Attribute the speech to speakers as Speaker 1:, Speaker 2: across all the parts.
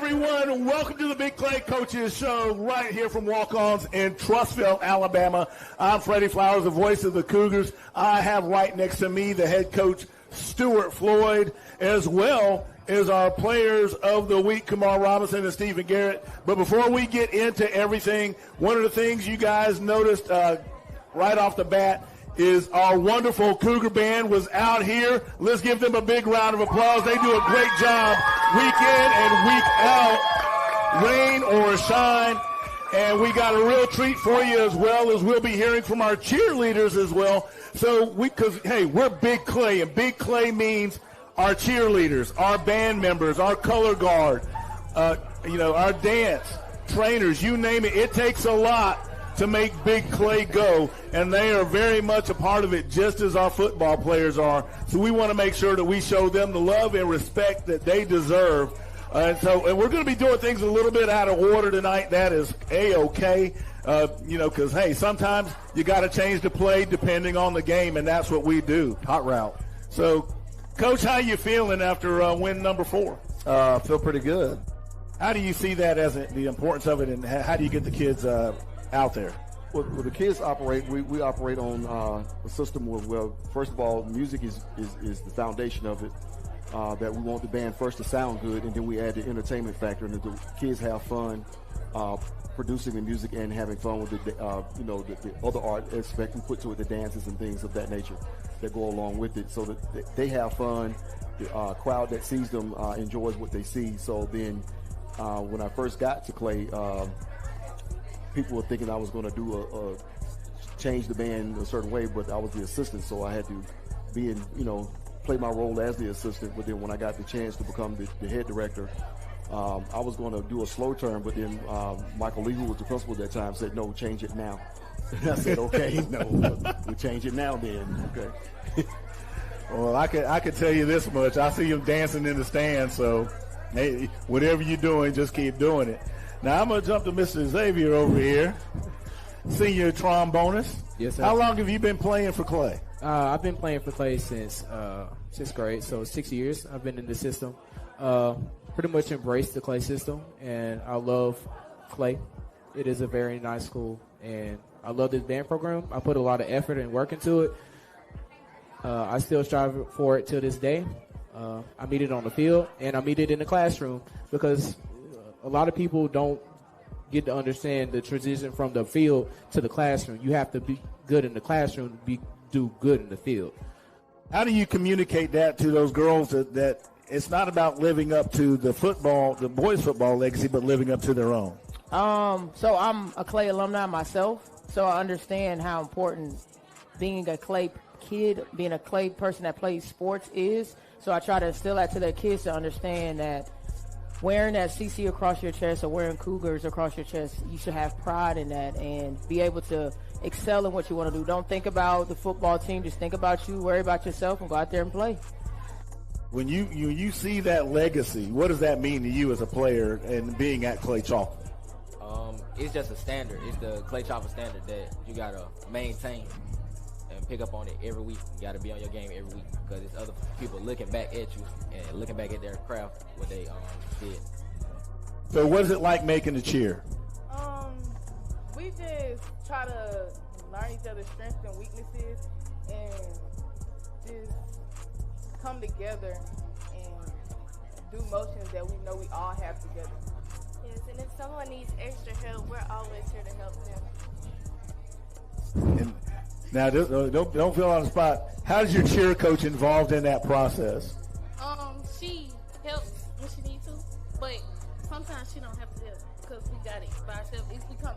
Speaker 1: everyone. Welcome to the Big Clay Coaches Show right here from Walk-Ons in Trussville, Alabama. I'm Freddie Flowers, the voice of the Cougars. I have right next to me the head coach, Stuart Floyd, as well as our players of the week, Kamar Robinson and Stephen Garrett. But before we get into everything, one of the things you guys noticed right off the bat is our wonderful Cougar band was out here. Let's give them a big round of applause. They do a great job week in and week out, rain or shine. And we got a real treat for you, as well as we'll be hearing from our cheerleaders as well. So we're Big Clay, and Big Clay means our cheerleaders, our band members, our color guard, our dance trainers, you name it. It takes a lot to make Big Clay go, and they are very much a part of it, just as our football players are. So we want to make sure that we show them the love and respect that they deserve. And we're going to be doing things a little bit out of order tonight. That is A-okay, because, hey, sometimes you got to change the play depending on the game, and that's what we do.
Speaker 2: Hot route.
Speaker 1: So, Coach, how you feeling after win number 4?
Speaker 2: Feel pretty good.
Speaker 1: How do you see that as the importance of it, and how do you get the kids out there?
Speaker 2: Well, the kids operate. We operate on a system where, first of all, music is the foundation of it. That we want the band first to sound good, and then we add the entertainment factor, and the kids have fun producing the music and having fun with the other art aspect we put to it, the dances and things of that nature that go along with it, so that they have fun. The crowd that sees them enjoys what they see. So then, when I first got to Clay, people were thinking I was going to do change the band a certain way, but I was the assistant, so I had to be play my role as the assistant. But then when I got the chance to become the head director, I was going to do a slow turn, but then Michael Lee, who was the principal at that time, said, "No, change it now." And I said, "Okay, no, we'll change it now then." Okay.
Speaker 1: Well, I could tell you this much. I see them dancing in the stands, so hey, whatever you're doing, just keep doing it. Now, I'm going to jump to Mr. Xavier over here, senior trombonist.
Speaker 3: Yes, sir.
Speaker 1: How long have you been playing for Clay?
Speaker 3: I've been playing for Clay since 6th grade, so 6 years I've been in the system. Pretty much embraced the Clay system, and I love Clay. It is a very nice school, and I love this band program. I put a lot of effort and work into it. I still strive for it till this day. I meet it on the field, and I meet it in the classroom, because a lot of people don't get to understand the transition from the field to the classroom. You have to be good in the classroom to do good in the field.
Speaker 1: How do you communicate that to those girls that it's not about living up to the boys football legacy, but living up to their own?
Speaker 4: So I'm a Clay alumni myself, so I understand how important being a Clay kid, being a Clay person that plays sports is. So I try to instill that to their kids to understand that wearing that CC across your chest or wearing Cougars across your chest, you should have pride in that and be able to excel in what you want to do. Don't think about the football team. Just think about you, worry about yourself, and go out there and play.
Speaker 1: When you see that legacy, what does that mean to you as a player and being at Clay-Chalkville?
Speaker 5: It's just a standard. It's the Clay-Chalkville standard that you got to maintain and pick up on it every week. You got to be on your game every week, because it's other people looking back at you and looking back at their craft, what they did.
Speaker 1: So what is it like making the cheer?
Speaker 6: We just try to learn each other's strengths and weaknesses and just come together and do motions that we know we all have together.
Speaker 7: Yes, and if someone needs extra help, we're always here to help them.
Speaker 1: And now, don't feel on the spot. How is your cheer coach involved in that process?
Speaker 7: She helps when she needs to, but sometimes she don't have to help because we got it by ourselves. If we come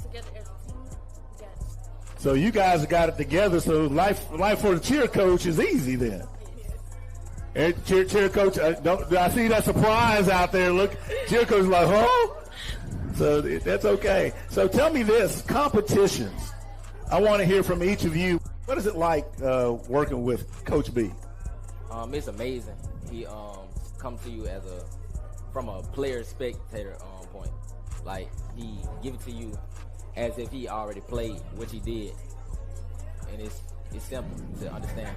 Speaker 7: together as a team, we got it.
Speaker 1: So you guys got it together. So life for the cheer coach is easy then. Yes. And cheer coach, I see that surprise out there. Look, cheer coach is like, huh? So that's okay. So tell me this: competitions. I want to hear from each of you. What is it like working with Coach B?
Speaker 5: It's amazing. He comes to you from a player spectator point. Like, he give it to you as if he already played, which he did, and it's simple to understand.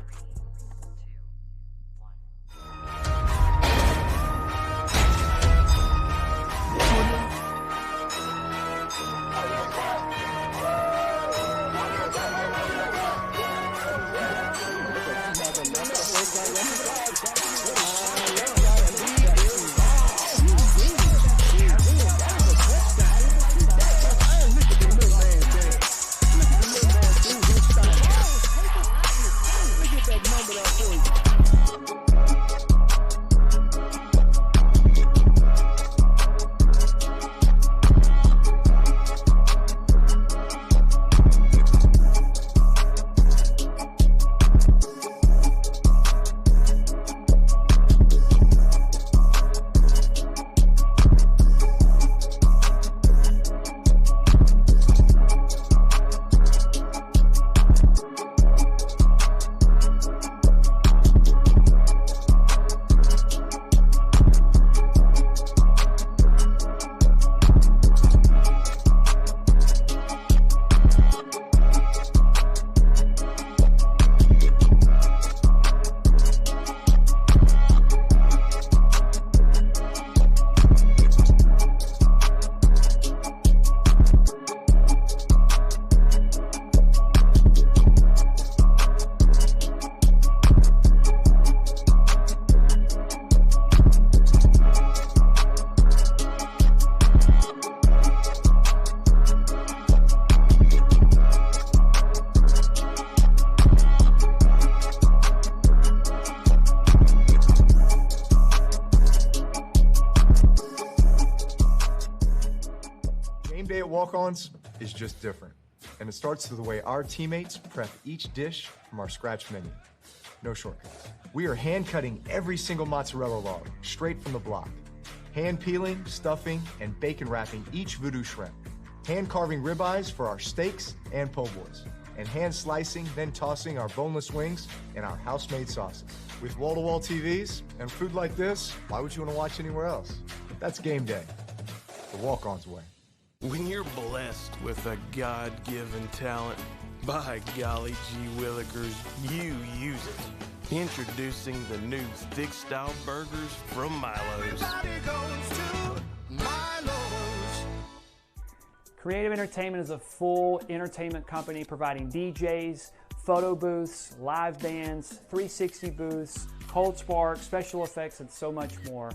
Speaker 8: Walk-Ons is just different, and it starts with the way our teammates prep each dish from our scratch menu. No shortcuts. We are hand-cutting every single mozzarella log straight from the block, hand-peeling, stuffing, and bacon wrapping each voodoo shrimp, hand-carving ribeyes for our steaks and po' boys, and hand-slicing, then tossing our boneless wings and our house-made sauces. With wall-to-wall TVs and food like this, why would you want to watch anywhere else? That's game day, the Walk-On's way.
Speaker 9: When you're blessed with a God-given talent, by golly gee willikers, you use it. Introducing the new thick-style burgers from Milo's.
Speaker 10: Creative Entertainment is a full entertainment company providing DJs, photo booths, live bands, 360 booths, cold spark, special effects, and so much more.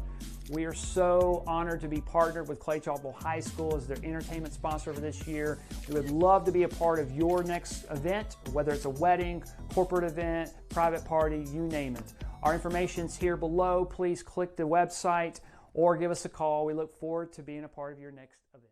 Speaker 10: We are so honored to be partnered with Clay-Chalkville High School as their entertainment sponsor for this year. We would love to be a part of your next event, whether it's a wedding, corporate event, private party, you name it. Our information's here below. Please click the website or give us a call. We look forward to being a part of your next event.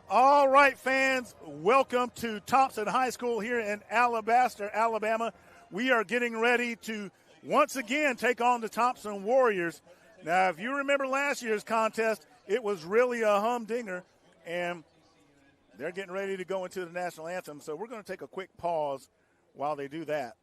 Speaker 1: All right, fans, welcome to Thompson High School here in Alabaster, Alabama. We are getting ready to once again take on the Thompson Warriors. Now, if you remember last year's contest, it was really a humdinger, and they're getting ready to go into the national anthem. So we're going to take a quick pause while they do that.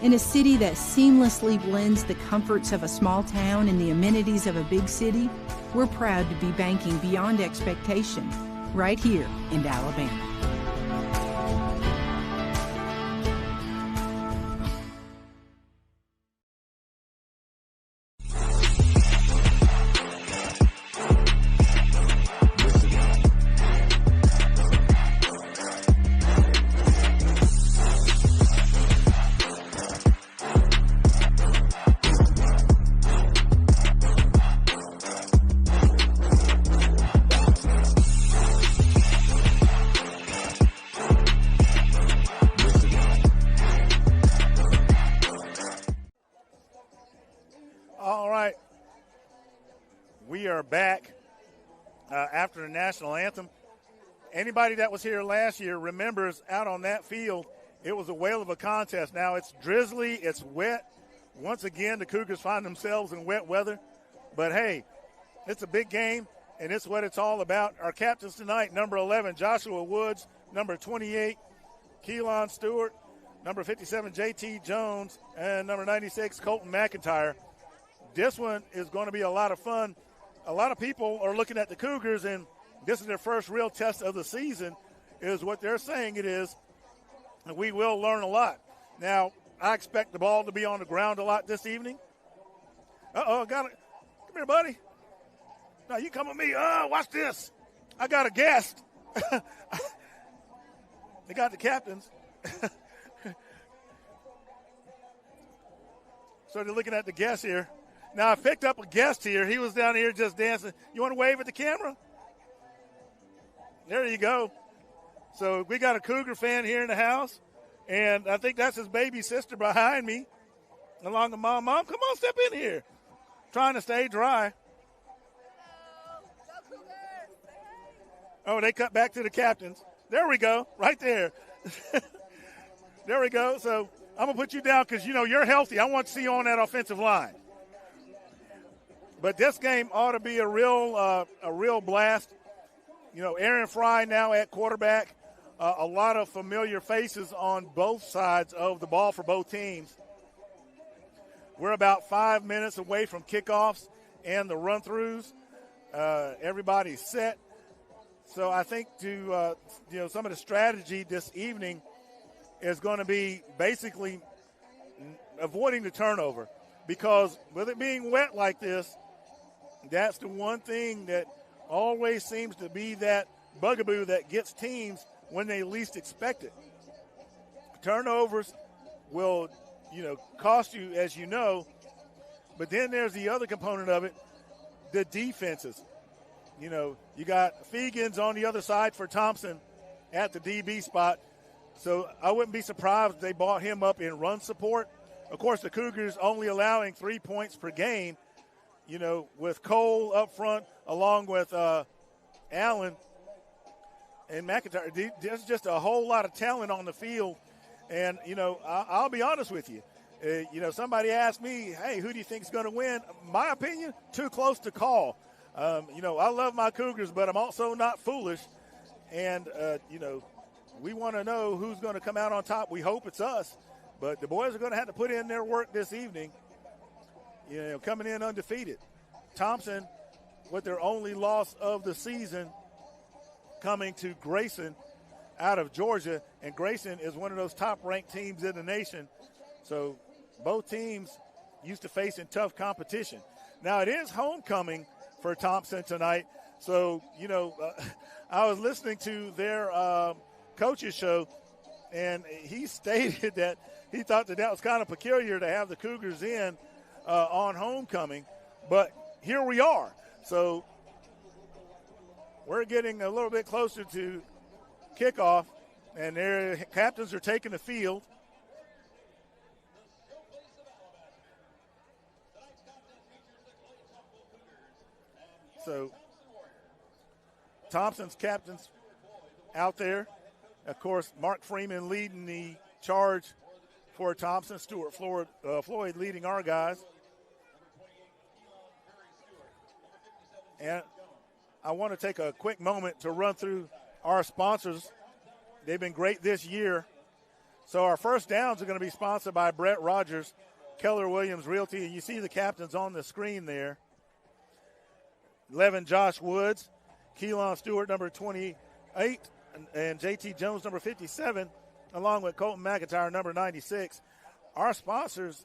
Speaker 11: In a city that seamlessly blends the comforts of a small town and the amenities of a big city, we're proud to be banking beyond expectation right here in Alabama.
Speaker 12: All right. We are back after the national anthem. Anybody that was here last year remembers out on that field, it was a whale of a contest. Now it's drizzly, it's wet. Once again, the Cougars find themselves in wet weather. But, hey, it's a big game, and it's what it's all about. Our captains tonight, number 11, Joshua Woods, number 28, Keelan Stewart, number 57, J.T. Jones, and number 96, Colton McIntyre. This one is going to be a lot of fun. A lot of people are looking at the Cougars, and this is their first real test of the season, is what they're saying it is. And we will learn a lot. Now, I expect the ball to be on the ground a lot this evening. Uh-oh, got it. Come here, buddy. Now, you come with me. Oh, watch this. I got a guest. They got the captains. So they're looking at the guest here. Now, I picked up a guest here. He was down here just dancing. You want to wave at the camera? There you go. So we got a Cougar fan here in the house, and I think that's his baby sister behind me, along with Mom. Mom, come on, step in here. Trying to stay dry. Oh, they cut back to the captains. There we go, right there. There we go. So I'm going to put you down because, you know, you're healthy. I want to see you on that offensive line. But this game ought to be a real blast. You know, Aaron Fry now at quarterback. A lot of familiar faces on both sides of the ball for both teams. We're about 5 minutes away from kickoffs and the run-throughs. Everybody's set. So I think some of the strategy this evening is going to be basically avoiding the turnover, because with it being wet like this, that's the one thing that always seems to be that bugaboo that gets teams when they least expect it. Turnovers will, cost you, as you know, but then there's the other component of it, the defenses. You got Fegans on the other side for Thompson at the DB spot, so I wouldn't be surprised if they brought him up in run support. Of course, the Cougars only allowing 3 points per game, with Cole up front along with Allen and McIntyre. There's just a whole lot of talent on the field. And, I'll be honest with you. Somebody asked me, hey, who do you think is going to win? My opinion, too close to call. I love my Cougars, but I'm also not foolish. And, we want to know who's going to come out on top. We hope it's us. But the boys are going to have to put in their work this evening, coming in undefeated. Thompson, with their only loss of the season, coming to Grayson out of Georgia. And Grayson is one of those top-ranked teams in the nation. So both teams used to facing tough competition. Now, it is homecoming for Thompson tonight. So, I was listening to their coaches show, and he stated that he thought that was kind of peculiar to have the Cougars in on homecoming. But here we are. So we're getting a little bit closer to kickoff, and their captains are taking the field. So Thompson's captains out there. Of course, Mark Freeman leading the charge for Thompson. Stuart Floyd leading our guys. And I want to take a quick moment to run through our sponsors. They've been great this year. So our first downs are going to be sponsored by Brett Rogers, Keller Williams Realty. You see the captains on the screen there. 11, Josh Woods, Keelan Stewart, number 28, and J.T. Jones, number 57, along with Colton McIntyre, number 96. Our sponsors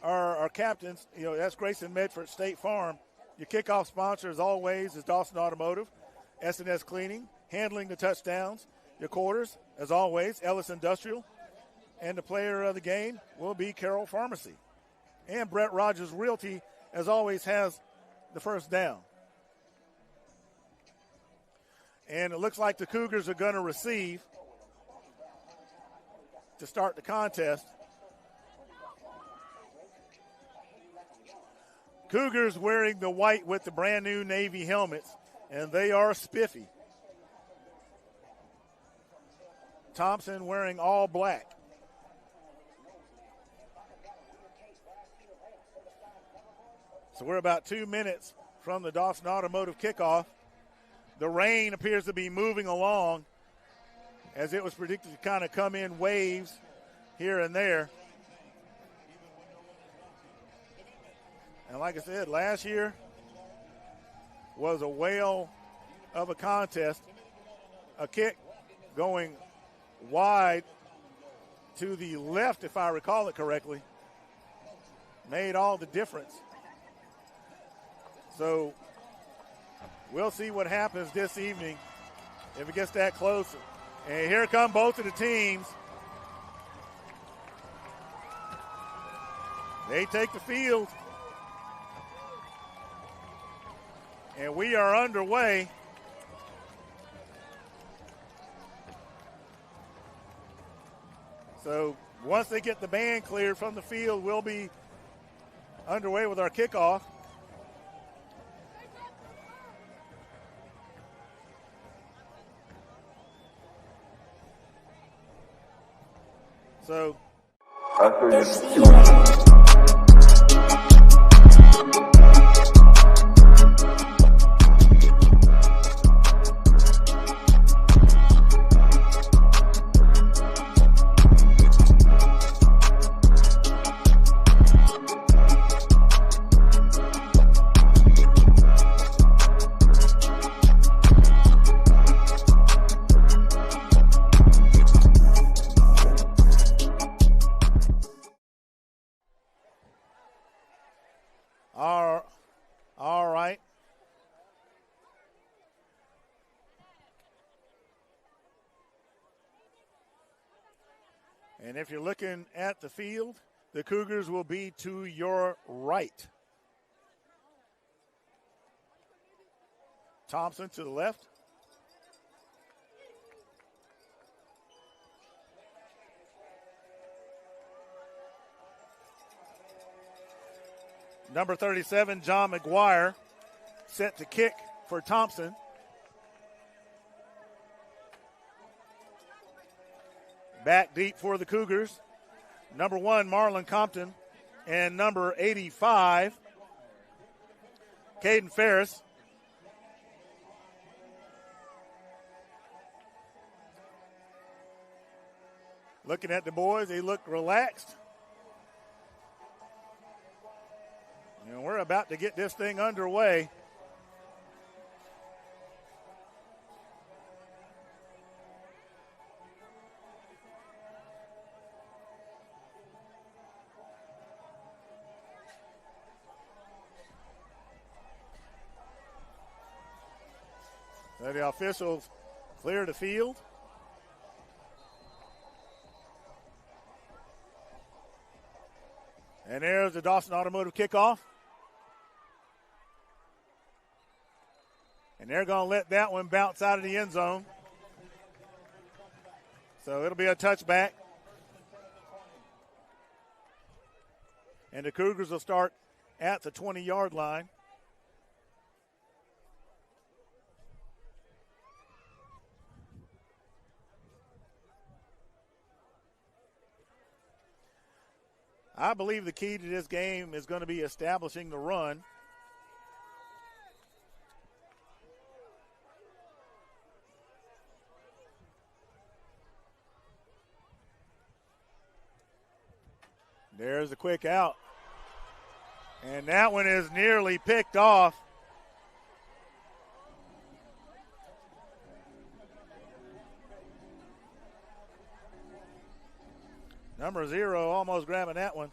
Speaker 12: are our captains. That's Grayson Medford State Farm. Your kickoff sponsor, as always, is Dawson Automotive, S&S Cleaning, handling the touchdowns. Your quarters, as always, Ellis Industrial. And the player of the game will be Carroll Pharmacy. And Brett Rogers Realty, as always, has the first down. And it looks like the Cougars are going to receive to start the contest. Cougars wearing the white with the brand new Navy helmets, and they are spiffy. Thompson wearing all black. So we're about 2 minutes from the Dawson Automotive kickoff. The rain appears to be moving along as it was predicted to kind of come in waves here and there. And like I said, last year was a whale of a contest. A kick going wide to the left, if I recall it correctly, made all the difference. So we'll see what happens this evening if it gets that close. And here come both of the teams. They take the field. And we are underway. So once they get the band cleared from the field, we'll be underway with our kickoff. So all right. And if you're looking at the field, the Cougars will be to your right. Thompson to the left. Number 37, John McGuire, set to kick for Thompson. Back deep for the Cougars. Number 1, Marlon Compton. And number 85, Caden Ferris. Looking at the boys, they look relaxed. And we're about to get this thing underway. So the officials clear the field. And there's the Dawson Automotive kickoff. And they're going to let that one bounce out of the end zone. So it'll be a touchback. And the Cougars will start at the 20-yard line. I believe the key to this game is going to be establishing the run. There's the quick out. And that one is nearly picked off. Number 0 almost grabbing that one.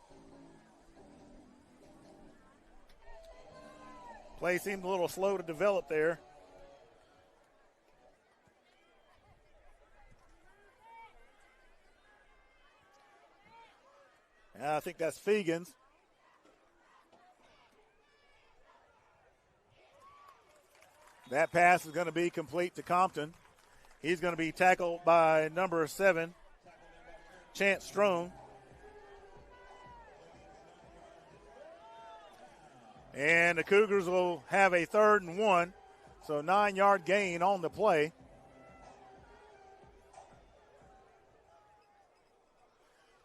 Speaker 12: Play seemed a little slow to develop there. I think that's Fegans. That pass is going to be complete to Compton. He's going to be tackled by number 7, Chance Strone. And the Cougars will have a 3rd and 1. So 9-yard gain on the play.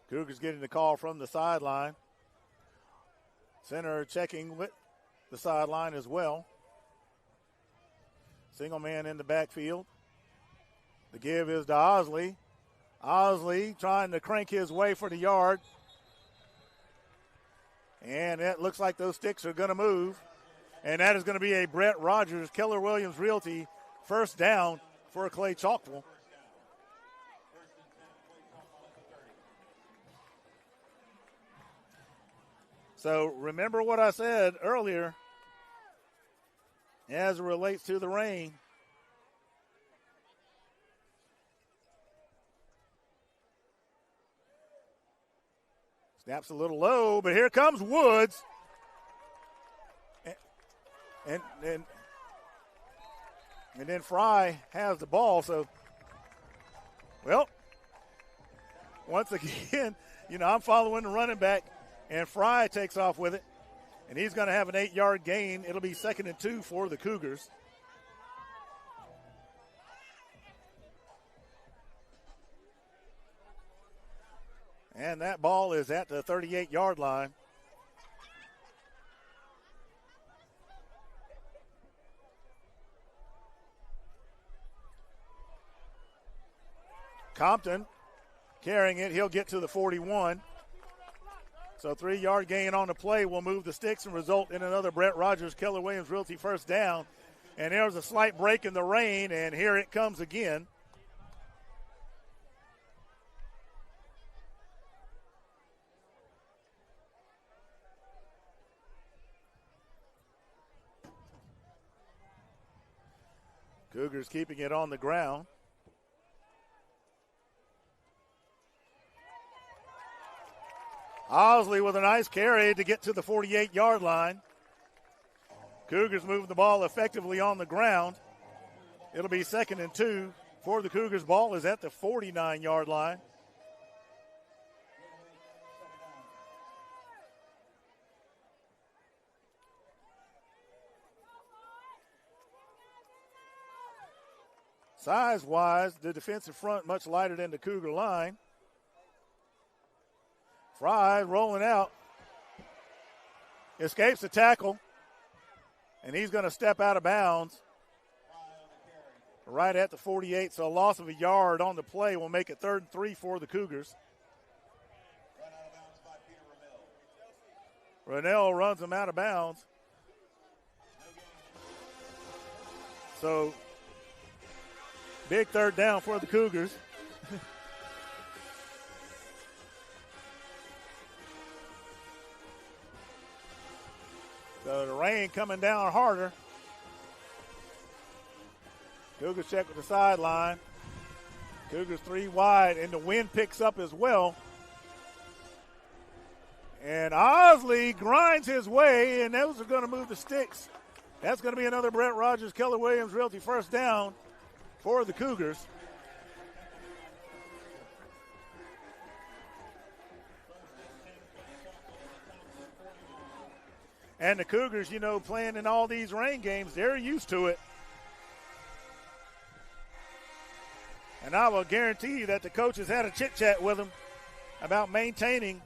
Speaker 12: Cougars getting the call from the sideline. Center checking with the sideline as well. Single man in the backfield. The give is to Osley. Osley trying to crank his way for the yard. And it looks like those sticks are going to move. And that is going to be a Brett Rogers, Keller Williams Realty first down for Clay-Chalkville. So remember what I said earlier as it relates to the rain. Snaps a little low, but here comes Woods. And then Fry has the ball. So, well, once again, I'm following the running back, and Fry takes off with it, and he's going to have an 8-yard gain. It'll be 2nd and 2 for the Cougars. And that ball is at the 38-yard line. Compton carrying it. He'll get to the 41. So 3-yard gain on the play will move the sticks and result in another Brett Rogers, Keller Williams Realty first down. And there's a slight break in the rain, and here it comes again. Cougars keeping it on the ground. Osley with a nice carry to get to the 48-yard line. Cougars moving the ball effectively on the ground. It'll be 2nd and 2 for the Cougars. Ball is at the 49-yard line. Size-wise, the defensive front much lighter than the Cougar line. Fry rolling out. Escapes the tackle. And he's going to step out of bounds right at the 48. So a loss of a yard on the play will make it 3rd and 3 for the Cougars. Rennell runs him out of bounds. So big 3rd down for the Cougars. So the rain coming down harder. Cougars check with the sideline. Cougars 3 wide, and the wind picks up as well. And Osley grinds his way, and those are going to move the sticks. That's going to be another Brett Rogers, Keller Williams Realty first down for the Cougars. And the Cougars, playing in all these rain games, they're used to it. And I will guarantee you that the coaches had a chit-chat with them about maintaining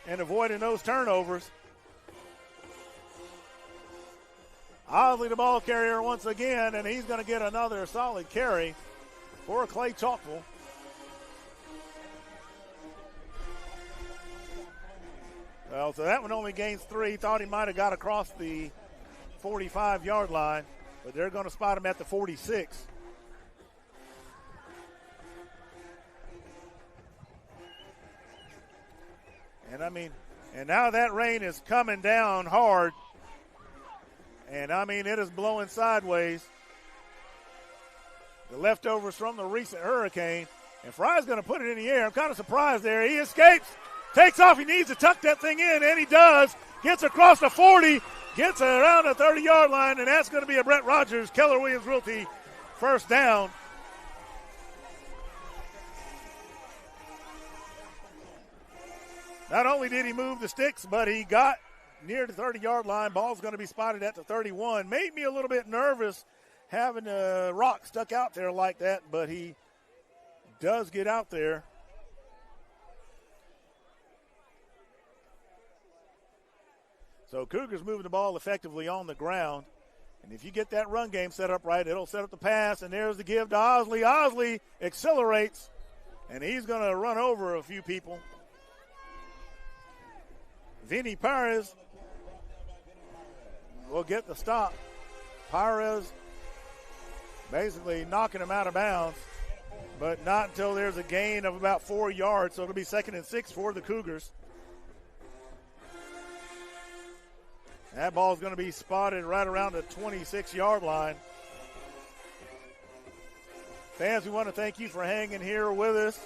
Speaker 12: and avoiding those turnovers. Osley, the ball carrier once again, and he's going to get another solid carry for Clay-Chalkville. Well, so that one only gains 3. Thought he might have got across the 45-yard line, but they're going to spot him at the 46. And now that rain is coming down hard. And, it is blowing sideways. The leftovers from the recent hurricane. And Fry's going to put it in the air. I'm kind of surprised there. He escapes. Takes off. He needs to tuck that thing in, and he does. Gets across the 40. Gets around the 30-yard line, and that's going to be a Brett Rogers, Keller Williams Realty first down. Not only did he move the sticks, but he got near the 30-yard line. Ball's going to be spotted at the 31. Made me a little bit nervous having a rock stuck out there like that, but he does get out there. So Cougars moving the ball effectively on the ground. And if you get that run game set up right, it'll set up the pass. And there's the give to Osley. Osley accelerates, and he's going to run over a few people. Vinny Perez will get the stop. Perez basically knocking him out of bounds, but not until there's a gain of about 4 yards. So it'll be 2nd and 6 for the Cougars. That ball's going to be spotted right around the 26-yard line. Fans, we want to thank you for hanging here with us.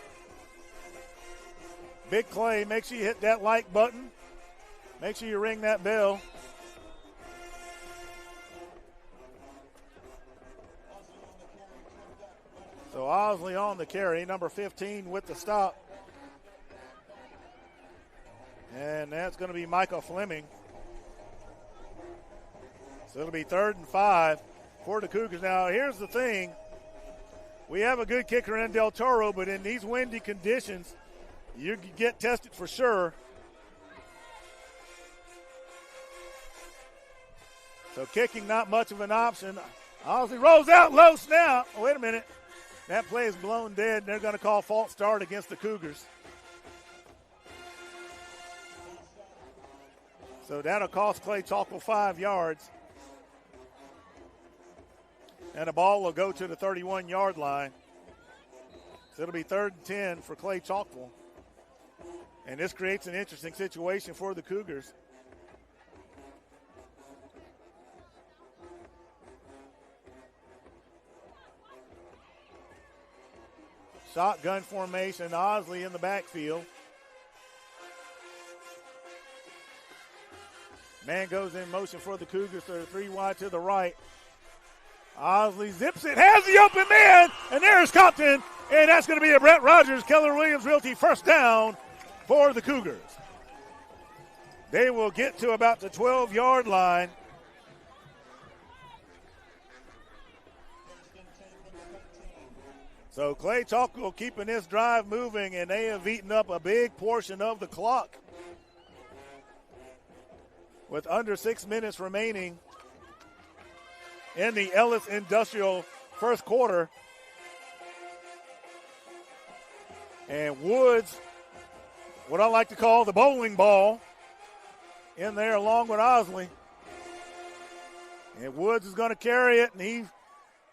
Speaker 12: Big Clay, make sure you hit that like button. Make sure you ring that bell. So Osley on the carry, number 15 with the stop. And that's going to be Michael Fleming. So it'll be 3rd and 5 for the Cougars. Now, here's the thing. We have a good kicker in Del Toro, but in these windy conditions, you get tested for sure. So kicking not much of an option. Osley rolls out, low snap. Oh, wait a minute. That play is blown dead, and they're going to call false start against the Cougars. So that'll cost Clay-Chalkville 5 yards. And the ball will go to the 31-yard line. So it'll be 3rd and 10 for Clay-Chalkville. And this creates an interesting situation for the Cougars. Shotgun formation, Osley in the backfield. Man goes in motion for the Cougars. They're 3 wide to the right. Osley zips it, has the open man, and there's Compton. And that's going to be a Brett Rogers, Keller Williams Realty first down for the Cougars. They will get to about the 12-yard line. So Clay-Chalkville keeping this drive moving, and they have eaten up a big portion of the clock. With under 6 minutes remaining in the Ellis Industrial first quarter. And Woods, what I like to call the bowling ball, in there along with Osley. And Woods is going to carry it, and he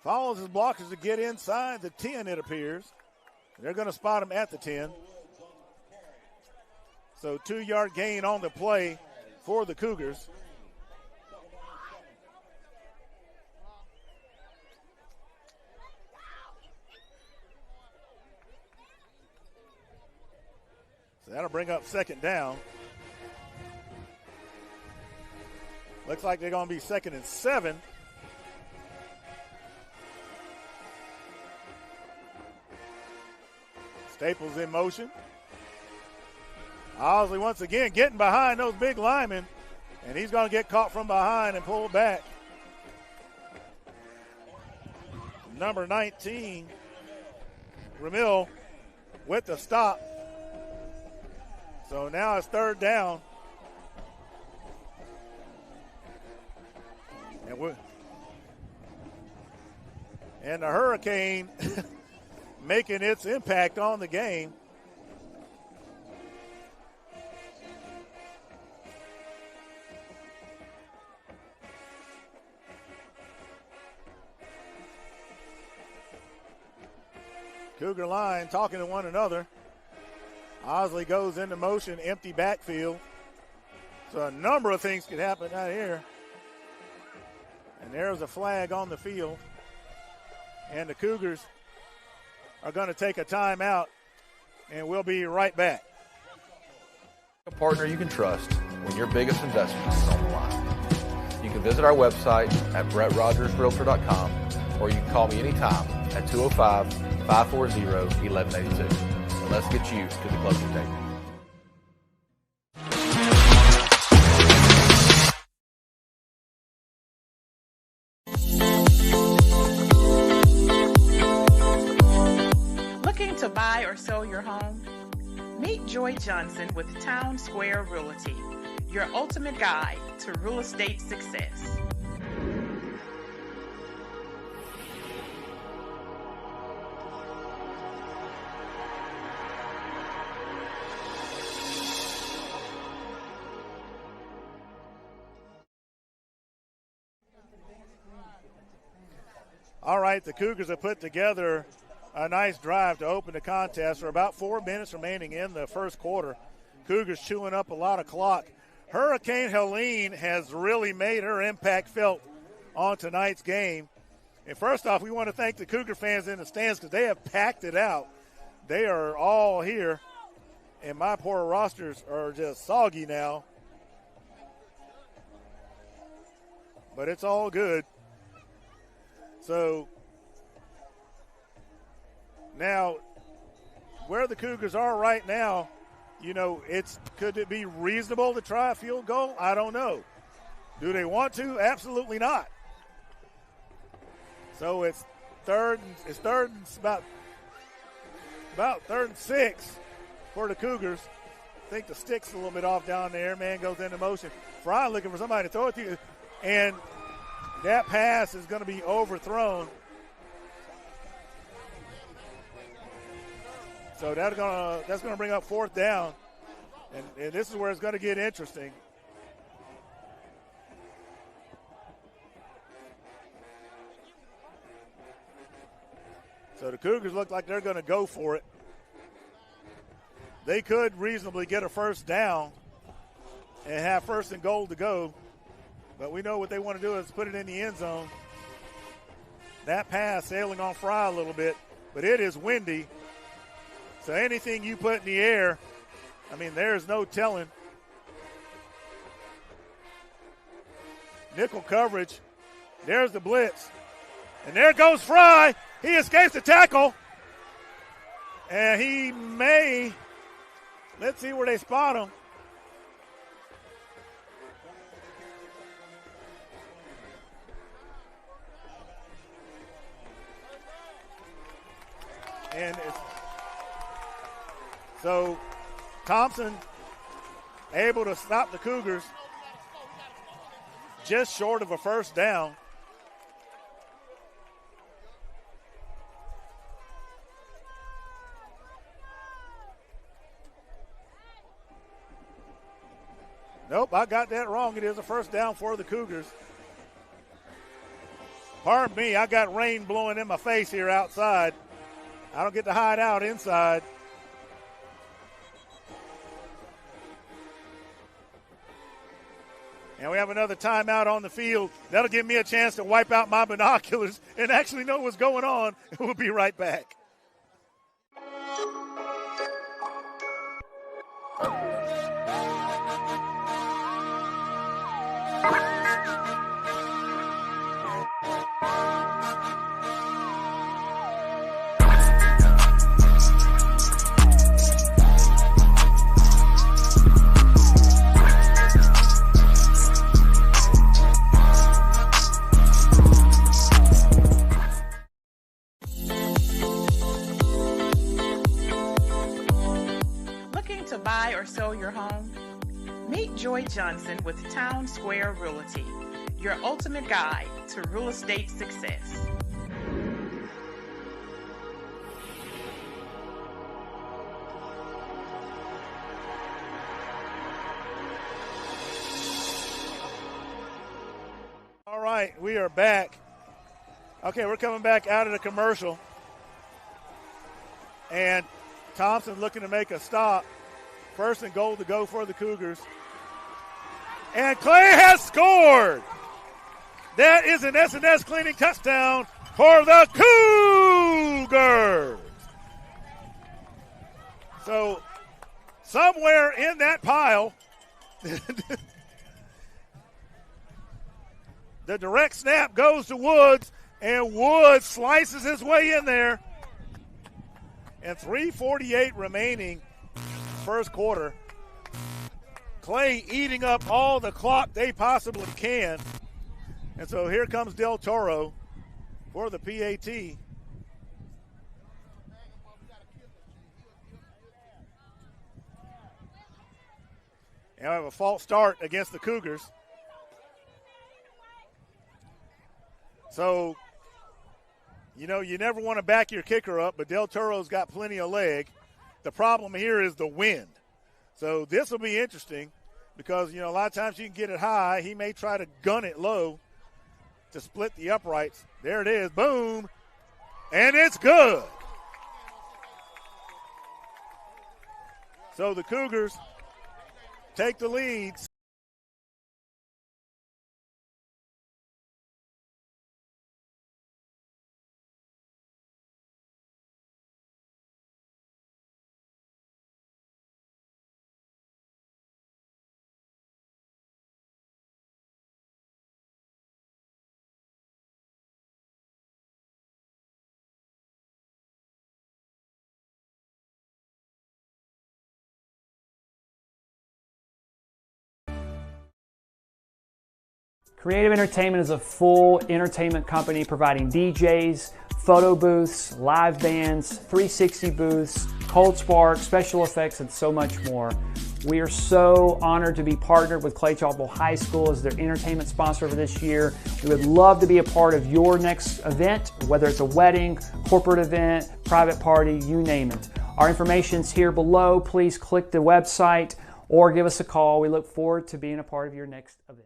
Speaker 12: follows his blockers to get inside the 10, it appears. They're going to spot him at the 10. So 2-yard gain on the play for the Cougars. So that'll bring up 2nd down. Looks like they're going to be 2nd and 7. Staples in motion. Osley once again getting behind those big linemen, and he's going to get caught from behind and pulled back. Number 19, Ramil with the stop. So now it's 3rd down. And the Hurricane making its impact on the game. Cougar line talking to one another. Osley goes into motion, empty backfield. So a number of things could happen out here. And there's a flag on the field. And the Cougars are going to take a timeout, and we'll be right back.
Speaker 13: A partner you can trust when your biggest investment is on the line. You can visit our website at brettrogersrealtor.com, or you can call me anytime at 205-540-1182. And let's get you to the closing table.
Speaker 14: buy or sell your home? Meet Joy Johnson with Town Square Realty, your ultimate guide to real estate success.
Speaker 12: All right, the Cougars have put together a nice drive to open the contest. There are about 4 minutes remaining in the first quarter. Cougars chewing up a lot of clock. Hurricane Helene has really made her impact felt on tonight's game. And first off, we want to thank the Cougar fans in the stands because they have packed it out. They are all here, and my poor rosters are just soggy now. But it's all good. So now, where the Cougars are right now, you know, could it be reasonable to try a field goal? I don't know. Do they want to? Absolutely not. So it's about 3rd and 6 for the Cougars. I think the stick's a little bit off down there. Man goes into motion. Fry looking for somebody to throw it to, and that pass is going to be overthrown. So that's going to bring up 4th down. And this is where it's going to get interesting. So the Cougars look like they're going to go for it. They could reasonably get a 1st down and have 1st and goal to go. But we know what they want to do is put it in the end zone. That pass sailing on Fry a little bit, but it is windy. So anything you put in the air, I mean, there's no telling. Nickel coverage. There's the blitz. And there goes Fry. He escapes the tackle. And he may, let's see where they spot him. And so Thompson able to stop the Cougars just short of a 1st down. Nope, I got that wrong. It is a 1st down for the Cougars. Pardon me, I got rain blowing in my face here outside. I don't get to hide out inside. And we have another timeout on the field. That'll give me a chance to wipe out my binoculars and actually know what's going on. We'll be right back.
Speaker 14: Sell your home? Meet Joy Johnson with Town Square Realty, your ultimate guide to real estate success.
Speaker 12: All right, we are back. Okay, we're coming back out of the commercial. And Thompson looking to make a stop. 1st and goal to go for the Cougars. And Clay has scored. That is an S&S cleaning touchdown for the Cougars. So somewhere in that pile, the direct snap goes to Woods, and Woods slices his way in there. And 3:48 remaining. First quarter. Clay eating up all the clock they possibly can. And so here comes Del Toro for the PAT. And we have a false start against the Cougars. So, you never want to back your kicker up, but Del Toro's got plenty of leg. The problem here is the wind. So this will be interesting because, a lot of times you can get it high. He may try to gun it low to split the uprights. There it is. Boom. And it's good. So the Cougars take the lead.
Speaker 10: Creative Entertainment is a full entertainment company providing DJs, photo booths, live bands, 360 booths, cold spark, special effects, and so much more. We are so honored to be partnered with Clay-Chalkville High School as their entertainment sponsor for this year. We would love to be a part of your next event, whether it's a wedding, corporate event, private party, you name it. Our information's here below. Please click the website or give us a call. We look forward to being a part of your next event.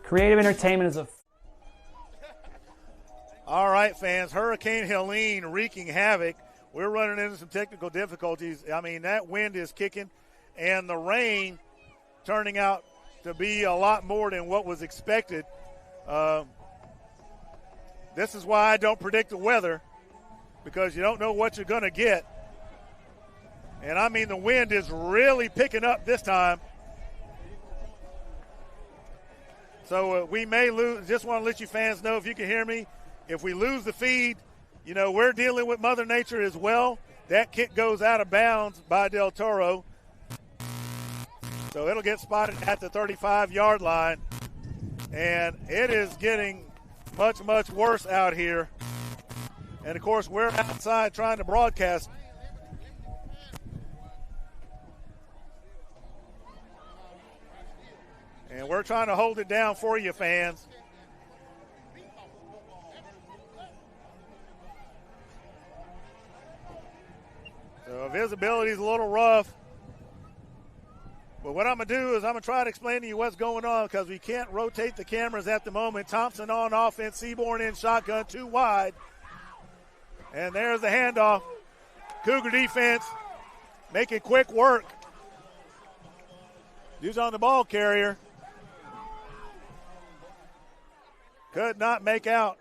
Speaker 10: Creative Entertainment is a...
Speaker 12: All right, fans. Hurricane Helene wreaking havoc. We're running into some technical difficulties. I mean, that wind is kicking, and the rain turning out to be a lot more than what was expected. This is why I don't predict the weather, because you don't know what you're going to get. And, I mean, the wind is really picking up this time. So we may lose. Just want to let you fans know, if you can hear me, if we lose the feed, we're dealing with Mother Nature as well. That kick goes out of bounds by Del Toro. So it'll get spotted at the 35-yard line. And it is getting much, much worse out here. And, of course, we're outside trying to broadcast. And we're trying to hold it down for you, fans. So visibility is a little rough. But what I'm going to do is I'm going to try to explain to you what's going on, because we can't rotate the cameras at the moment. Thompson on offense, Seaborn in shotgun, too wide. And there's the handoff. Cougar defense making quick work. Dude's on the ball carrier. Could not make out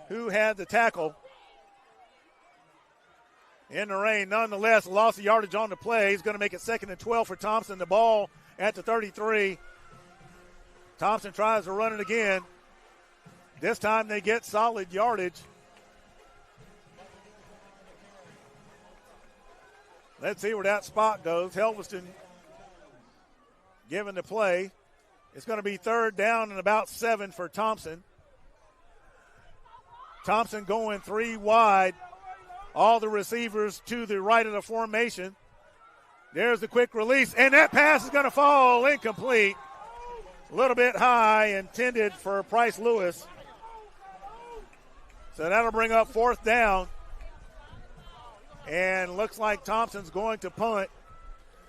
Speaker 12: who had the tackle in the rain. Nonetheless, lost the yardage on the play. He's going to make it 2nd and 12 for Thompson. The ball at the 33. Thompson tries to run it again. This time they get solid yardage. Let's see where that spot goes. Helveston giving the play. It's going to be 3rd down and about 7 for Thompson. Thompson going 3 wide. All the receivers to the right of the formation. There's the quick release, and that pass is going to fall incomplete. A little bit high, intended for Price Lewis. So that'll bring up 4th down. And looks like Thompson's going to punt.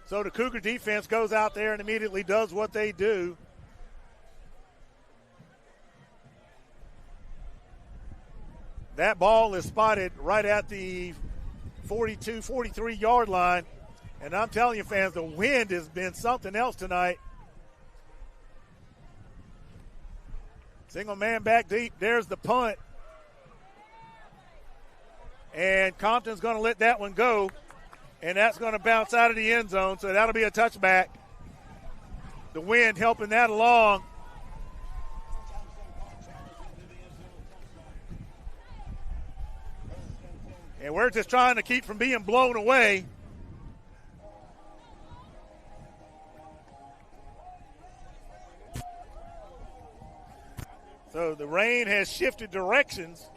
Speaker 12: So the Cougar defense goes out there and immediately does what they do. That ball is spotted right at the 42, 43-yard line. And I'm telling you, fans, the wind has been something else tonight. Single man back deep. There's the punt. And Compton's going to let that one go. And that's going to bounce out of the end zone. So that'll be a touchback. The wind helping that along. And we're just trying to keep from being blown away. So the rain has shifted directions.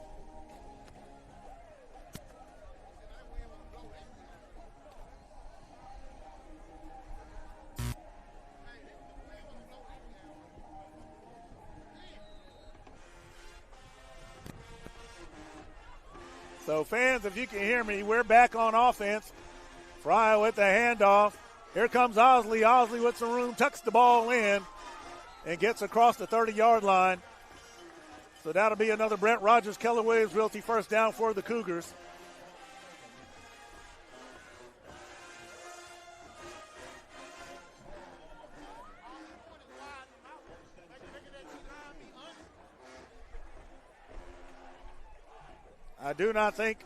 Speaker 12: So fans, if you can hear me, we're back on offense. Fry with the handoff. Here comes Osley. Osley with some room, tucks the ball in, and gets across the 30-yard line. So that'll be another Brett Rogers, Keller Williams Realty first down for the Cougars. I do not think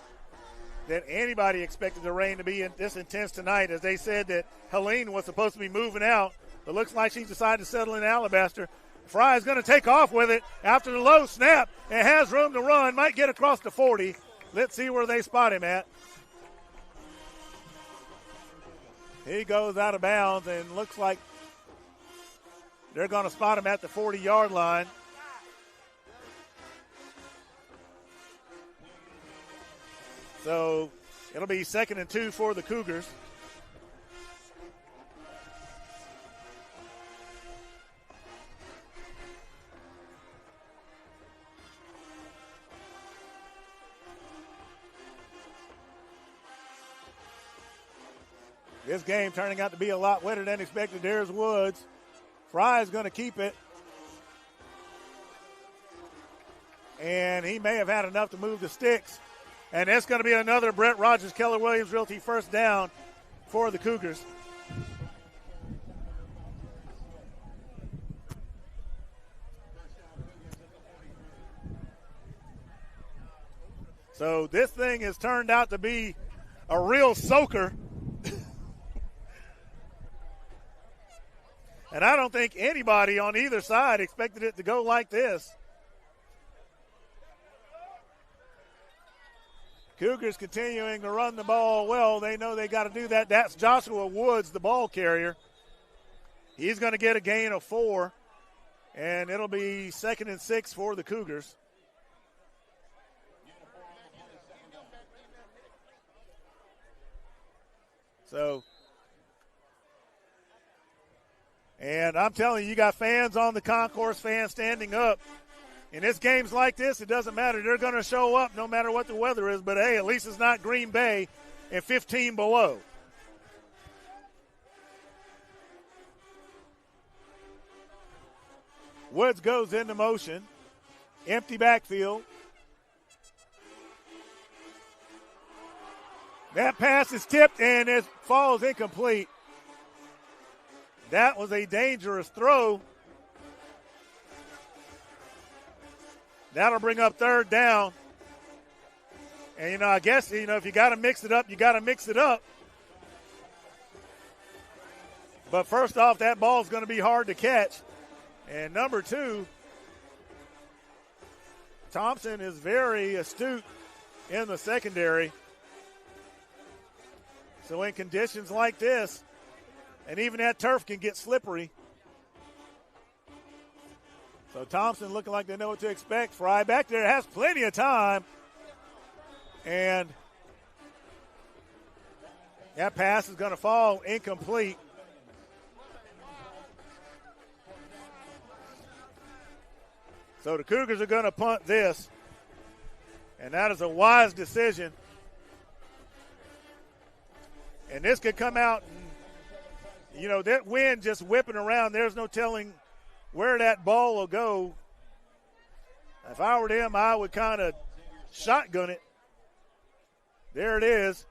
Speaker 12: that anybody expected the rain to be this intense tonight, as they said that Helene was supposed to be moving out, but looks like she's decided to settle in Alabaster. Fry is going to take off with it after the low snap and has room to run, might get across the 40. Let's see where they spot him at. He goes out of bounds and looks like they're going to spot him at the 40-yard line. So it'll be 2nd and 2 for the Cougars. This game turning out to be a lot wetter than expected. There's Woods. Fry is going to keep it. And he may have had enough to move the sticks. And it's going to be another Brett Rogers, Keller Williams Realty first down for the Cougars. So this thing has turned out to be a real soaker. And I don't think anybody on either side expected it to go like this. Cougars continuing to run the ball well. They know they got to do that. That's Joshua Woods, the ball carrier. He's going to get a gain of 4, and it'll be 2nd and 6 for the Cougars. So, and I'm telling you, you got fans on the concourse, fans standing up. And it's games like this, it doesn't matter. They're going to show up no matter what the weather is. But, hey, at least it's not Green Bay and 15 below. Woods goes into motion. Empty backfield. That pass is tipped and it falls incomplete. That was a dangerous throw. That'll bring up 3rd down. And, I guess, if you got to mix it up, you got to mix it up. But first off, that ball's going to be hard to catch. And number 2, Thompson is very astute in the secondary. So in conditions like this, and even that turf can get slippery. So Thompson looking like they know what to expect. Fry back there has plenty of time. And that pass is going to fall incomplete. So the Cougars are going to punt this. And that is a wise decision. And this could come out, and, that wind just whipping around. There's no telling where that ball will go. If I were them, I would kind of shotgun it. There it is.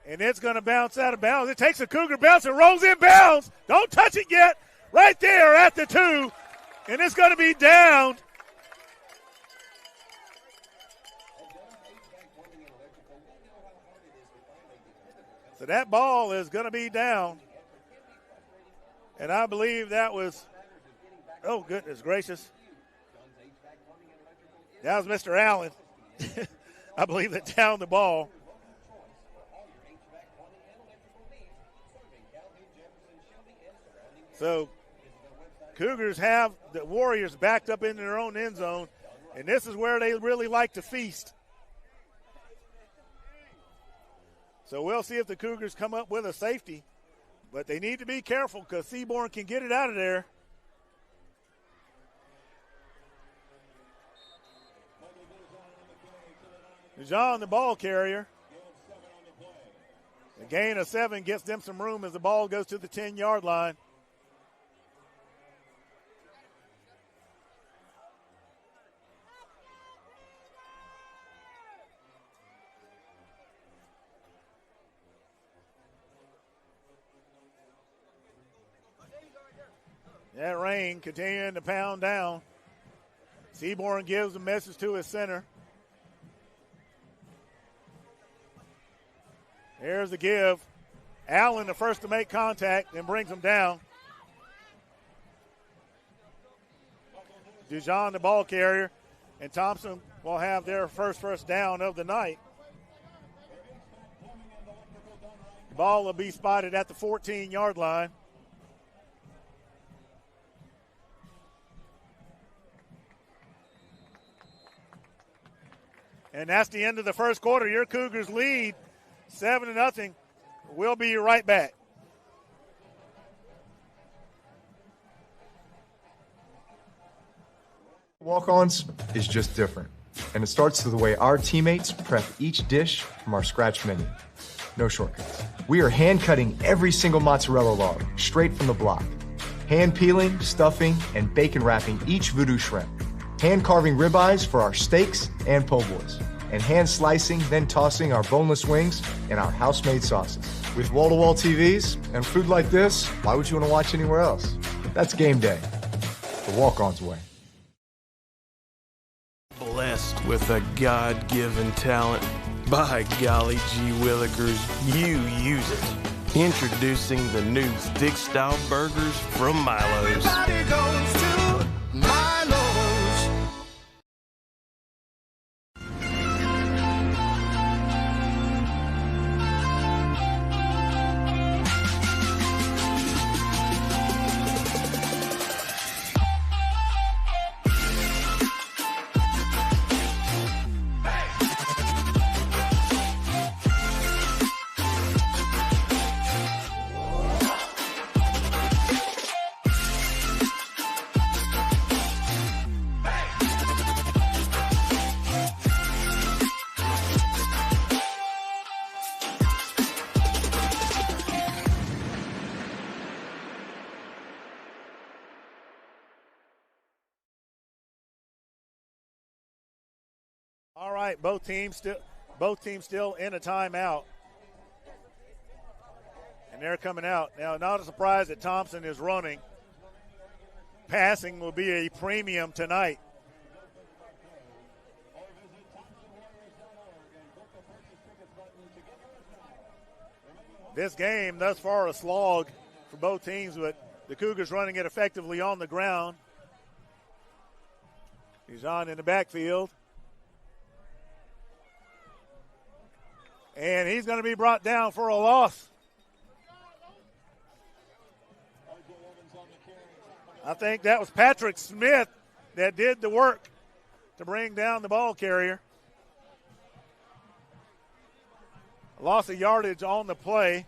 Speaker 12: And it's going to bounce out of bounds. It takes a Cougar bounce and rolls in bounds. Don't touch it yet. Right there at the 2. And it's going to be down. So that ball is going to be down. And I believe that was, oh, goodness gracious. That was Mr. Allen. I believe that down the ball. So Cougars have the Warriors backed up in their own end zone, and this is where they really like to feast. So we'll see if the Cougars come up with a safety, but they need to be careful because Seaborn can get it out of there. Dijon, the ball carrier. The gain of 7 gets them some room as the ball goes to the 10-yard line. That rain continuing to pound down. Seaborn gives a message to his center. Here's the give. Allen the first to make contact and brings him down. Dijon the ball carrier, and Thompson will have their first down of the night. The ball will be spotted at the 14-yard line. And that's the end of the first quarter. Your Cougars lead 7-0. We'll be right back.
Speaker 8: Walk-ons is just different, and it starts with the way our teammates prep each dish from our scratch menu. No shortcuts. We are hand-cutting every single mozzarella log straight from the block, hand-peeling, stuffing, and bacon wrapping each voodoo shrimp, hand-carving ribeyes for our steaks and po' boys, and hand-slicing, then tossing our boneless wings and our house-made sauces. With wall-to-wall TVs and food like this, why would you want to watch anywhere else? That's game day, the walk-ons way.
Speaker 9: Blessed with a God-given talent. By golly gee willikers, you use it. Introducing the new thick-style burgers from Milo's.
Speaker 15: Everybody goes to Milo's.
Speaker 12: All right, both teams still in a timeout. And they're coming out. Now, not a surprise that Thompson is running. Passing will be a premium tonight. This game thus far a slog for both teams, but the Cougars running it effectively on the ground. He's on in the backfield. And he's going to be brought down for a loss. I think that was Patrick Smith that did the work to bring down the ball carrier. A loss of yardage on the play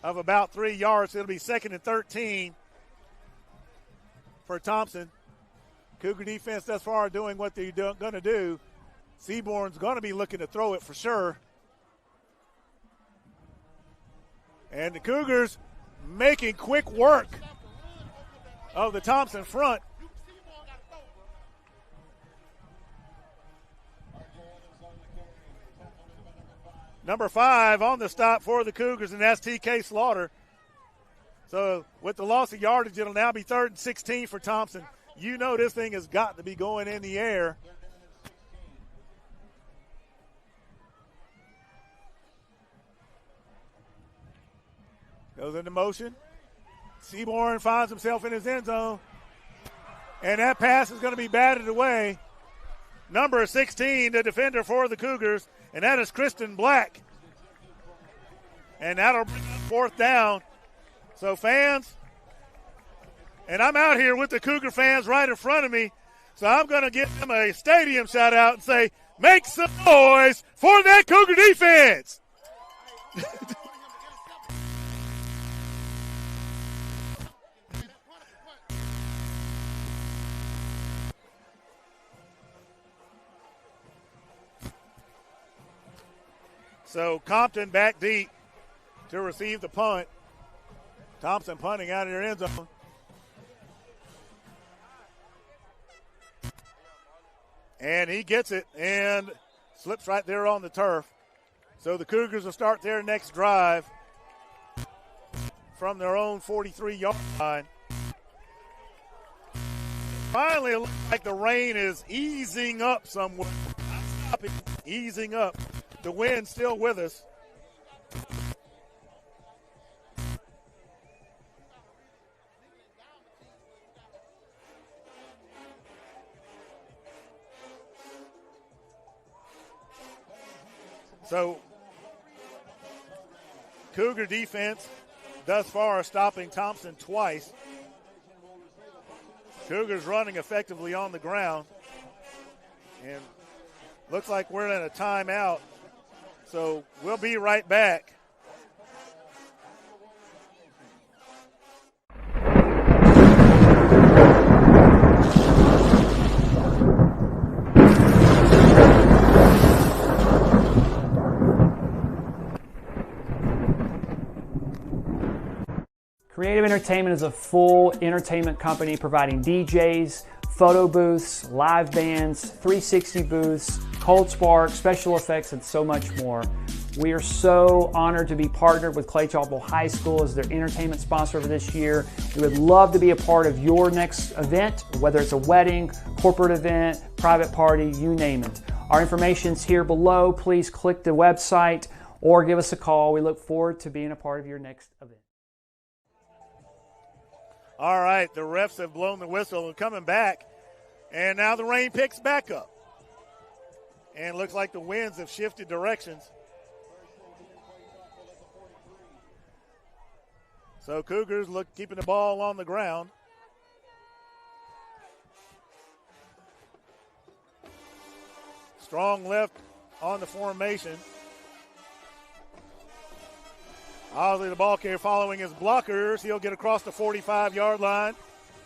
Speaker 12: of about 3 yards. It'll be 2nd and 13 for Thompson. Cougar defense thus far doing what they're going to do. Seaborn's going to be looking to throw it for sure. And the Cougars making quick work of the Thompson front. Number 5 on the stop for the Cougars, and that's TK Slaughter. So with the loss of yardage, it'll now be 3rd and 16 for Thompson. You know this thing has got to be going in the air. Goes into motion. Seaborn finds himself in his end zone. And that pass is going to be batted away. Number 16, the defender for the Cougars, and that is Kristen Black. And that'll bring up 4th down. So fans, And I'm out here with the Cougar fans right in front of me, so I'm going to give them a stadium shout-out and say, make some noise for that Cougar defense. So Compton back deep to receive the punt. Thompson punting out of their end zone. And he gets it and slips right there on the turf. So the Cougars will start their next drive from their own 43-yard line. Finally, it looks like the rain is easing up somewhere. Not stopping, easing up. The wind still with us. So, Cougar defense thus far stopping Thompson twice. Cougars running effectively on the ground. And looks like we're in a timeout. So we'll be right back.
Speaker 10: Creative Entertainment is a full entertainment company providing DJs, photo booths, live bands, 360 booths, cold spark, special effects, and so much more. We are so honored to be partnered with Clay-Chalkville High School as their entertainment sponsor for this year. We would love to be a part of your next event, whether it's a wedding, corporate event, private party, you name it. Our information's here below. Please click the website or give us a call. We look forward to being a part of your next event.
Speaker 12: All right, the refs have blown the whistle and coming back. And now the rain picks back up. And it looks like the winds have shifted directions. So Cougars keeping the ball on the ground. Strong left on the formation. Osley, the ball carrier, following his blockers. He'll get across the 45-yard line.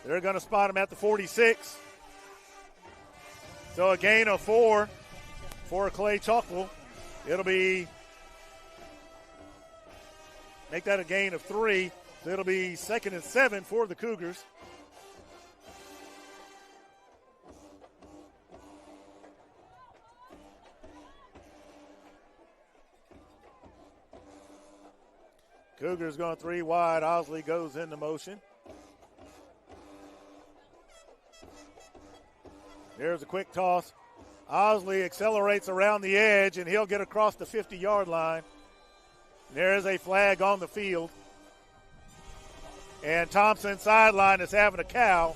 Speaker 12: They're going to spot him at the 46. So a gain of 4 for Clay-Chalkville. It'll be, make that a gain of 3. So it'll be 2nd and 7 for the Cougars. Cougars going 3 wide. Osley goes into motion. There's a quick toss. Osley accelerates around the edge, and he'll get across the 50-yard line. There is a flag on the field. And Thompson sideline is having a cow.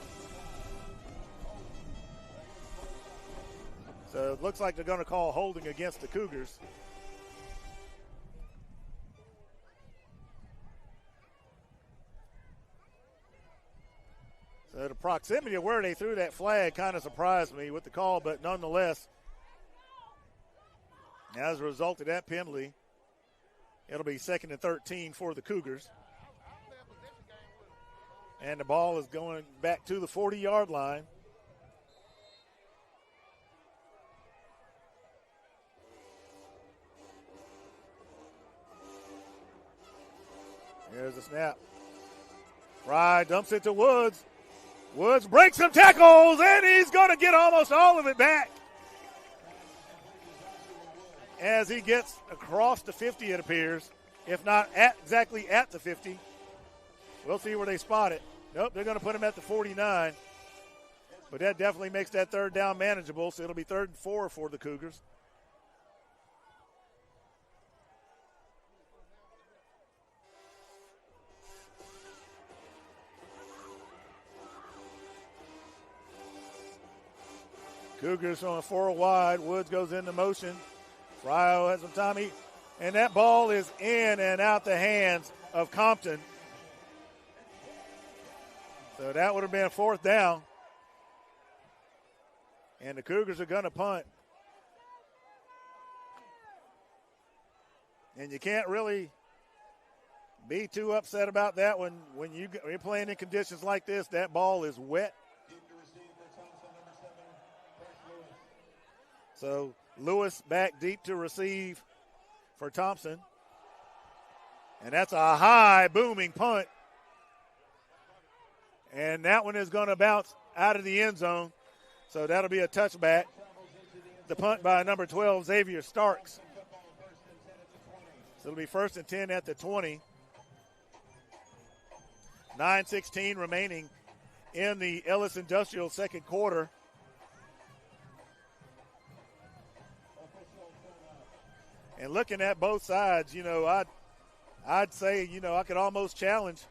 Speaker 12: So it looks like they're going to call holding against the Cougars. So the proximity of where they threw that flag kind of surprised me with the call, but nonetheless, as a result of that penalty, it'll be 2nd and 13 for the Cougars. And the ball is going back to the 40-yard line. Here's the snap. Fry dumps it to Woods. Woods breaks some tackles, and he's going to get almost all of it back. As he gets across the 50, it appears. If not exactly at the 50. We'll see where they spot it. Nope, they're going to put him at the 49. But that definitely makes that 3rd down manageable, so it'll be 3rd and 4 for the Cougars. Cougars on 4 wide. Woods goes into motion. Fryo has some time. And that ball is in and out the hands of Compton. So that would have been 4th down. And the Cougars are going to punt. And you can't really be too upset about that when you're playing in conditions like this. That ball is wet. So Lewis back deep to receive for Thompson. And that's a high booming punt. And that one is going to bounce out of the end zone. So that'll be a touchback. The punt by number 12, Xavier Starks. So it'll be 1st and 10 at the 20. 9:16 remaining in the Ellis Industrial second quarter. And looking at both sides, I'd say, I could almost challenge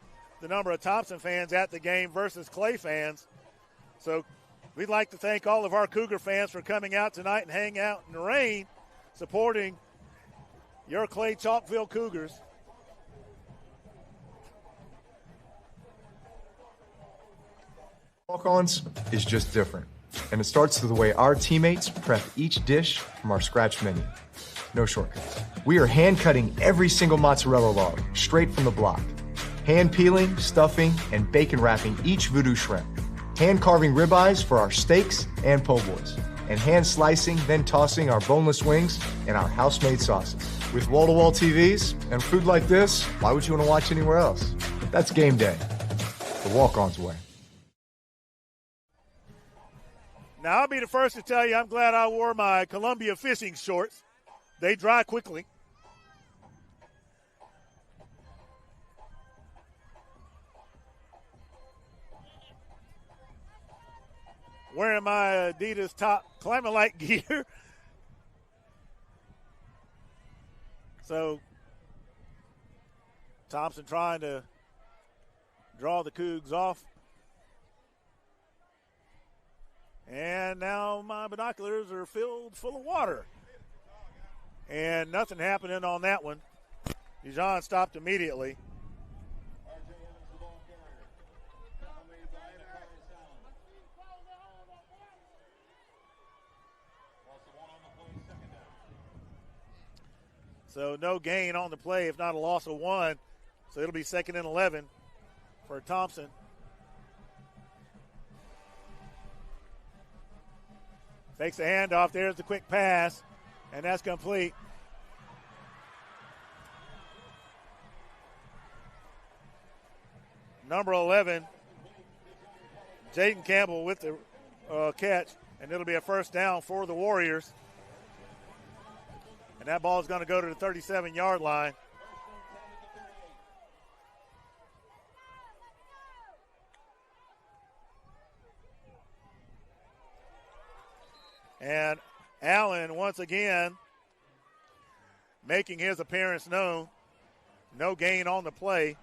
Speaker 12: the number of Thompson fans at the game versus Clay fans. So we'd like to thank all of our Cougar fans for coming out tonight and hang out in the rain, supporting your Clay-Chalkville Cougars.
Speaker 8: Walk-ons is just different, and it starts with the way our teammates prep each dish from our scratch menu. No shortcuts. We are hand-cutting every single mozzarella log straight from the block. Hand-peeling, stuffing, and bacon wrapping each voodoo shrimp. Hand-carving ribeyes for our steaks and po' boys. And hand-slicing, then tossing our boneless wings and our house-made sauces. With wall-to-wall TVs and food like this, why would you want to watch anywhere else? That's game day. The walk-on's way.
Speaker 12: Now, I'll be the first to tell you I'm glad I wore my Columbia fishing shorts. They dry quickly. Wearing my Adidas top Climalite gear. So, Thompson trying to draw the Cougs off. And now my binoculars are filled full of water. And nothing happening on that one. Dijon stopped immediately. So no gain on the play, if not a loss of 1. So it'll be 2nd and 11 for Thompson. Fakes the handoff. There's the quick pass, and that's complete. Number 11, Jaden Campbell with the catch, and it'll be a 1st down for the Warriors. And that ball is going to go to the 37-yard line. And Allen, once again, making his appearance known. No gain on the play.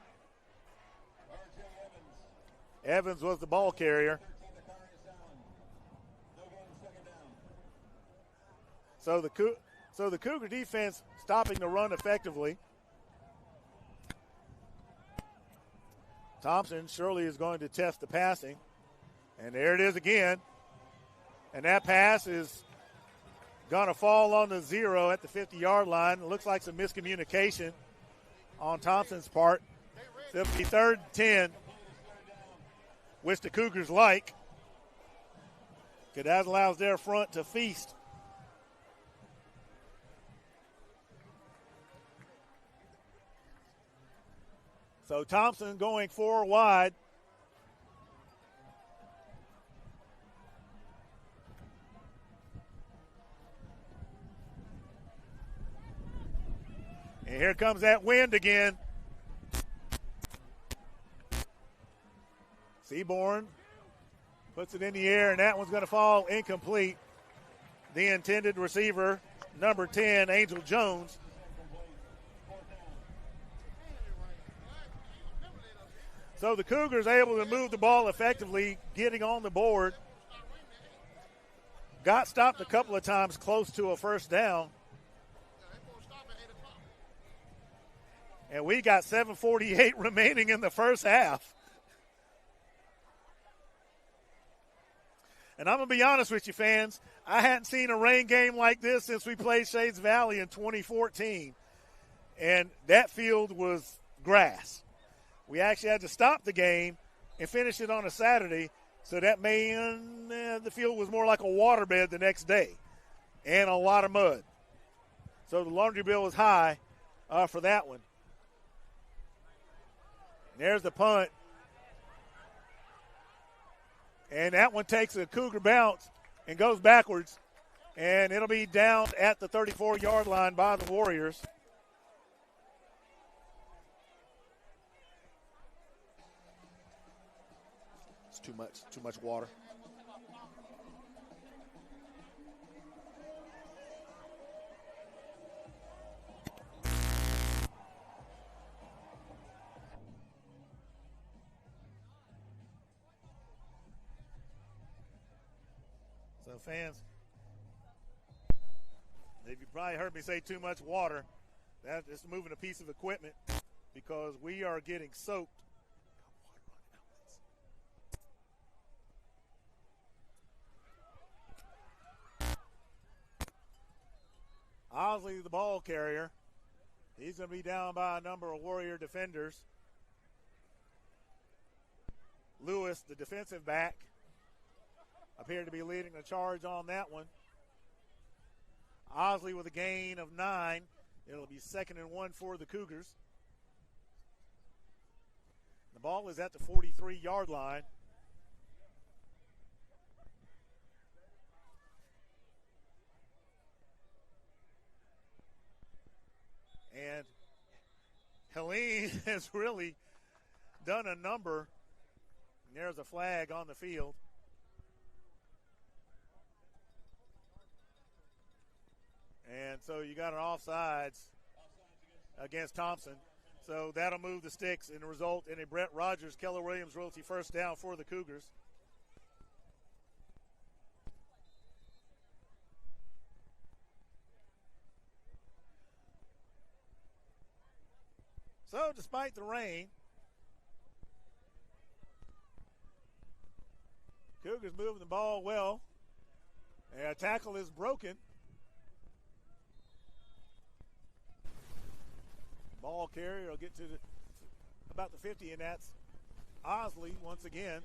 Speaker 12: Evans was the ball carrier. So the Cougar defense stopping the run effectively. Thompson surely is going to test the passing. And there it is again. And that pass is going to fall on the 0 at the 50-yard line. It looks like some miscommunication on Thompson's part. It'll be 3rd and 10, which the Cougars like, because that allows their front to feast. So Thompson going 4 wide. And here comes that wind again. Seaborn puts it in the air, and that one's going to fall incomplete. The intended receiver, number 10, Angel Jones. So the Cougars able to move the ball effectively, getting on the board. Got stopped a couple of times close to a 1st down. And we got 7:48 remaining in the first half. And I'm going to be honest with you, fans. I hadn't seen a rain game like this since we played Shades Valley in 2014. And that field was grass. We actually had to stop the game and finish it on a Saturday, so that the field was more like a waterbed the next day and a lot of mud. So the laundry bill was high for that one. And there's the punt. And that one takes a Cougar bounce and goes backwards. And it'll be down at the 34-yard line by the Warriors.
Speaker 1: It's too much water.
Speaker 12: So, fans, if you probably heard me say too much water, that is moving a piece of equipment because we are getting soaked. Osley, the ball carrier. He's going to be down by a number of Warrior defenders. Lewis, the defensive back, appeared to be leading the charge on that one. Osley with a gain of 9. It'll be 2nd and 1 for the Cougars. The ball is at the 43-yard line. And Helene has really done a number. And there's a flag on the field. And so you got an offsides against Thompson. So that'll move the sticks and result in a Brett Rogers, Keller Williams Realty first down for the Cougars. So despite the rain, Cougars moving the ball well. And a tackle is broken. Ball carrier will get to about the 50, and that's Osley once again.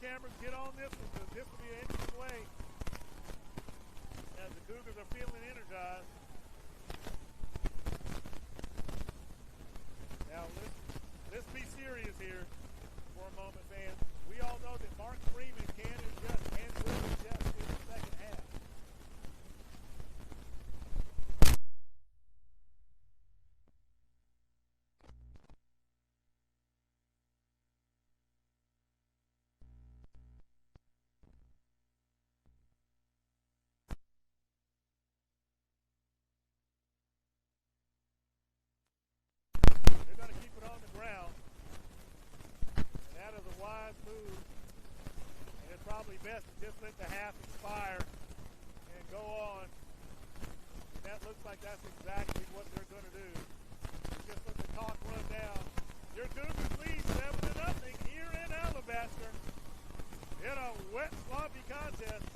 Speaker 12: cameras, get on this one, because this will be an interesting way as the Cougars are feeling energized. Now, let's be serious here for a moment, fans. We all know that Mark Freeman can adjust and will adjust in the second half. They're going to keep it on the ground. And that is a wise move. And it's probably best to just let the half expire and go on. And that looks like that's exactly what they're going to do. Just let the clock run down. Your Cougars lead 7-0 here in Alabaster in a wet, sloppy contest.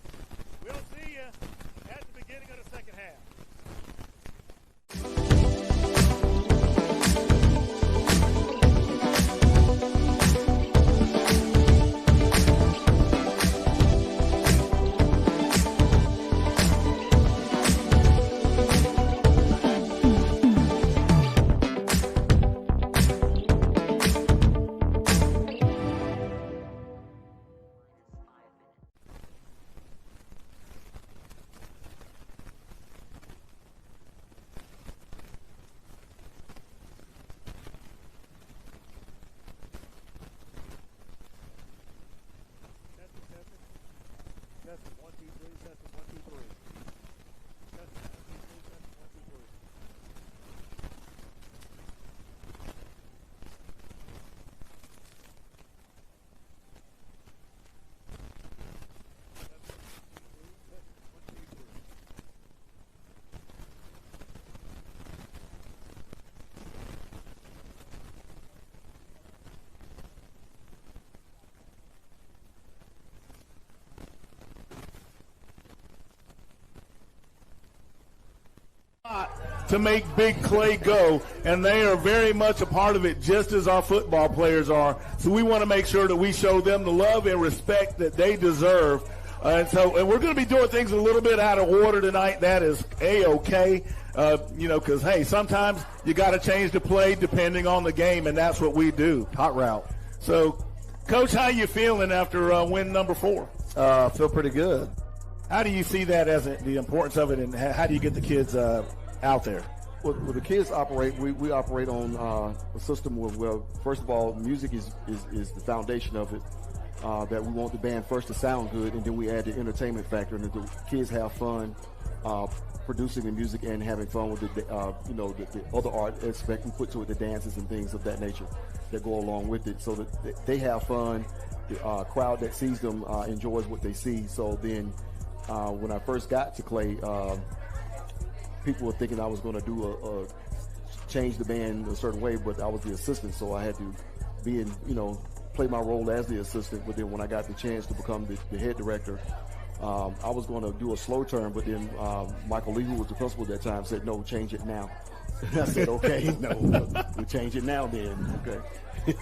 Speaker 12: We'll see you at the beginning of the second half. To make Big Clay go, and they are very much a part of it, just as our football players are. So we want to make sure that we show them the love and respect that they deserve. And we're going to be doing things a little bit out of order tonight. That is A-OK, because, hey, sometimes you got to change the play depending on the game, and that's what we do.
Speaker 2: Hot route.
Speaker 12: So, Coach, how you feeling after win number 4?
Speaker 2: Feel pretty good.
Speaker 12: How do you see that as the importance of it, and how do you get the kids out there?
Speaker 2: Well, the kids operate, we operate on a system where, first of all, music is the foundation of it. That we want the band first to sound good, and then we add the entertainment factor, and the kids have fun producing the music and having fun with the other art aspect we put to it, the dances and things of that nature that go along with it, so that they have fun. The crowd that sees them enjoys what they see. So then when I first got to Clay, people were thinking I was going to do change the band a certain way, but I was the assistant, so I had to be play my role as the assistant. But then when I got the chance to become the head director, I was going to do a slow turn, but then Michael Lee, who was the principal at that time, said, no, change it now. I said, okay, no, we'll change it now then. Okay.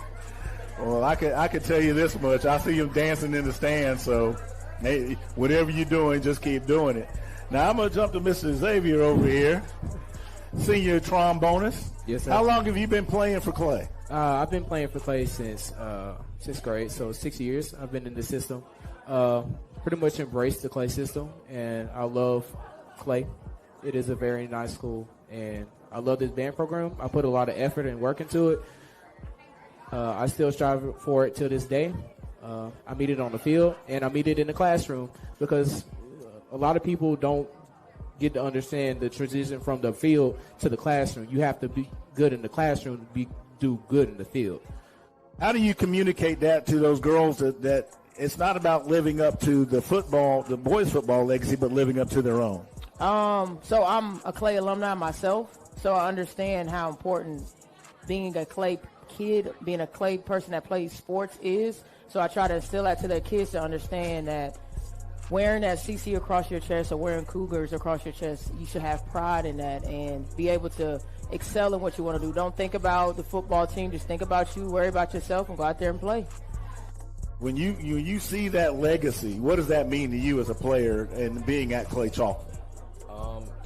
Speaker 12: Well, I could tell you this much. I see him dancing in the stands, so hey, whatever you're doing, just keep doing it. Now, I'm going to jump to Mr. Xavier over here, senior trombonist.
Speaker 3: Yes, sir.
Speaker 12: How long have you been playing for Clay?
Speaker 3: I've been playing for Clay since 6th grade, so 6 years I've been in the system. Pretty much embraced the Clay system, and I love Clay. It is a very nice school, and I love this band program. I put a lot of effort and work into it. I still strive for it to this day. I meet it on the field, and I meet it in the classroom, because a lot of people don't get to understand the transition from the field to the classroom. You have to be good in the classroom to do good in the field.
Speaker 12: How do you communicate that to those girls that it's not about living up to the boys' football legacy, but living up to their own?
Speaker 4: So I'm a Clay alumni myself, so I understand how important being a Clay kid, being a Clay person that plays sports is. So I try to instill that to their kids to understand that wearing that CC across your chest or wearing Cougars across your chest, you should have pride in that and be able to excel in what you want to do. Don't think about the football team. Just think about you, worry about yourself, and go out there and play.
Speaker 1: When you see that legacy, what does that mean to you as a player and being at Clay-Chalkville?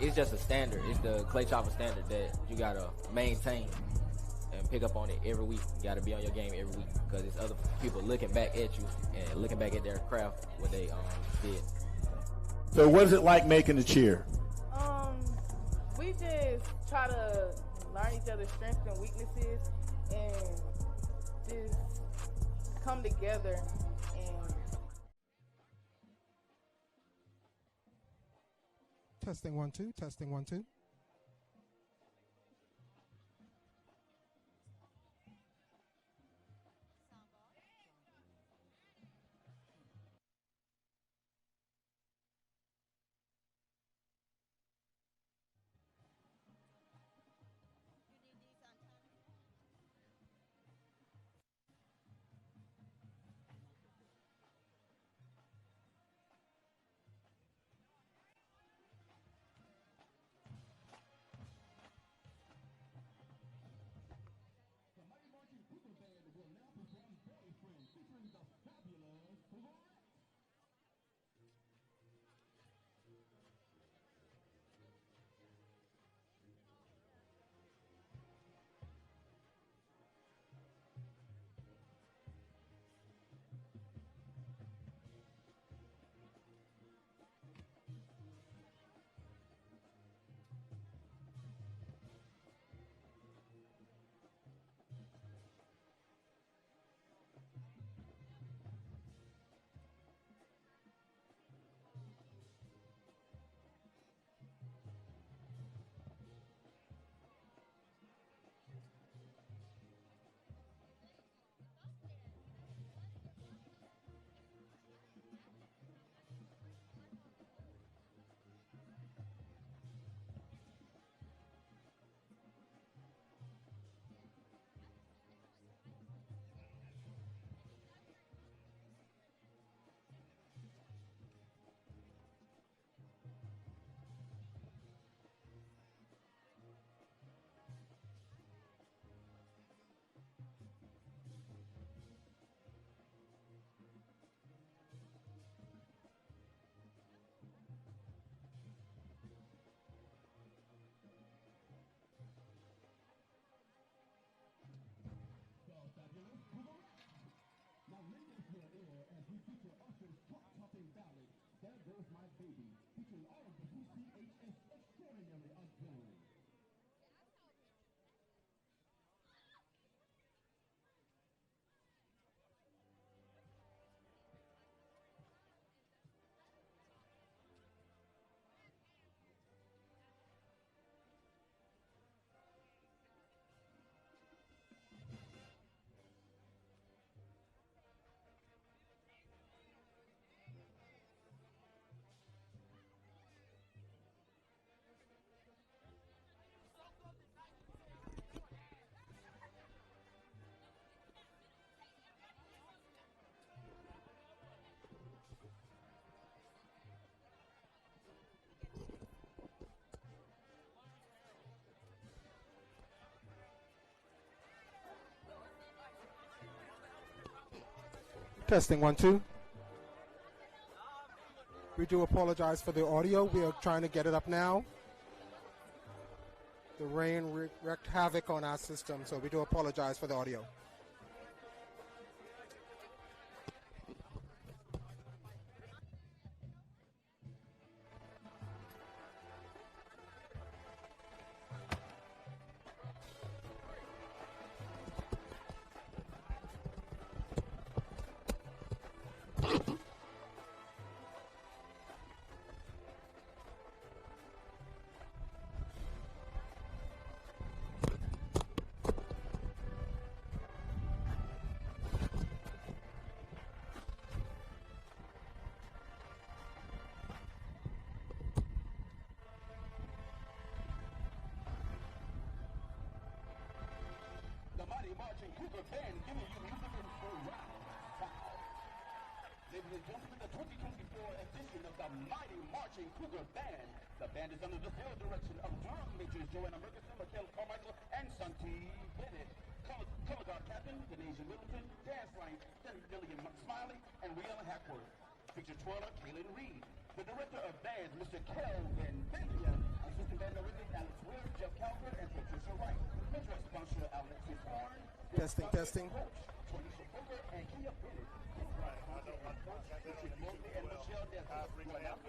Speaker 5: It's just a standard. It's the Clay-Chalkville standard that you got to maintain and pick up on it every week. You got to be on your game every week because it's other people looking back at you and looking back at their craft, what they did.
Speaker 1: So what is it like making the cheer?
Speaker 6: We just try to learn each other's strengths and weaknesses and just come together and
Speaker 16: Testing 1 2, testing 1 2. Testing 1 2. We do apologize for the audio. We are trying to get it up now. The rain wreaked havoc on our system, so we do apologize for the audio.
Speaker 17: Marching Cougar Band giving you music in full round. Wow. Ladies and gentlemen, the 2024 edition of the Mighty Marching Cougar Band. The band is under the field direction of drum majors Joanna Ferguson, Mikhail Carmichael, and Santi Bennett. Color guard captain, Denasia Middleton, dance line, Lillian Smiley, and Rihanna Hackworth. Feature twirler, Kaylin Reed. The director of bands, Mr. Kelvin Benya. Assistant band directors, Alex Williams, Jeff Calvert, and Patricia Wright. Midwest sponsor, Alexis Horn.
Speaker 16: Testing.
Speaker 17: Tanisha Booker and Kia Bennett. And Michelle Desmond.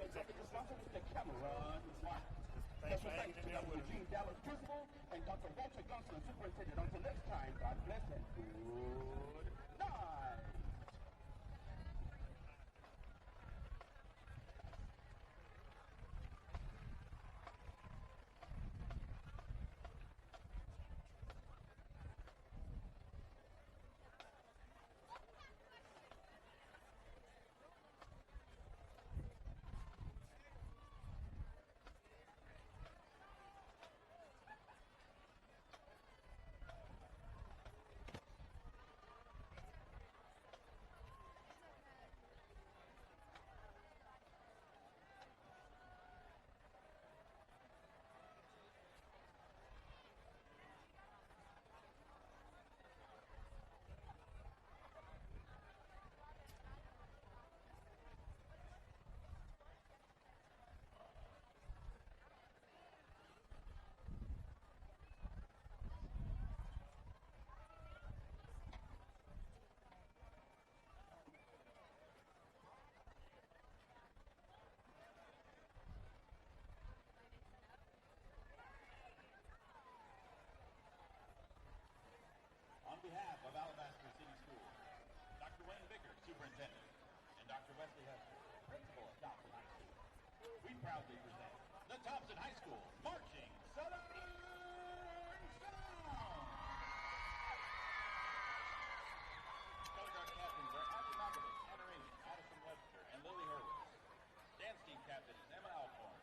Speaker 17: Executive sponsor, Mr. Cameron White. Special thanks to Dr. Eugene Dallas, Principal, and Dr. Walter Gunson, Superintendent. Until next time, God bless and good night.
Speaker 18: On behalf of Alabaster City Schools, Dr. Wayne Vickers, Superintendent, and Dr. Wesley Hester, Principal of Thompson High School, we proudly present the Thompson High School Marching Southern Sound! Color Guard captains are Abby Magovich, Anna Raymond, Addison Webster, and Lily Hurwitz. Dance team captain is Emma Alcorn.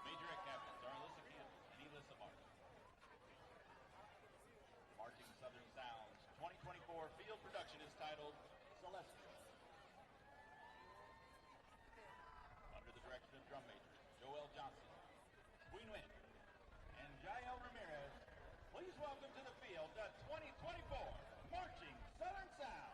Speaker 18: Majorette captains are Alyssa Campbell and Elissa Martin. Marching Southern Sounds 2024 field production is titled Celestial. Under the direction of drum majors Joel Johnson, Queen Wynn, and Jael Ramirez, please welcome to the field the 2024 Marching Southern Sound.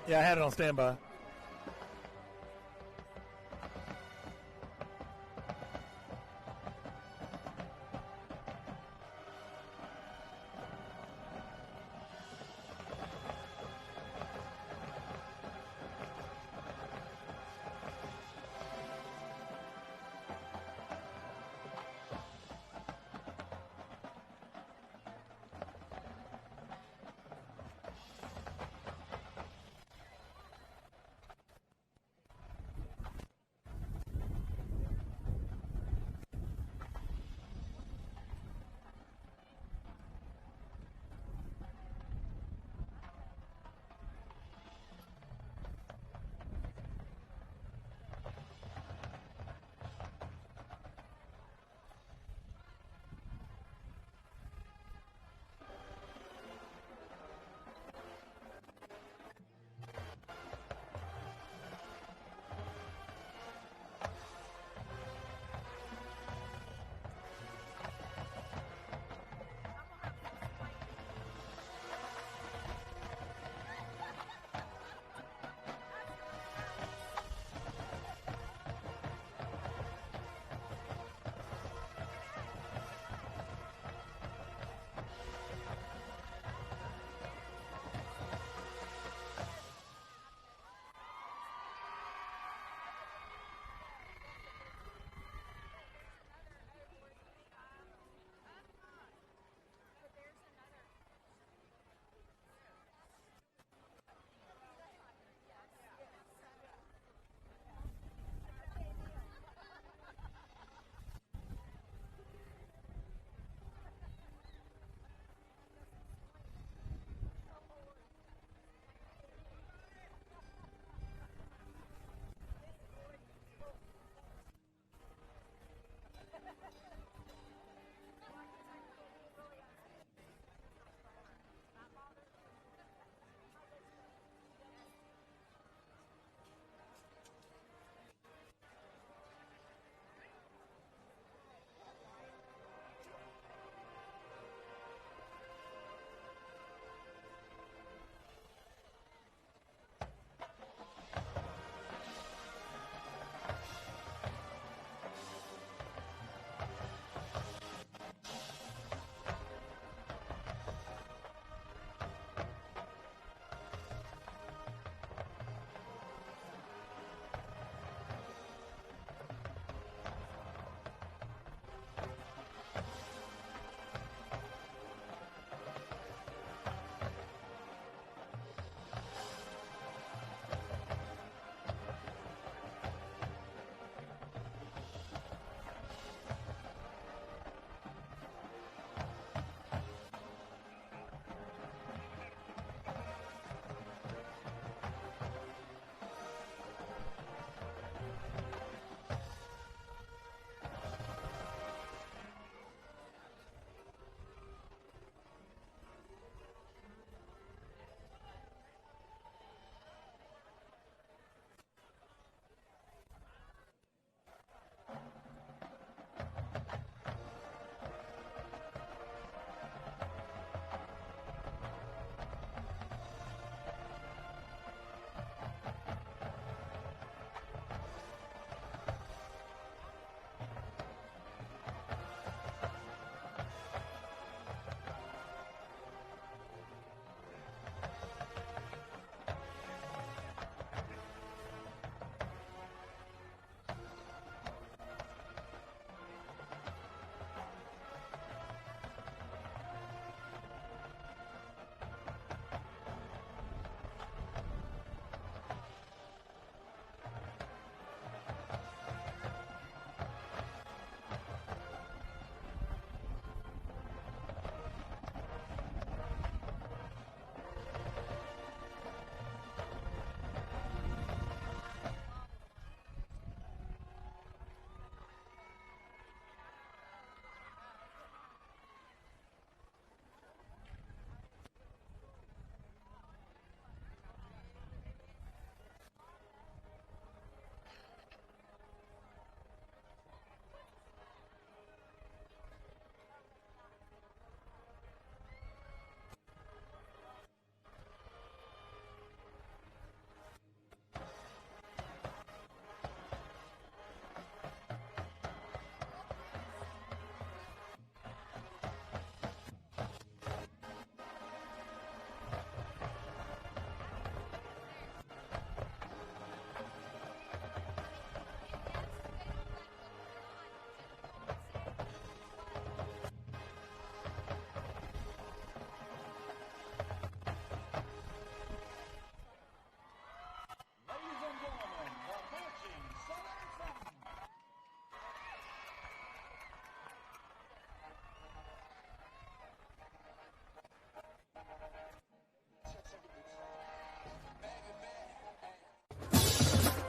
Speaker 12: Yeah, I had it on standby.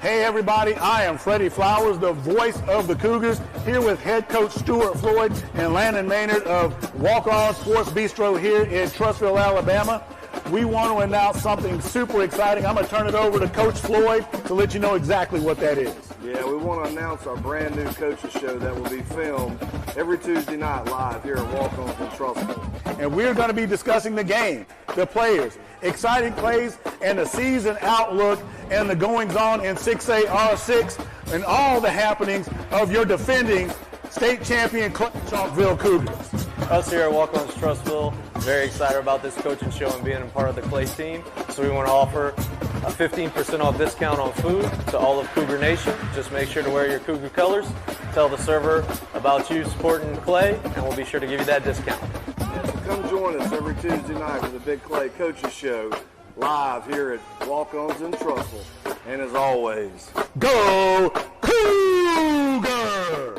Speaker 1: Hey everybody, I am Freddie Flowers, the voice of the Cougars, here with head coach Stuart Floyd and Landon Maynard of Walk-On Sports Bistro here in Trussville, Alabama. We want to announce something super exciting. I'm going to turn it over to Coach Floyd to let you know exactly what that is.
Speaker 19: Yeah, we want to announce our brand new coaches show that will be filmed every Tuesday night live here at Walk-On in Trussville.
Speaker 1: And we're going to be discussing the game, the players, exciting plays, and the season outlook and the goings-on in 6A R6 and all the happenings of your defending state champion Clay-Chalkville Cougars.
Speaker 20: Us here at Walk-On Trussville, very excited about this coaching show and being a part of the Clay team. So we want to offer a 15% off discount on food to all of Cougar Nation. Just make sure to wear your Cougar colors. Tell the server about you supporting Clay, and we'll be sure to give you that discount.
Speaker 19: So come join us every Tuesday night for the Big Clay Coaches Show live here at Walk-Ons in Trussville. And as always,
Speaker 1: go Cougar!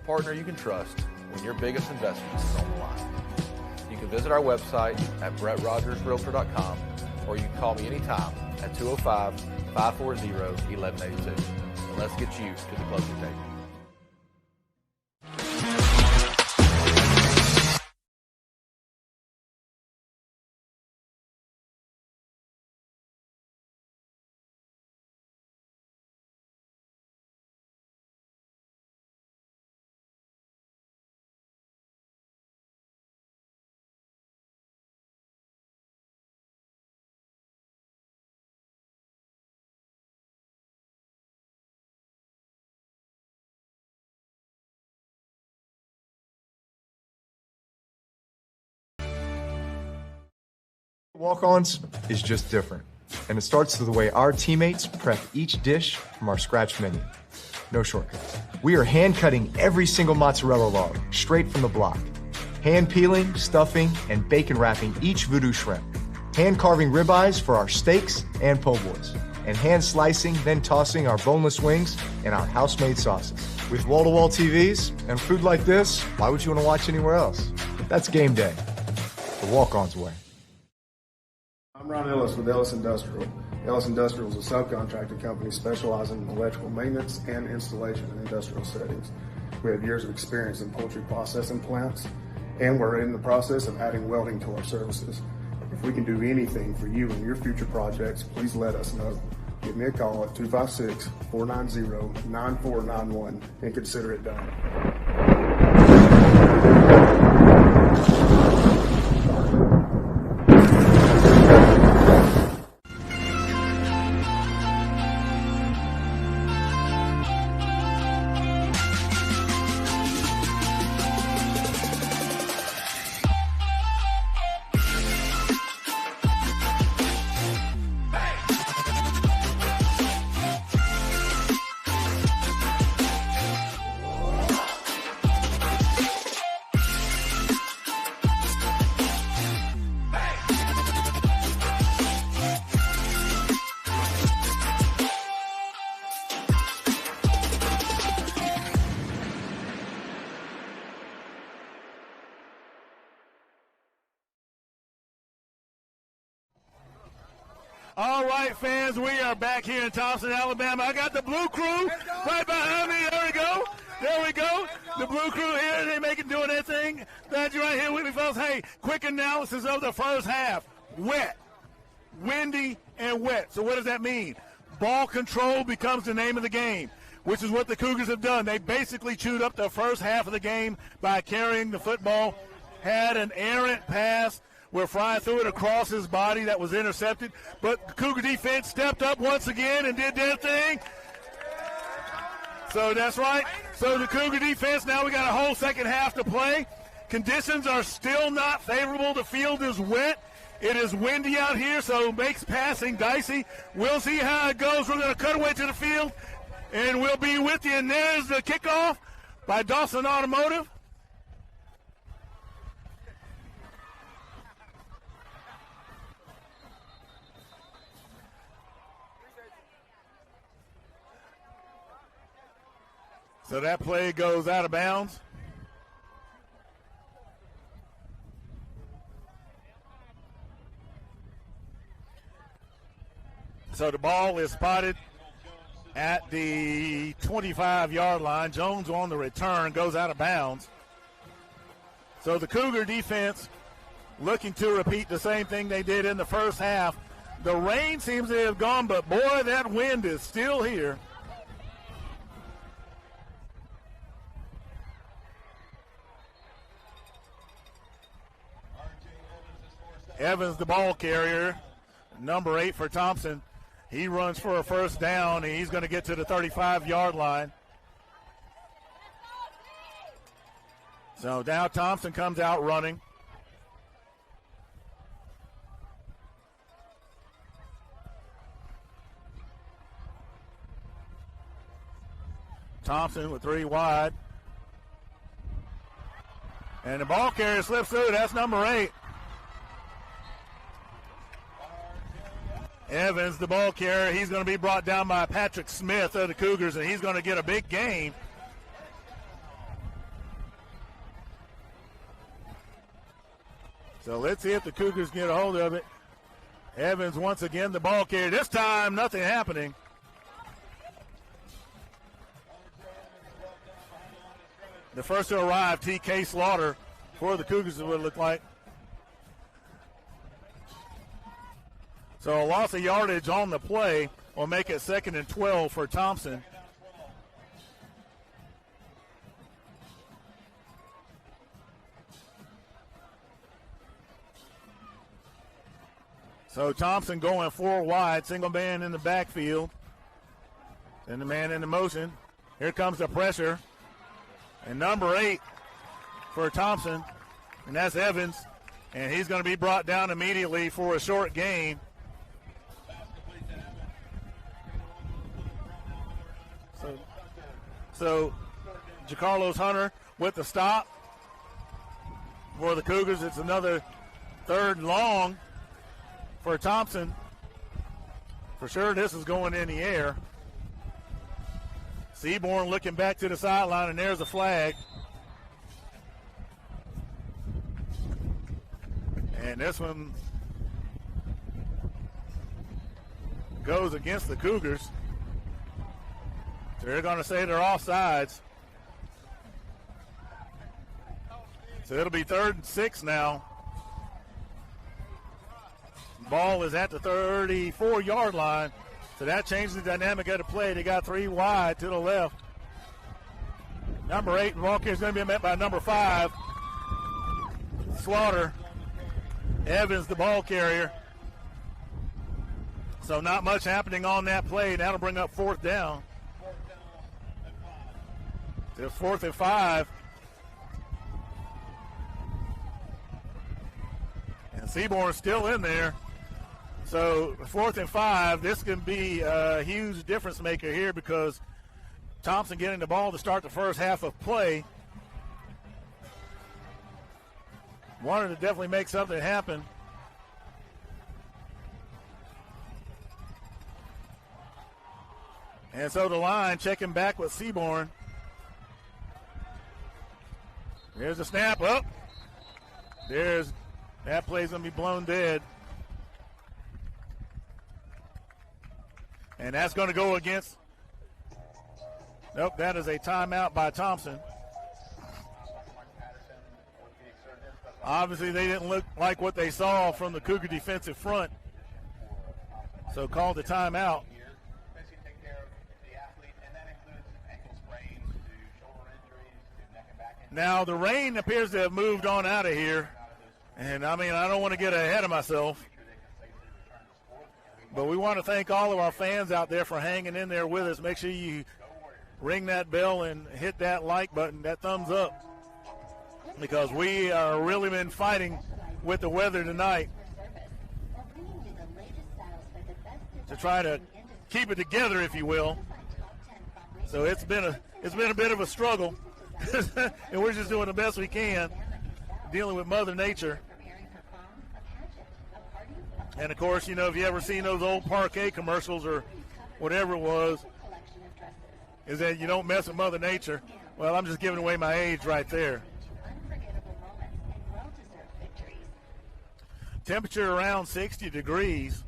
Speaker 13: Partner you can trust when your biggest investment is on the line. You can visit our website at brettrogersrealtor.com or you can call me anytime at 205-540-1182. And let's get you to the closing table.
Speaker 8: Walk-Ons is just different, and it starts with the way our teammates prep each dish from our scratch menu. No shortcuts. We are hand cutting every single mozzarella log straight from the block, hand peeling, stuffing, and bacon wrapping each voodoo shrimp, hand carving ribeyes for our steaks and po' boys, and hand slicing, then tossing our boneless wings and our house-made sauces. With wall-to-wall TVs and food like this, why would you want to watch anywhere else? That's game day, the Walk-Ons way.
Speaker 21: I'm Ron Ellis with Ellis Industrial. Ellis Industrial is a subcontracting company specializing in electrical maintenance and installation in industrial settings. We have years of experience in poultry processing plants, and we're in the process of adding welding to our services. If we can do anything for you and your future projects, please let us know. Give me a call at 256-490-9491 and consider it done.
Speaker 12: All right, fans, we are back here in Thompson, Alabama. I got the Blue Crew right behind me. There we go. There we go. The Blue Crew here. They doing their thing. Glad you're right here with me, folks. Hey, quick analysis of the first half. Wet, windy, and wet. So what does that mean? Ball control becomes the name of the game, which is what the Cougars have done. They basically chewed up the first half of the game by carrying the football, had an errant pass where Fry threw it across his body that was intercepted. But the Cougar defense stepped up once again and did their thing. So that's right. So the Cougar defense, now we got a whole second half to play. Conditions are still not favorable. The field is wet. It is windy out here, so it makes passing dicey. We'll see how it goes. We're going to cut away to the field, and we'll be with you. And there's the kickoff by Dawson Automotive.
Speaker 1: So that play goes out of bounds. So the ball is spotted at the 25-yard line. Jones on the return, goes out of bounds. So the Cougar defense looking to repeat the same thing they did in the first half. The rain seems to have gone, but boy, that wind is still here. Evans, the ball carrier, number 8 for Thompson. He runs for a first down, and he's going to get to the 35-yard line. So now Thompson comes out running. Thompson with 3 wide. And the ball carrier slips through. That's number 8. Evans, the ball carrier, he's going to be brought down by Patrick Smith of the Cougars, and he's going to get a big gain. So let's see if the Cougars get a hold of it. Evans once again the ball carrier. This time nothing happening. The first to arrive, T.K. Slaughter for the Cougars, is what it looked like. So a loss of yardage on the play will make it 2nd and 12 for Thompson. So Thompson going 4 wide, single man in the backfield. Then the man in the motion. Here comes the pressure. And number 8 for Thompson, and that's Evans. And he's going to be brought down immediately for a short gain. So Jacarlos Hunter with the stop for the Cougars. It's another 3rd long for Thompson. For sure this is going in the air. Seaborn looking back to the sideline, and there's a flag. And this one goes against the Cougars. So they're going to say they're offsides. So it'll be 3rd and 6 now. Ball is at the 34-yard line. So that changes the dynamic of the play. They got 3 wide to the left. Number 8, the ball carrier is going to be met by number 5. Slaughter. Evans, the ball carrier. So not much happening on that play. That'll bring up 4th down. It's 4th and 5. And Seaborn's still in there. So 4th and 5, this can be a huge difference maker here because Thompson getting the ball to start the first half of play. Wanted to definitely make something happen. And so the line checking back with Seaborn. There's a snap up. That play's going to be blown dead. And that's going to go against. Nope, that is a timeout by Thompson. Obviously, they didn't look like what they saw from the Cougar defensive front. So called the timeout. Now, the rain appears to have moved on out of here. And, I mean, I don't want to get ahead of myself. But we want to thank all of our fans out there for hanging in there with us. Make sure you ring that bell and hit that like button, that thumbs up, because we are really been fighting with the weather tonight to try to keep it together, if you will. So it's been a bit of a struggle, and we're just doing the best we can, dealing with Mother Nature. And, of course, you know, if you ever seen those old Parquet commercials or whatever it was,
Speaker 12: is that you don't mess with Mother Nature. Well, I'm just giving away my age right there. Temperature around 60 degrees.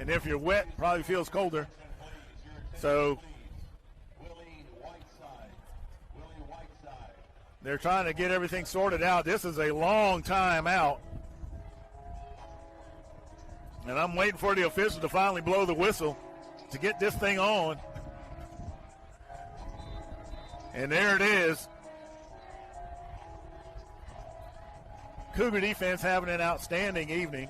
Speaker 12: And if you're wet, probably feels colder. So they're trying to get everything sorted out. This is a long time out. And I'm waiting for the official to finally blow the whistle to get this thing on. And there it is. Cougar defense having an outstanding evening.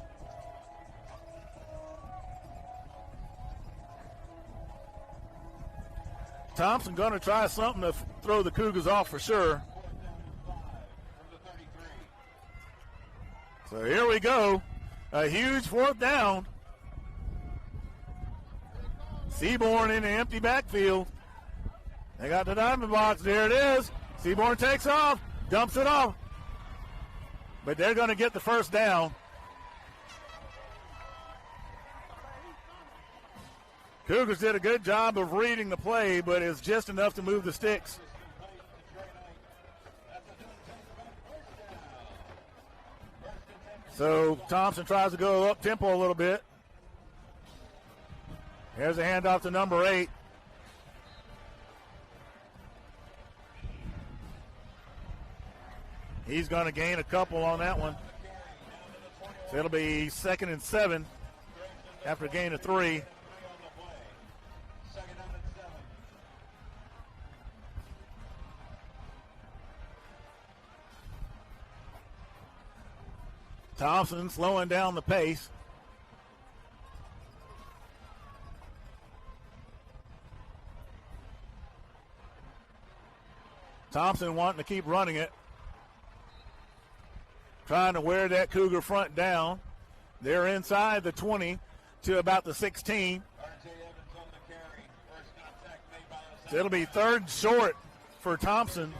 Speaker 12: Thompson going to try something to throw the Cougars off for sure. So here we go. A huge fourth down. Seaborn in the empty backfield. They got the diamond box. There it is. Seaborn takes off, dumps it off. But they're going to get the first down. Cougars did a good job of reading the play, but it's just enough to move the sticks. So Thompson tries to go up tempo a little bit. Here's a handoff to number 8. He's going to gain a couple on that one. So it'll be 2nd and 7 after a gain of 3. Thompson slowing down the pace. Thompson wanting to keep running it. Trying to wear that Cougar front down. They're inside the 20 to about the 16. So it'll be 3rd short for Thompson.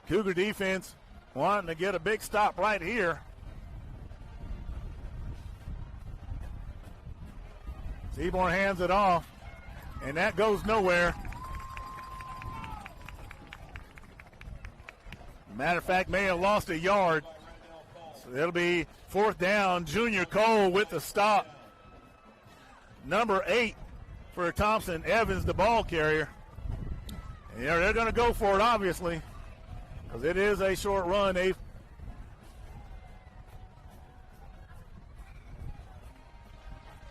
Speaker 12: Cougar defense wanting to get a big stop right here. Seaborn hands it off, and that goes nowhere. Matter of fact, may have lost a yard. So it'll be 4th down. Junior Cole with the stop. Number 8 for Thompson. Evans, the ball carrier. And they're going to go for it, obviously, because it is a short run.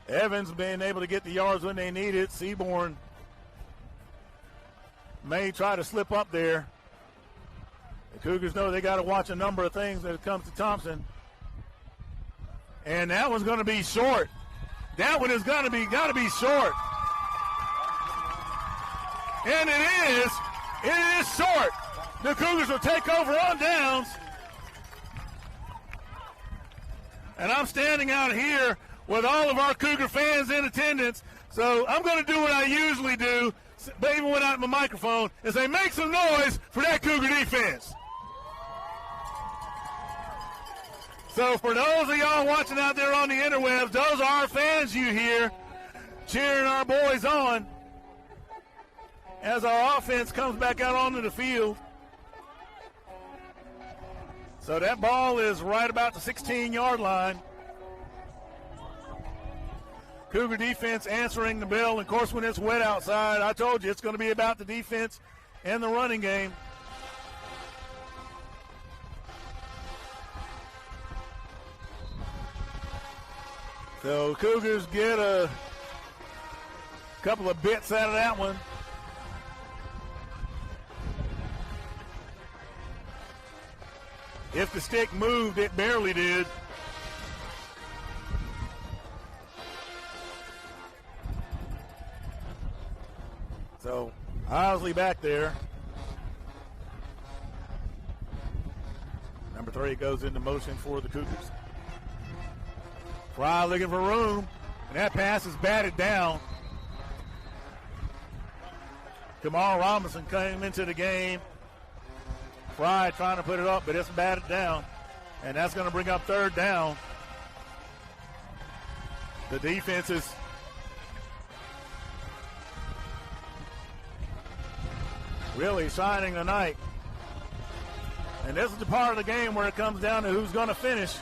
Speaker 12: Evans being able to get the yards when they need it. Seaborn may try to slip up there. The Cougars know they got to watch a number of things when it comes to Thompson. And that one's going to be short. That one is got to be short. And it is short. The Cougars will take over on downs. And I'm standing out here with all of our Cougar fans in attendance. So I'm going to do what I usually do, even without my microphone, and say, make some noise for that Cougar defense. So for those of y'all watching out there on the interwebs, those are our fans you hear cheering our boys on as our offense comes back out onto the field. So that ball is right about the 16-yard line. Cougar defense answering the bell. Of course, when it's wet outside, I told you it's going to be about the defense and the running game. So Cougars get a couple of bits out of that one. If the stick moved, it barely did. So Osley back there. Number 3 goes into motion for the Cougars. Fry looking for room, and that pass is batted down. Kamal Robinson came into the game. Fry trying to put it up, but it's batted down. And that's going to bring up third down. The defense is really shining tonight. And this is the part of the game where it comes down to who's going to finish.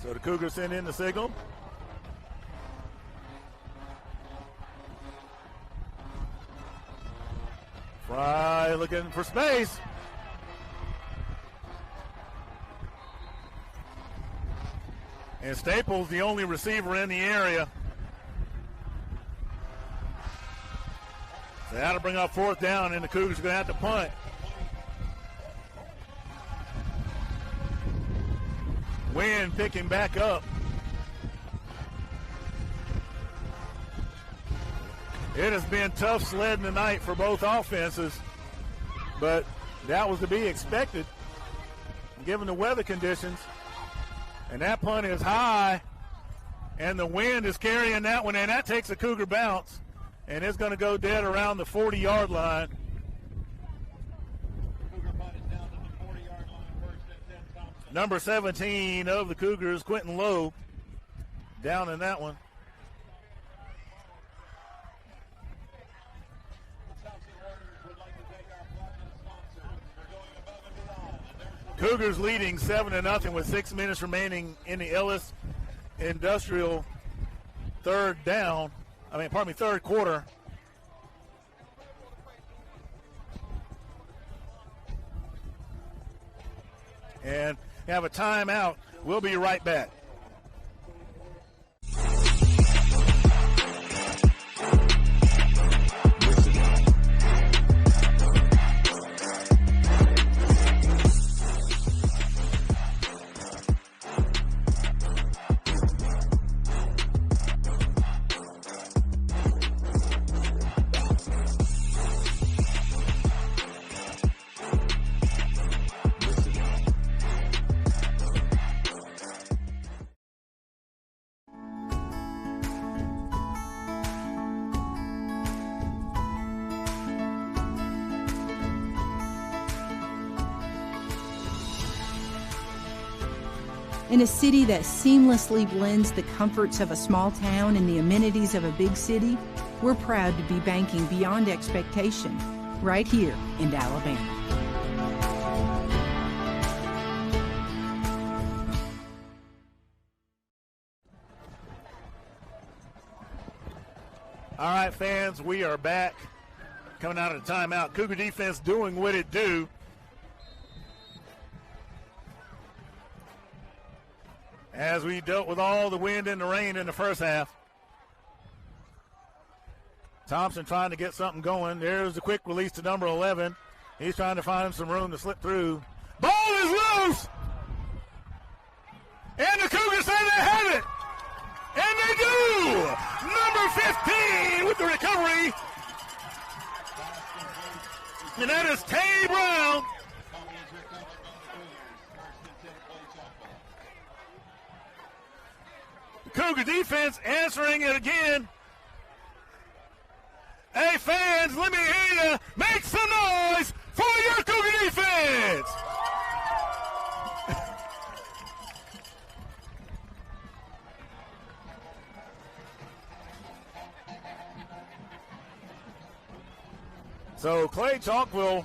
Speaker 12: So the Cougars send in the signal. Fry looking for space. And Staples, the only receiver in the area. They had to bring up fourth down, and the Cougars are going to have to punt. Wind picking back up. It has been tough sledding tonight for both offenses, but that was to be expected given the weather conditions. And that punt is high, and the wind is carrying that one, and that takes a Cougar bounce, and it's going to go dead around the 40-yard line. Number 17 of the Cougars, Quentin Lowe, down in that one. Cougars leading 7-0 with 6 minutes remaining in the Ellis Industrial third quarter. And have a timeout. We'll be right back.
Speaker 11: In a city that seamlessly blends the comforts of a small town and the amenities of a big city, we're proud to be banking beyond expectation right here in Alabama.
Speaker 12: All right, fans, we are back. Coming out of the timeout. Cougar defense doing what it do. As we dealt with all the wind and the rain in the first half. Thompson trying to get something going. There's the quick release to number 11. He's trying to find some room to slip through. Ball is loose! And the Cougars say they have it! And they do! Number 15 with the recovery. And that is Tay Brown. Cougar defense answering it again. Hey, fans, let me hear you make some noise for your Cougar defense. So Clay-Chalkville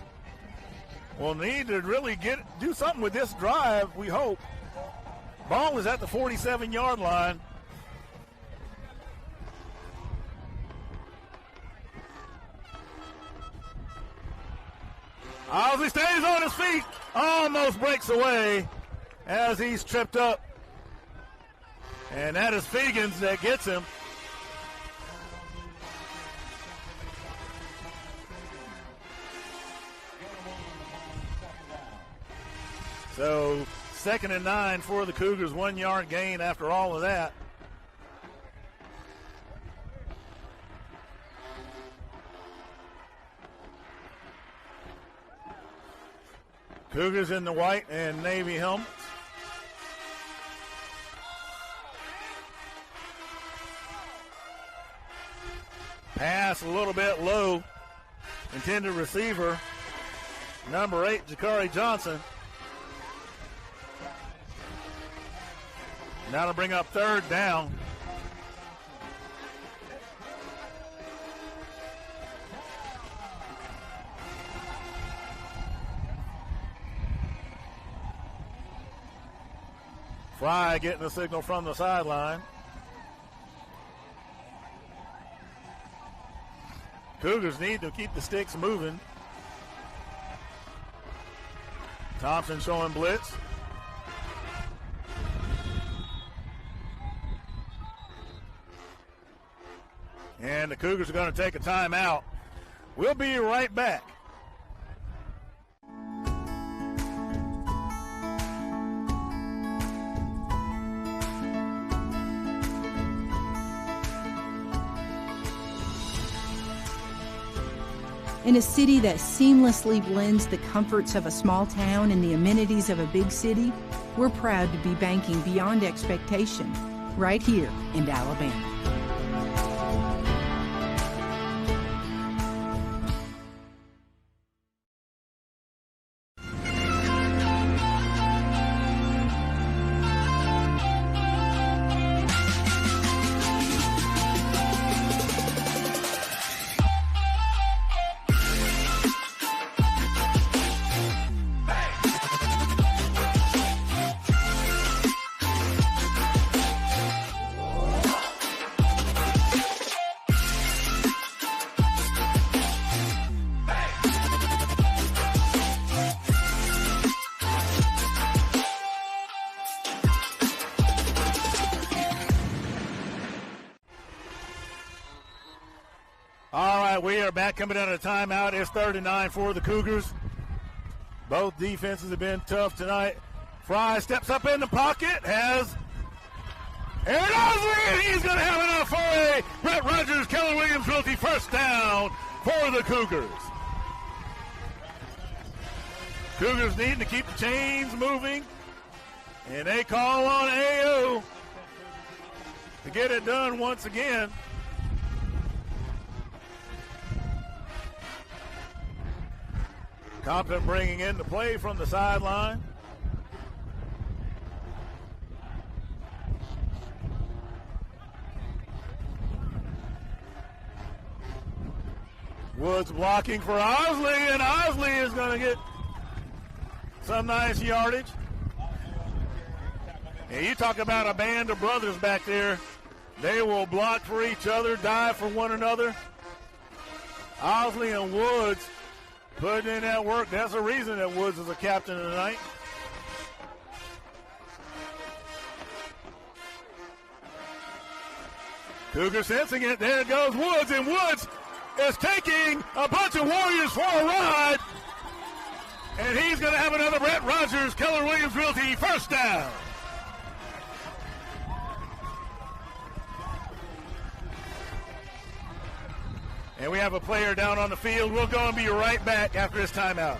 Speaker 12: will need to really do something with this drive, we hope. Ball is at the 47-yard line. Owsley stays on his feet, almost breaks away as he's tripped up. And that is Fegans that gets him. So 2nd and 9 for the Cougars, 1 yard gain after all of that. Cougars in the white and navy helmets. Pass a little bit low. Intended receiver, number 8, Jakari Johnson. Now to bring up 3rd down. Fry getting the signal from the sideline. Cougars need to keep the sticks moving. Thompson showing blitz. And the Cougars are going to take a timeout. We'll be right back.
Speaker 11: In a city that seamlessly blends the comforts of a small town and the amenities of a big city, we're proud to be banking beyond expectation, right here in Alabama. We are back coming out of timeout. It's 3rd and 9 for the Cougars. Both defenses have been tough tonight. Fry steps up in the pocket, has Aaron Osley, and he's going to have enough for a Brett Rogers, Keller Williams Realty first down for the Cougars. Cougars need to keep the chains moving, and they call on AO to get it done once again. Thompson bringing in the play from the sideline. Woods blocking for Osley, and Osley is going to get some nice yardage. And you talk about a band of brothers back there. They will block for each other, dive for one another. Osley and Woods putting in that work. That's the reason that Woods is a captain tonight. Cougar sensing it. There goes Woods, and Woods is taking a bunch of Warriors for a ride. And he's going to have another Brett Rogers, Keller Williams Realty first down. And we have a player down on the field. We'll go and be right back after this timeout.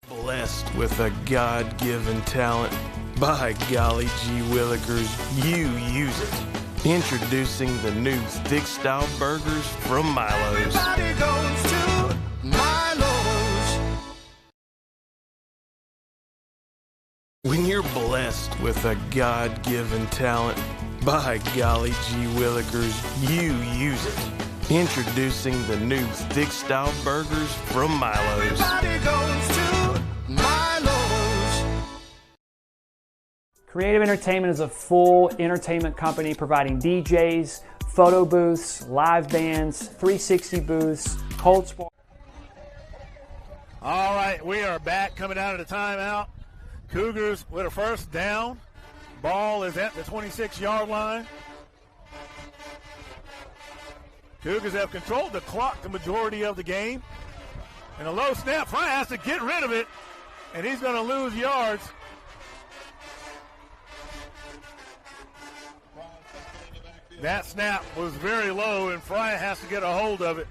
Speaker 9: Blessed with a God-given talent. By golly gee willikers, you use it. Introducing the new thick-style burgers from Milo's.
Speaker 15: Everybody goes to Milo's.
Speaker 9: When you're blessed with a God-given talent, by golly gee willikers, you use it. Introducing the new thick-style burgers from Milo's.
Speaker 15: Everybody goes to Milo's.
Speaker 10: Creative Entertainment is a full entertainment company providing DJs, photo booths, live bands, 360 booths, cold sport.
Speaker 12: All right, we are back coming out of the timeout. Cougars with a first down. Ball is at the 26-yard line. Cougars have controlled the clock the majority of the game. And a low snap, Fry has to get rid of it, and he's going to lose yards. That snap was very low, and Fry has to get a hold of it.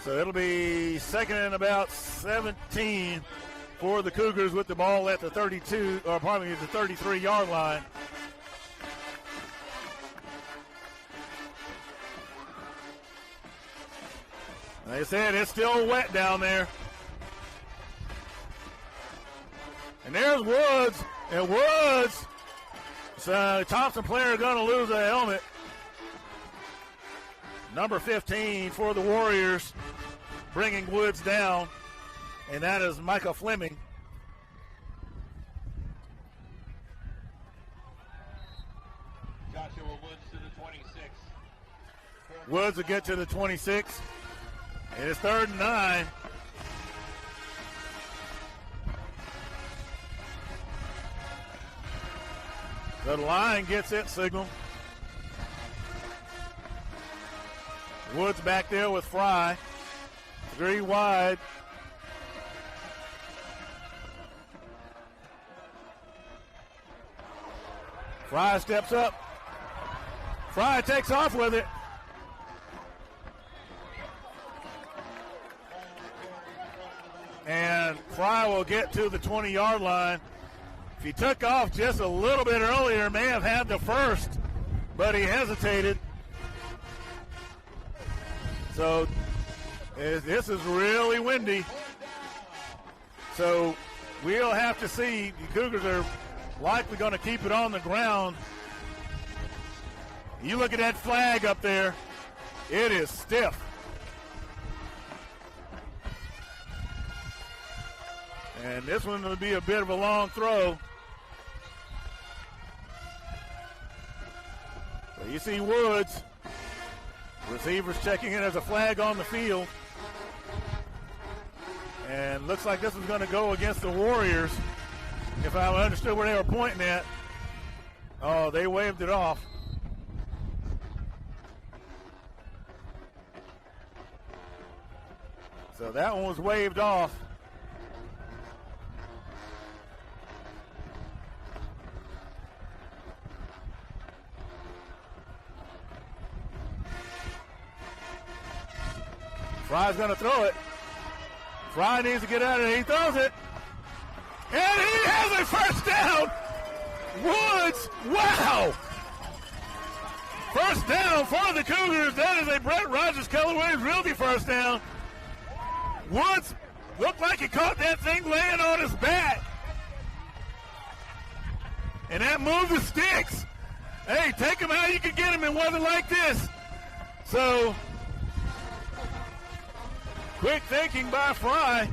Speaker 12: So it'll be second and about 17 for the Cougars with the ball at the 32, or pardon me, the 33-yard line. Like I said, it's still wet down there. And there's Woods, and Woods, so Thompson player going to lose a helmet. Number 15 for the Warriors, bringing Woods down, and that is Micah Fleming.
Speaker 18: Joshua Woods to the 26.
Speaker 12: Woods will get to the 26. And it's 3rd and 9. The line gets its signal. Woods back there with Fry. 3 wide. Fry steps up. Fry takes off with it. And Fry will get to the 20-yard line. If he took off just a little bit earlier, may have had the first, but he hesitated. So this is really windy. So we'll have to see. The Cougars are likely going to keep it on the ground. You look at that flag up there. It is stiff. And this one will be a bit of a long throw. So you see Woods. Receivers checking in as a flag on the field. And looks like this is going to go against the Warriors. If I understood where they were pointing at. Oh, they waved it off. So that one was waved off. Fry's going to throw it. Fry needs to get out of it. He throws it. And he has a first down. Woods, wow. First down for the Cougars. That is a Brett Rogers Keller Williams Realty first down. Woods looked like he caught that thing laying on his back. And that moved the sticks. Hey, take him how you can get him in weather like this. So, quick thinking by Fry.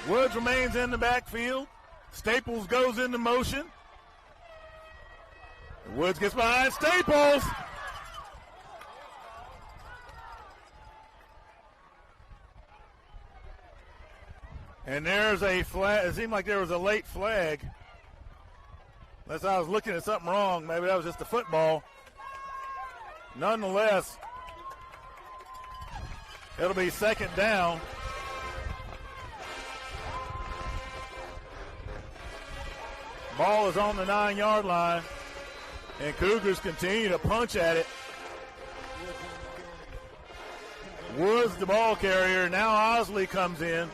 Speaker 12: Woods remains in the backfield. Staples goes into motion. Woods gets behind Staples. And there's a flag. It seemed like there was a late flag. Unless I was looking at something wrong. Maybe that was just a football. Nonetheless, it'll be second down. Ball is on the 9-yard line, and Cougars continue to punch at it. Woods, the ball carrier. Now Osley comes in.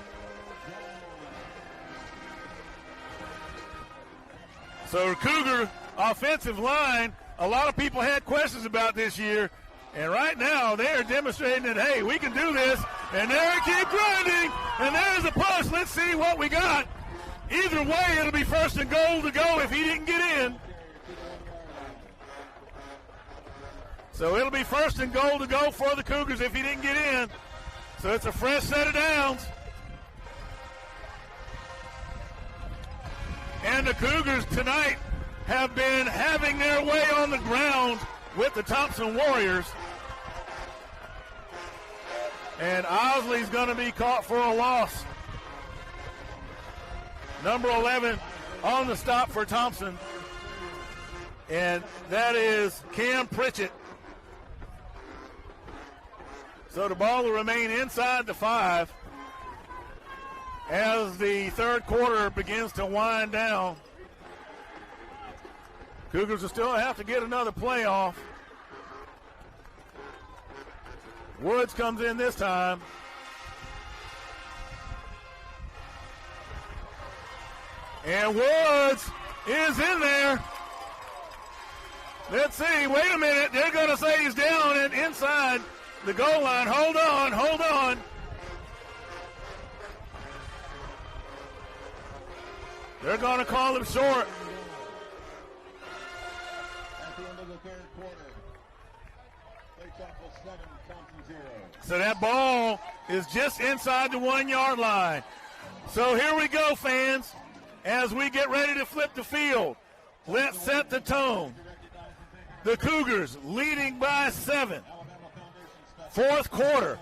Speaker 12: So Cougar offensive line, a lot of people had questions about this year, and right now they are demonstrating that, hey, we can do this, and they keep grinding, and there's a push. Let's see what we got. Either way, it'll be first and goal to go if he didn't get in. So it'll be first and goal to go for the Cougars if he didn't get in. So it's a fresh set of downs. And the Cougars tonight have been having their way on the ground with the Thompson Warriors. And Osley's going to be caught for a loss. Number 11 on the stop for Thompson. and that is Cam Pritchett. So the ball will remain inside the 5 as the third quarter begins to wind down. Cougars will still have to get another play off. Woods comes in this time. And Woods is in there. Let's see. Wait a minute. They're going to say he's down and inside the goal line. Hold on. Hold on. They're going to call him short.
Speaker 17: At the end of the third quarter, Clay-Chalkville 7, Thompson 0.
Speaker 12: So that ball is just inside the 1 yard line. So here we go, fans. As we get ready to flip the field, let's set the tone. The Cougars leading by 7. Fourth quarter.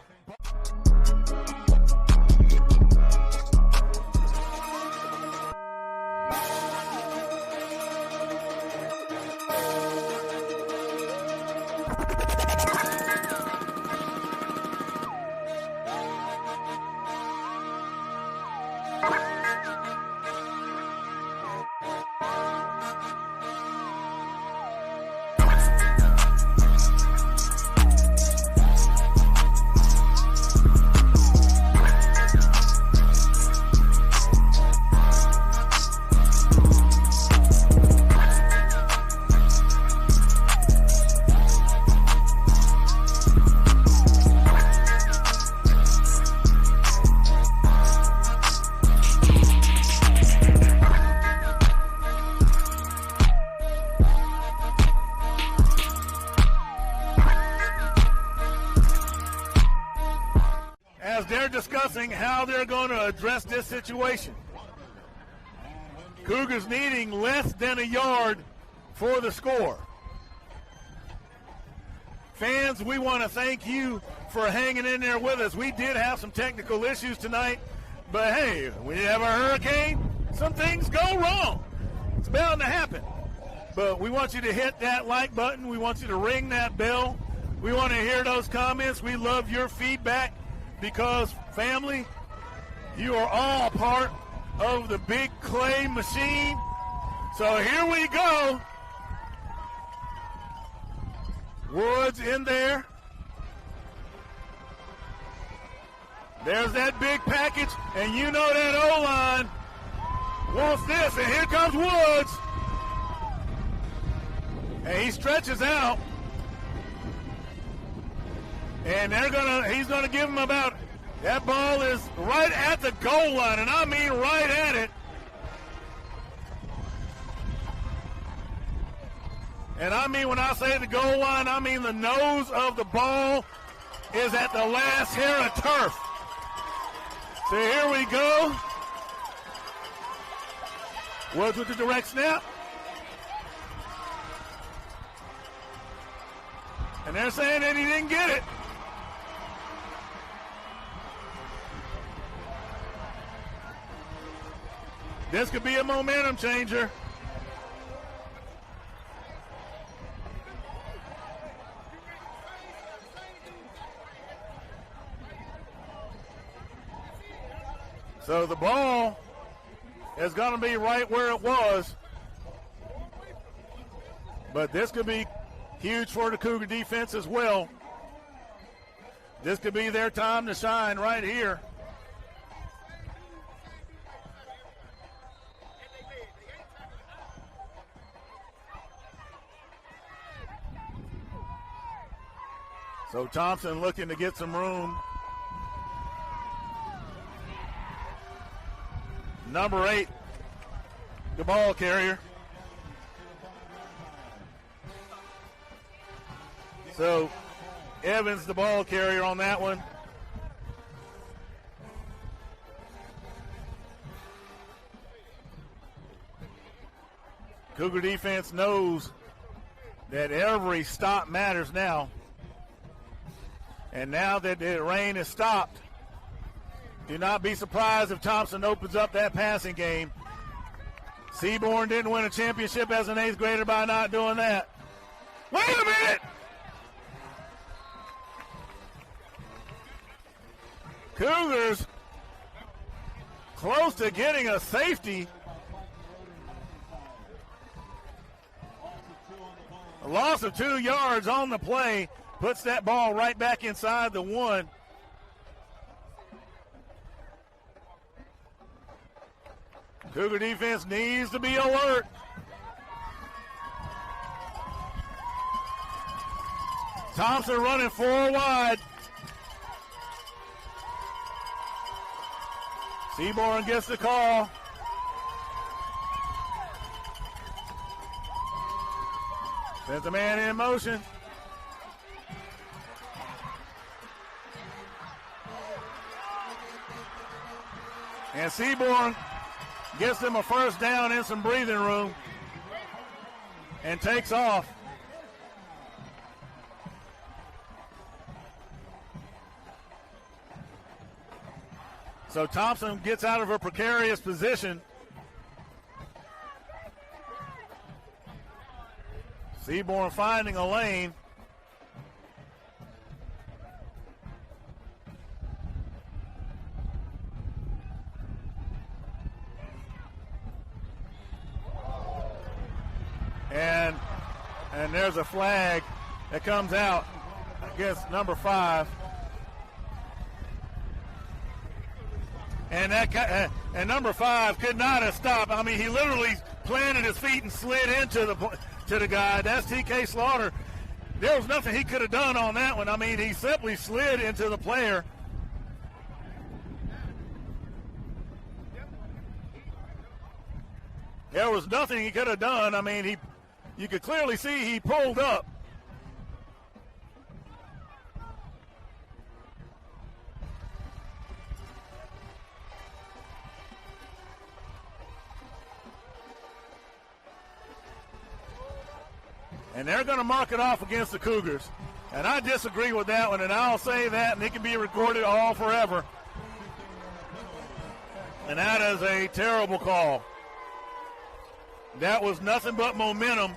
Speaker 12: Discussing how they're going to address this situation. Cougars needing less than a yard for the score. Fans, we want to thank you for hanging in there with us. We did have some technical issues tonight, but hey, when you have a hurricane, some things go wrong. It's bound to happen. But we want you to hit that like button. We want you to ring that bell. We want to hear those comments. We love your feedback. Because, family, you are all part of the Big Clay machine. So here we go. Woods in there. There's that big package, and you know that O-line wants this. And here comes Woods. And he stretches out. And he's gonna give him about, that ball is right at the goal line, and I mean right at it. And I mean when I say the goal line, I mean the nose of the ball is at the last hair of turf. So here we go. Woods with the direct snap. And they're saying that he didn't get it. This could be a momentum changer. So the ball is going to be right where it was. But this could be huge for the Cougar defense as well. This could be their time to shine right here. So Thompson looking to get some room. Number 8, the ball carrier. So Evans, the ball carrier on that one. Cougar defense knows that every stop matters now. And now that the rain has stopped, do not be surprised if Thompson opens up that passing game. Seaborn didn't win a championship as an 8th grader by not doing that. Wait a minute! Cougars close to getting a safety. A loss of 2 yards on the play puts that ball right back inside the 1. Cougar defense needs to be alert. Thompson running 4 wide. Seaborn gets the call. Sends the man in motion. And Seaborn gets them a first down and some breathing room and takes off. So Thompson gets out of a precarious position. Seaborn finding a lane. And there's a flag that comes out against number 5. And number 5 could not have stopped. I mean, he literally planted his feet and slid into the guy. That's TK Slaughter. There was nothing he could have done on that one. I mean, he simply slid into the player. There was nothing he could have done. I mean, you could clearly see he pulled up. And they're going to mark it off against the Cougars. And I disagree with that one, and I'll say that, and it can be recorded all forever. And that is a terrible call. That was nothing but momentum.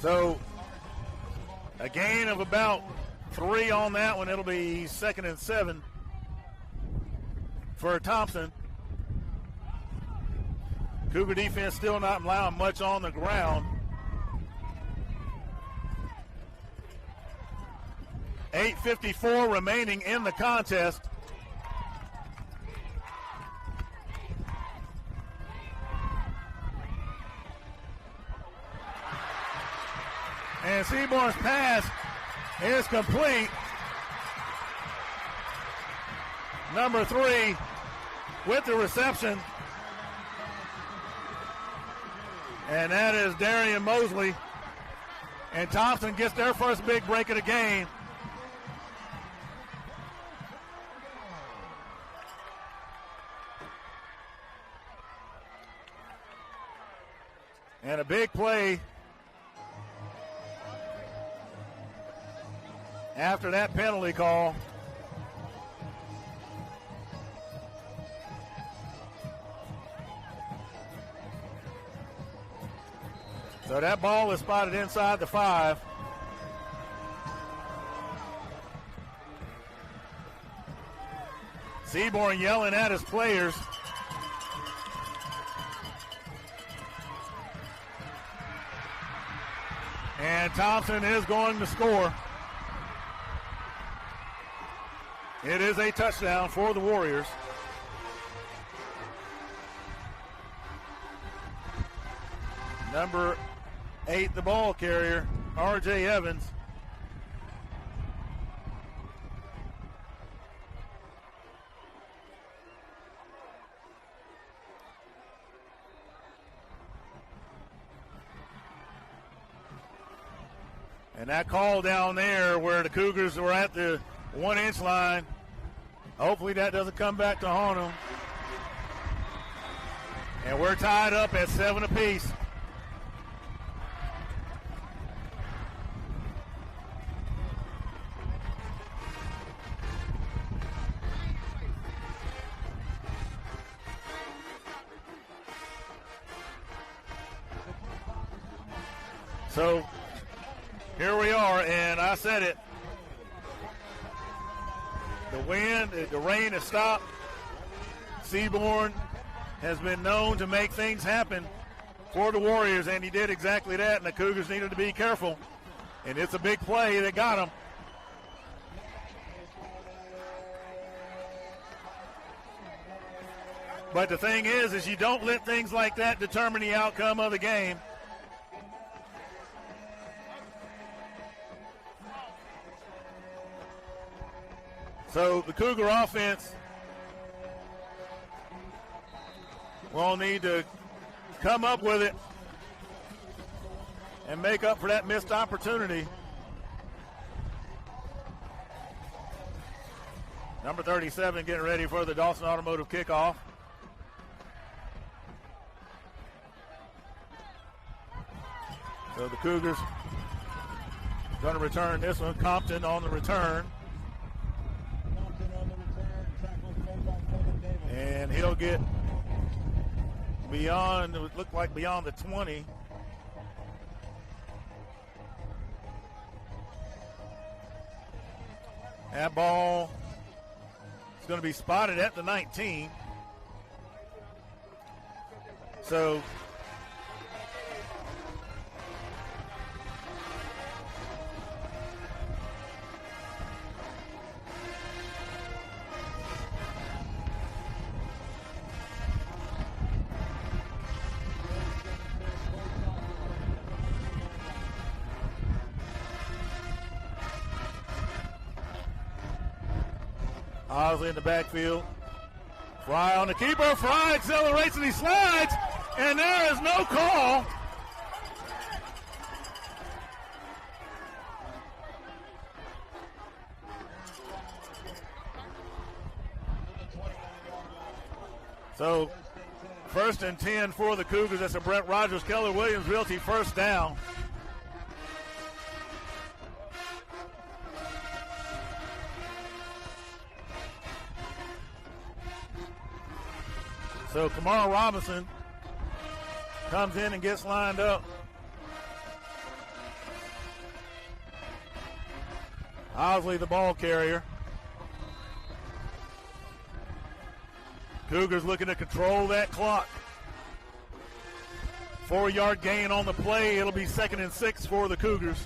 Speaker 12: So a gain of about 3 on that one. It'll be 2nd and 7 for Thompson. Cougar defense still not allowing much on the ground. 8:54 remaining in the contest. And Seaborn's pass is complete. Number 3 with the reception. And that is Darian Mosley. And Thompson gets their first big break of the game. And a big play after that penalty call. So that ball is spotted inside the 5. Seaborn yelling at his players. And Thompson is going to score. It is a touchdown for the Warriors. Number 8, the ball carrier, R.J. Evans. And that call down there where the Cougars were at the 1-inch line Hopefully that doesn't come back to haunt them. And we're tied up at 7 apiece. So here we are, and I said it. The wind, the rain has stopped. Seaborn has been known to make things happen for the Warriors, and he did exactly that, and the Cougars needed to be careful. And it's a big play that got him. But the thing is you don't let things like that determine the outcome of the game. So the Cougar offense will need to come up with it and make up for that missed opportunity. Number 37 getting ready for the Dawson Automotive kickoff. So the Cougars going to return this one. Compton on the return. And he'll get beyond, it would look like beyond the 20. That ball is going to be spotted at the 19. So Osley in the backfield. Fry on the keeper. Fry accelerates and he slides. And there is no call. So, 1st and 10 for the Cougars. That's a Brett Rogers, Keller Williams Realty first down. So Kamara Robinson comes in and gets lined up. Osley the ball carrier. Cougars looking to control that clock. 4-yard gain on the play. It'll be 2nd and 6 for the Cougars.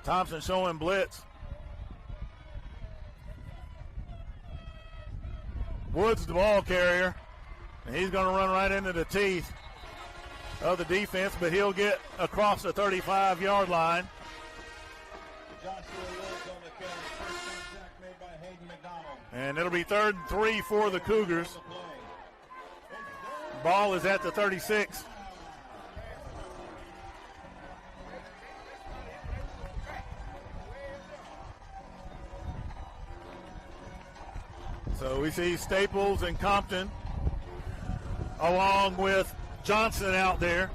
Speaker 12: Thompson showing blitz. Woods the ball carrier. And he's going to run right into the teeth of the defense, but he'll get across the 35-yard line. And it'll be 3rd and 3 for the Cougars. Ball is at the 36. So we see Staples and Compton along with Johnson out there.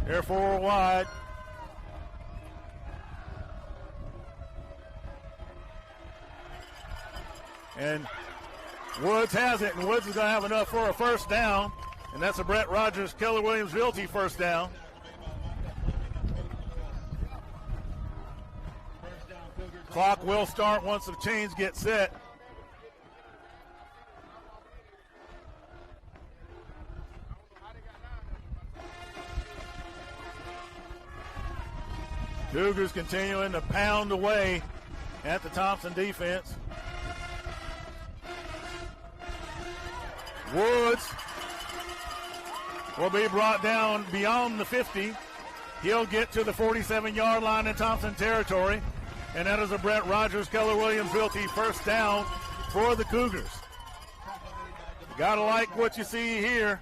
Speaker 12: They're 4 wide. And Woods has it, and Woods is going to have enough for a first down. And that's a Brett Rogers, Keller Williams Realty first down. Clock will start once the chains get set. Cougars continuing to pound away at the Thompson defense. Woods will be brought down beyond the 50. He'll get to the 47-yard line in Thompson territory. And that is a Brett Rogers, Keller Williams Realty first down for the Cougars. You got to like what you see here.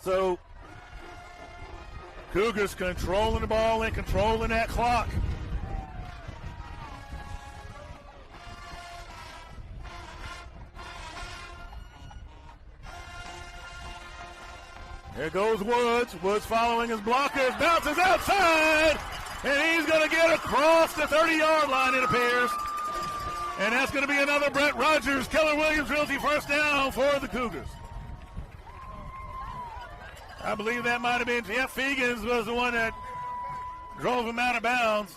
Speaker 12: So Cougars controlling the ball and controlling that clock. Here goes Woods. Woods following his blockers. Bounces outside. And he's going to get across the 30-yard line, it appears. And that's going to be another Brett Rogers, Keller Williams Realty first down for the Cougars. I believe that might have been, Fegans was the one that drove him out of bounds.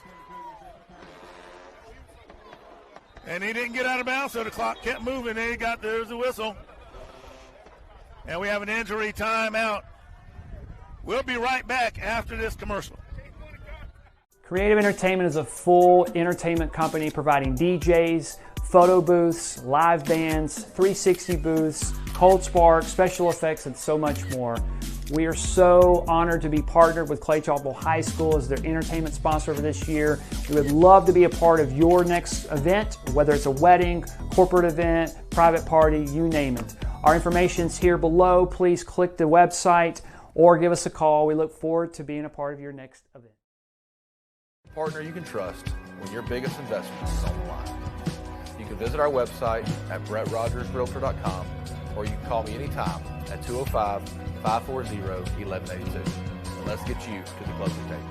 Speaker 12: And he didn't get out of bounds, so the clock kept moving. And there's a whistle. And we have an injury timeout. We'll be right back after this commercial.
Speaker 10: Creative Entertainment is a full entertainment company providing DJs, photo booths, live bands, 360 booths, cold spark, special effects, and so much more. We are so honored to be partnered with Clay-Chalkville High School as their entertainment sponsor for this year. We would love to be a part of your next event, whether it's a wedding, corporate event, private party, you name it. Our information is here below. Please click the website or give us a call. We look forward to being a part of your next event.
Speaker 13: Partner you can trust when your biggest investment is on the line. You can visit our website at brettrogersrealtor.com or you can call me anytime at 205-540-1182. And let's get you to the closing table.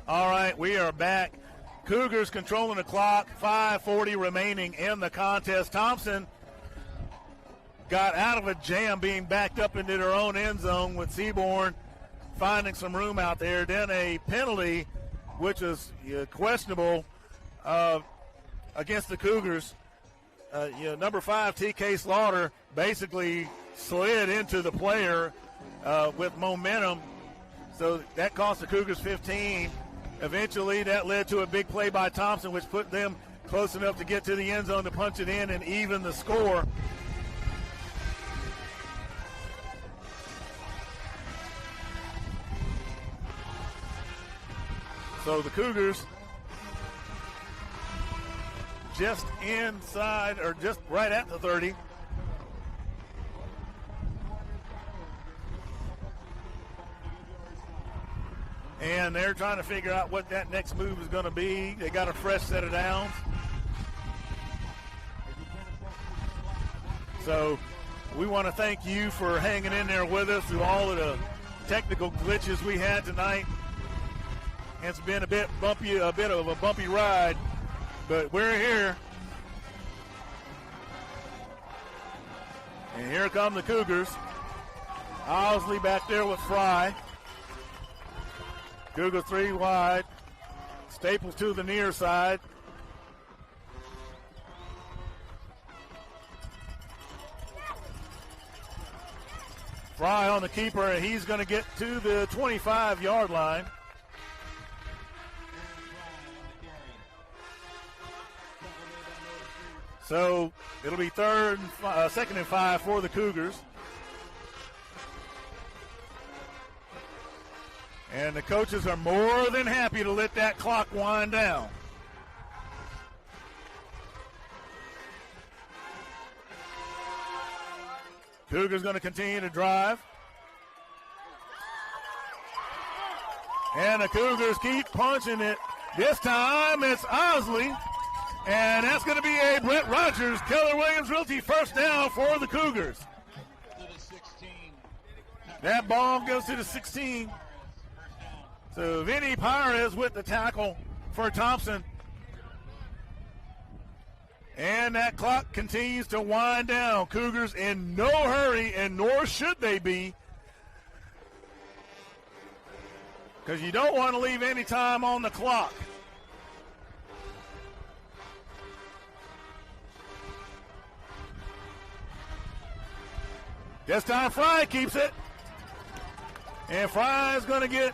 Speaker 12: All right, we are back. Cougars controlling the clock, 5:40 remaining in the contest. Thompson got out of a jam being backed up into their own end zone with Seaborn finding some room out there. Then a penalty, which is questionable against the Cougars. Number 5, TK Slaughter, basically slid into the player with momentum. So that cost the Cougars 15. Eventually, that led to a big play by Thompson, which put them close enough to get to the end zone to punch it in and even the score. So the Cougars just inside, or just right at the 30. And they're trying to figure out what that next move is going to be. They got a fresh set of downs. So we want to thank you for hanging in there with us through all of the technical glitches we had tonight. It's been a bit bumpy, a bit of a bumpy ride, but we're here. And here come the Cougars. Owsley back there with Fry. Cougars 3 wide. Staples to the near side. Fry on the keeper, and he's going to get to the 25-yard line. So it'll be second and 5 for the Cougars. And the coaches are more than happy to let that clock wind down. Cougars going to continue to drive. And the Cougars keep punching it. This time it's Owsley. And that's going to be a Brett Rogers, Keller Williams Realty first down for the Cougars. That ball goes to the 16. So Vinny Pires with the tackle for Thompson. And that clock continues to wind down. Cougars in no hurry, and nor should they be, because you don't want to leave any time on the clock. This time Fry keeps it. And Fry is going to get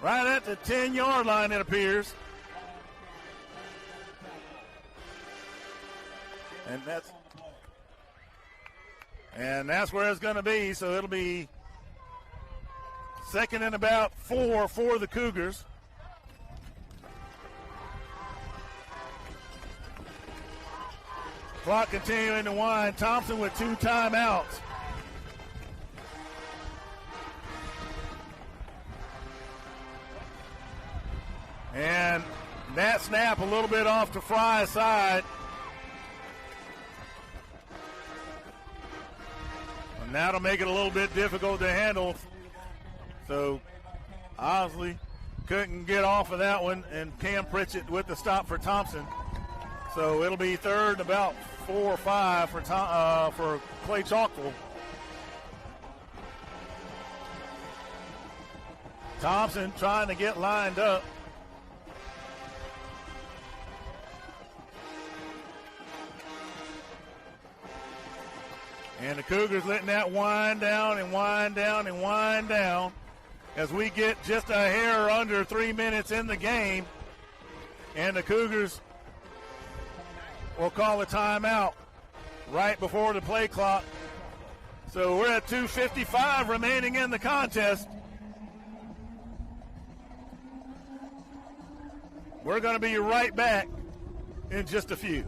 Speaker 12: right at the 10-yard line, it appears. And that's where it's going to be. So it'll be second and about 4 for the Cougars. Clock continuing to wind. Thompson with 2 timeouts. And that snap a little bit off to Fry's side. And that'll make it a little bit difficult to handle. So, Osley couldn't get off of that one, and Cam Pritchett with the stop for Thompson. So it'll be third and about 4 or 5 for Clay-Chalkville. Thompson trying to get lined up. And the Cougars letting that wind down and wind down and wind down as we get just a hair under 3 minutes in the game. And the Cougars will call a timeout right before the play clock. So we're at 2:55 remaining in the contest. We're going to be right back in just a few.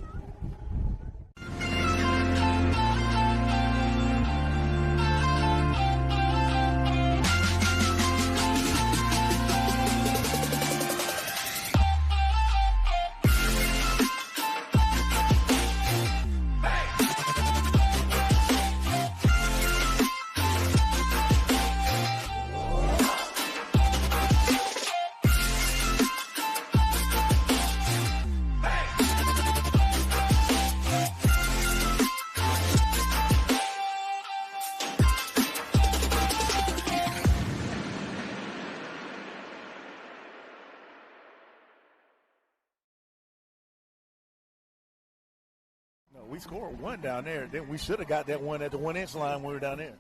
Speaker 12: We scored 1 down there. Then we should have got that one at the 1-inch line when we were down there.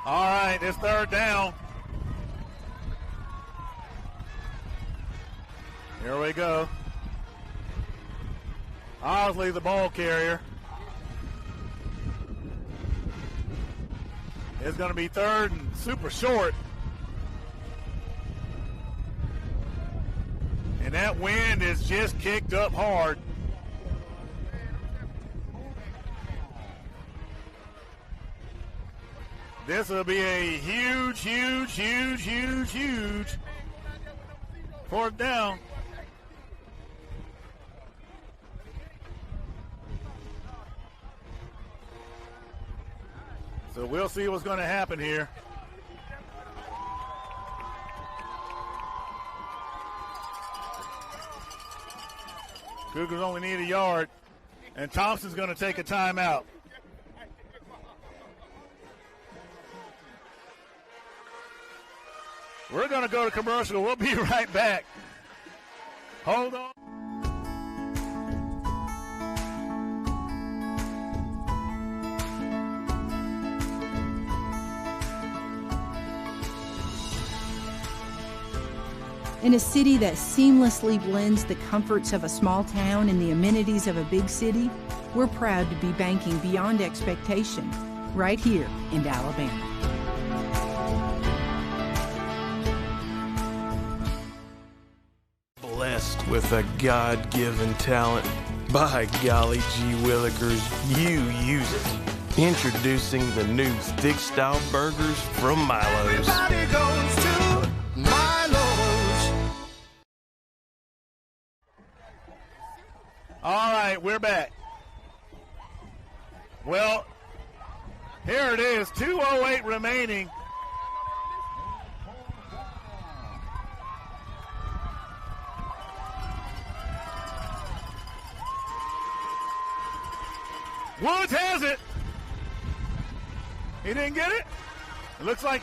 Speaker 12: All right, it's third down. Here we go. Osley, the ball carrier. It's going to be third and super short. And that wind is just kicked up hard. This will be a huge, huge, huge, huge, huge fourth down. So we'll see what's going to happen here. Cougars only need a yard, and Thompson's going to take a timeout. We're going to go to commercial. We'll be right back. Hold on.
Speaker 7: In a city that seamlessly blends the comforts of a small town and the amenities of a big city, we're proud to be banking beyond expectation right here in Alabama.
Speaker 9: Blessed with a God-given talent. By golly gee willikers, you use it. Introducing the new thick-style burgers from Milo's.
Speaker 15: Everybody goes to Milo's.
Speaker 12: All right, we're back. Well, here it is, 2:08 remaining. Woods has it. He didn't get it? It looks like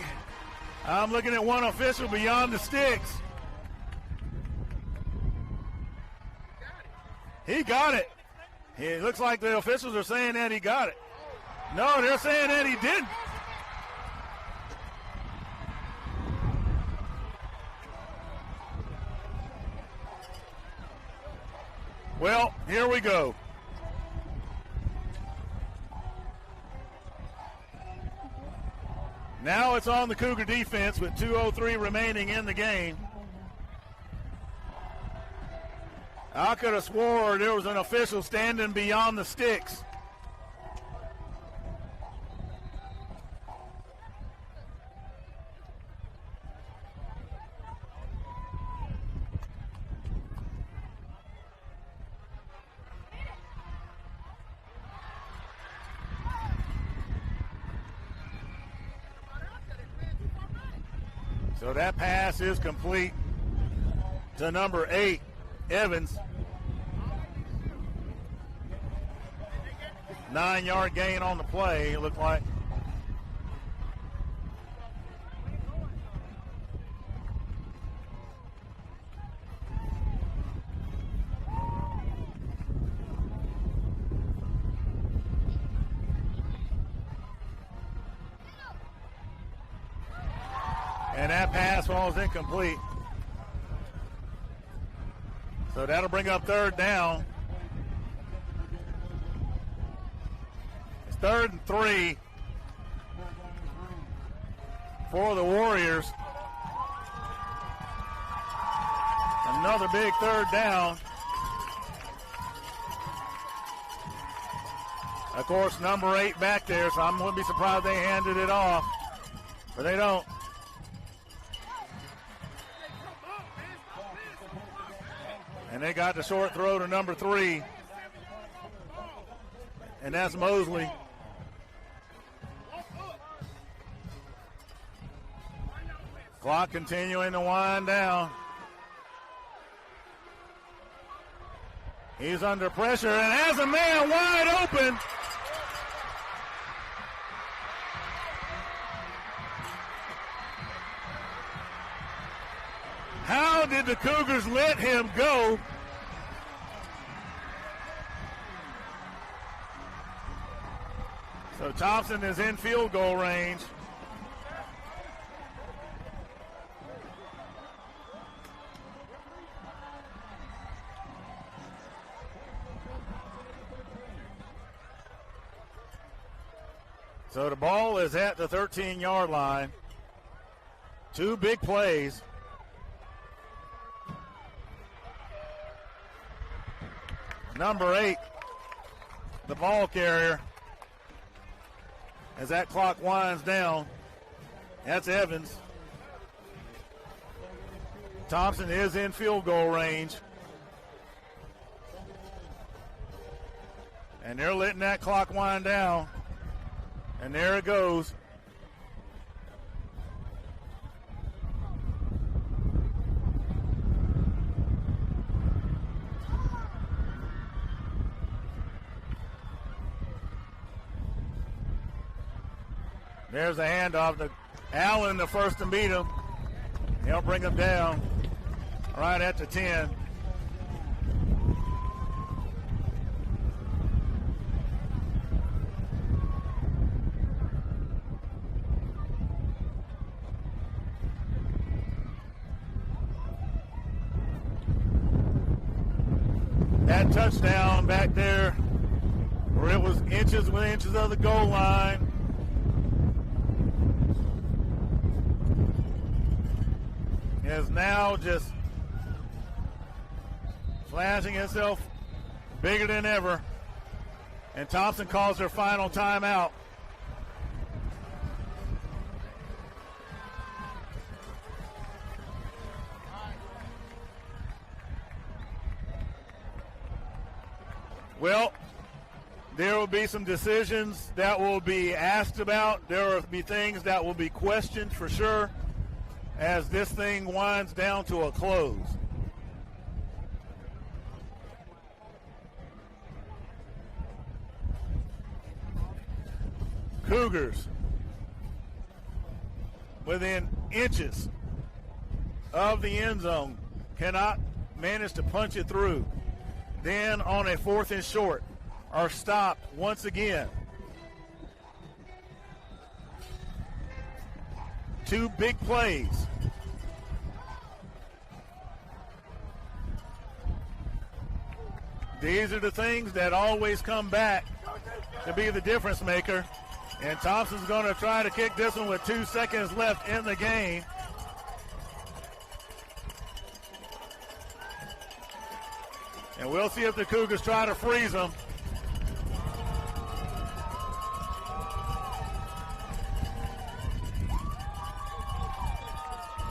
Speaker 12: I'm looking at one official beyond the sticks. He got it. It looks like the officials are saying that he got it. No, they're saying that he didn't. Well, here we go. Now it's on the Cougar defense with 2:03 remaining in the game. I could have swore there was an official standing beyond the sticks. So that pass is complete to number 8, Evans. 9-yard gain on the play, it looked like. And that pass falls incomplete. So that'll bring up third down. It's 3rd and 3 for the Warriors. Another big third down. Of course, number 8 back there, so I wouldn't be surprised they handed it off. But they don't. And they got the short throw to number 3. And that's Mosley. Clock continuing to wind down. He's under pressure and has a man wide open. How did the Cougars let him go? So Thompson is in field goal range. So the ball is at the 13-yard line. 2 big plays. Number 8, the ball carrier, as that clock winds down. That's Evans. Thompson is in field goal range. And they're letting that clock wind down. And there it goes. There's a handoff to Allen, the first to meet him. He'll bring him down right at the 10. That touchdown back there where it was inches with inches of the goal line. Is now just flashing itself bigger than ever. And Thompson calls their final timeout. Well, there will be some decisions that will be asked about. There will be things that will be questioned for sure as this thing winds down to a close. Cougars within inches of the end zone cannot manage to punch it through. Then on a 4th and short are stopped once again. 2 big plays. These are the things that always come back to be the difference maker. And Thompson's going to try to kick this one with 2 seconds left in the game. And we'll see if the Cougars try to freeze them.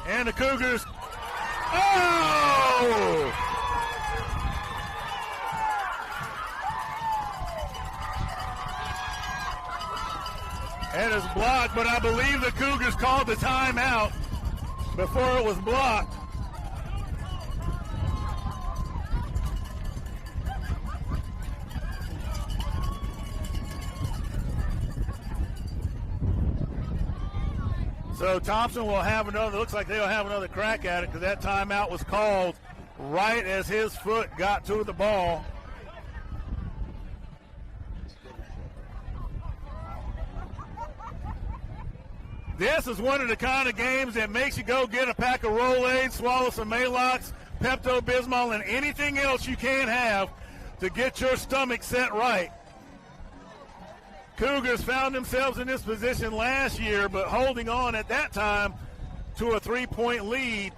Speaker 12: And the Cougars. Oh! And it's blocked, but I believe the Cougars called the timeout before it was blocked. So Thompson will have another, looks like they'll have another crack at it because that timeout was called right as his foot got to the ball. This is one of the kind of games that makes you go get a pack of Rolaids, swallow some Maalox, Pepto-Bismol, and anything else you can have to get your stomach set right. Cougars found themselves in this position last year, but holding on at that time to a 3-point lead.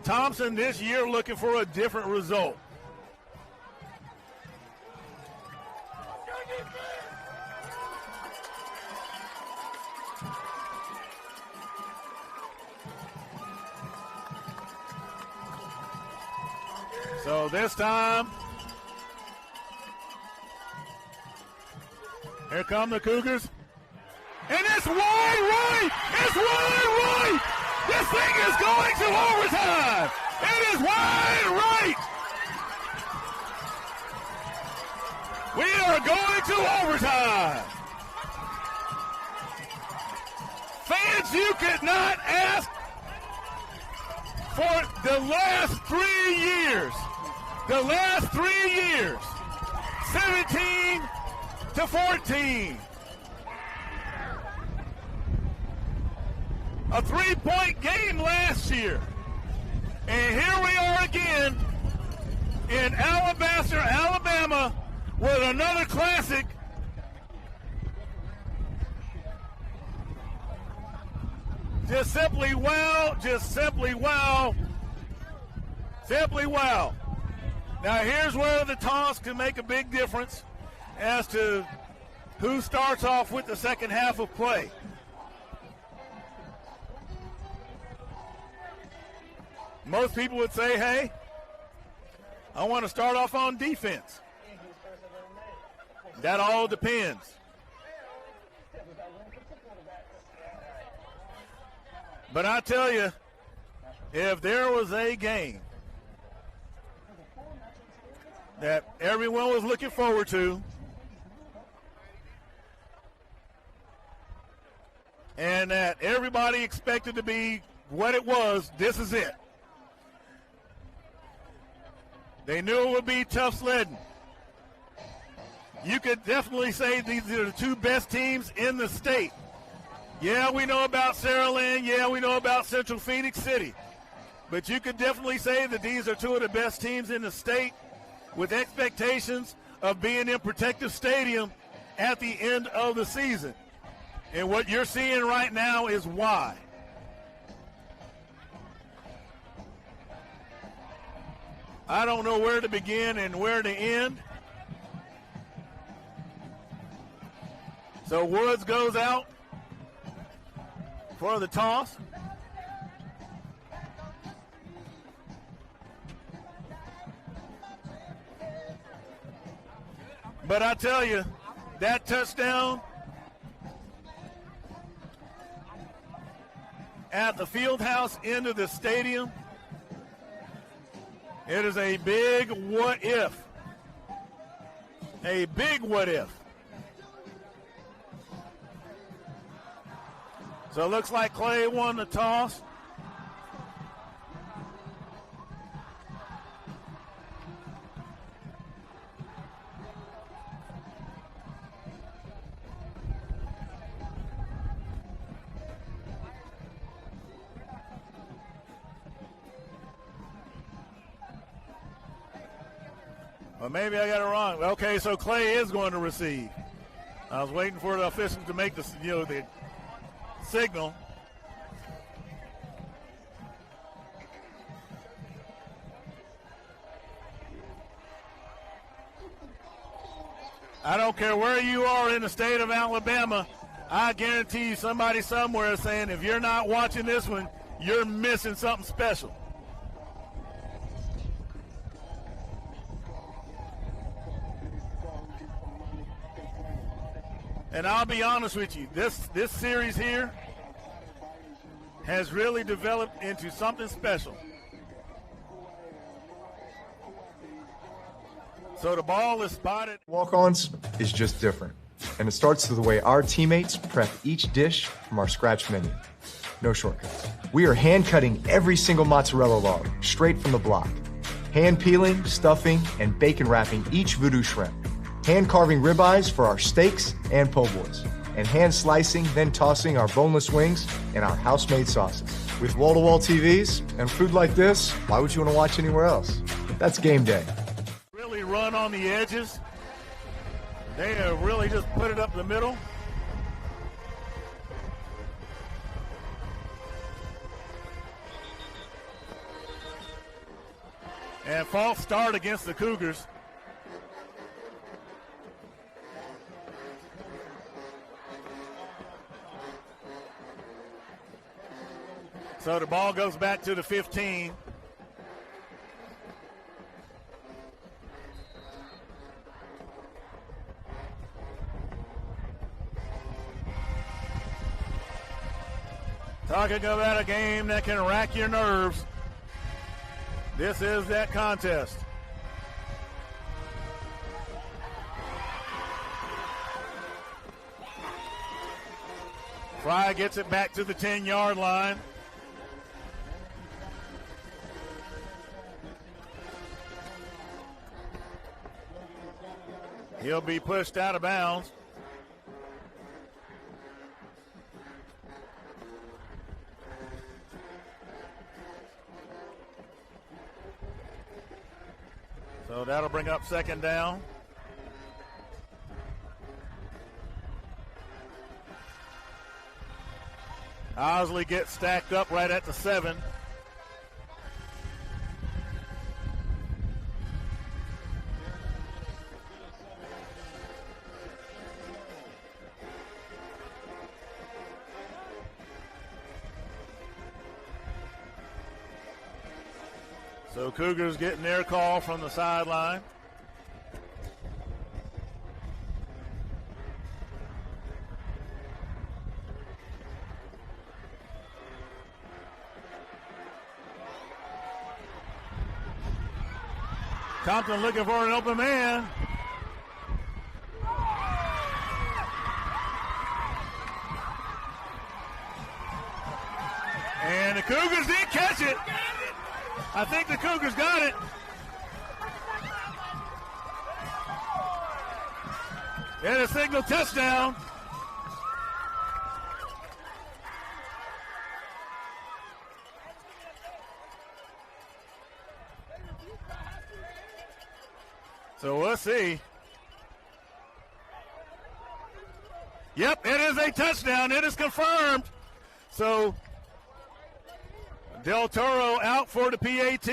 Speaker 12: Thompson this year looking for a different result. So this time, here come the Cougars. And it's wide right! It's wide right! This thing is going to overtime! It is wide right! We are going to overtime! Fans, you could not ask for the last 3 years. The last 3 years, 17 to 14. A 3-point game last year. And here we are again in Alabaster, Alabama with another classic. Just simply wow, just simply wow. Simply wow. Now here's where the toss can make a big difference as to who starts off with the second half of play. Most people would say, hey, I want to start off on defense. That all depends. But I tell you, if there was a game that everyone was looking forward to, and that everybody expected to be what it was, this is it. They knew it would be tough sledding. You could definitely say these are the two best teams in the state. Yeah, we know about Saraland. Yeah, we know about Central Phoenix City. But you could definitely say that these are two of the best teams in the state with expectations of being in Protective Stadium at the end of the season. And what you're seeing right now is why. I don't know where to begin and where to end. So Woods goes out for the toss. But I tell you, that touchdown at the field house end of the stadium, it is a big what if. A big what if. So it looks like Clay won the toss. Well, maybe I got it wrong. Okay, so Clay is going to receive. I was waiting for the officials to make the signal. I don't care where you are in the state of Alabama. I guarantee you somebody somewhere is saying if you're not watching this one, you're missing something special. And I'll be honest with you, this series here has really developed into something special. So the ball is spotted.
Speaker 8: Walk-ons is just different. And it starts with the way our teammates prep each dish from our scratch menu. No shortcuts. We are hand cutting every single mozzarella log straight from the block. Hand peeling, stuffing, and bacon wrapping each voodoo shrimp. Hand carving ribeyes for our steaks and po' boys. And hand slicing, then tossing our boneless wings in our house-made sauces. With wall-to-wall TVs and food like this, why would you want to watch anywhere else? That's game day.
Speaker 12: Really run on the edges. They have really just put it up the middle. And false start against the Cougars. So the ball goes back to the 15. Talking about a game that can rack your nerves. This is that contest. Fry gets it back to the 10-yard line. He'll be pushed out of bounds. So that'll bring up second down. Osley gets stacked up right at the 7. So Cougars getting their call from the sideline. Thompson looking for an open man. And the Cougars did catch it. I think the Cougars got it. And a signal touchdown. So we'll see. Yep, it is a touchdown. It is confirmed. So Del Toro out for the PAT.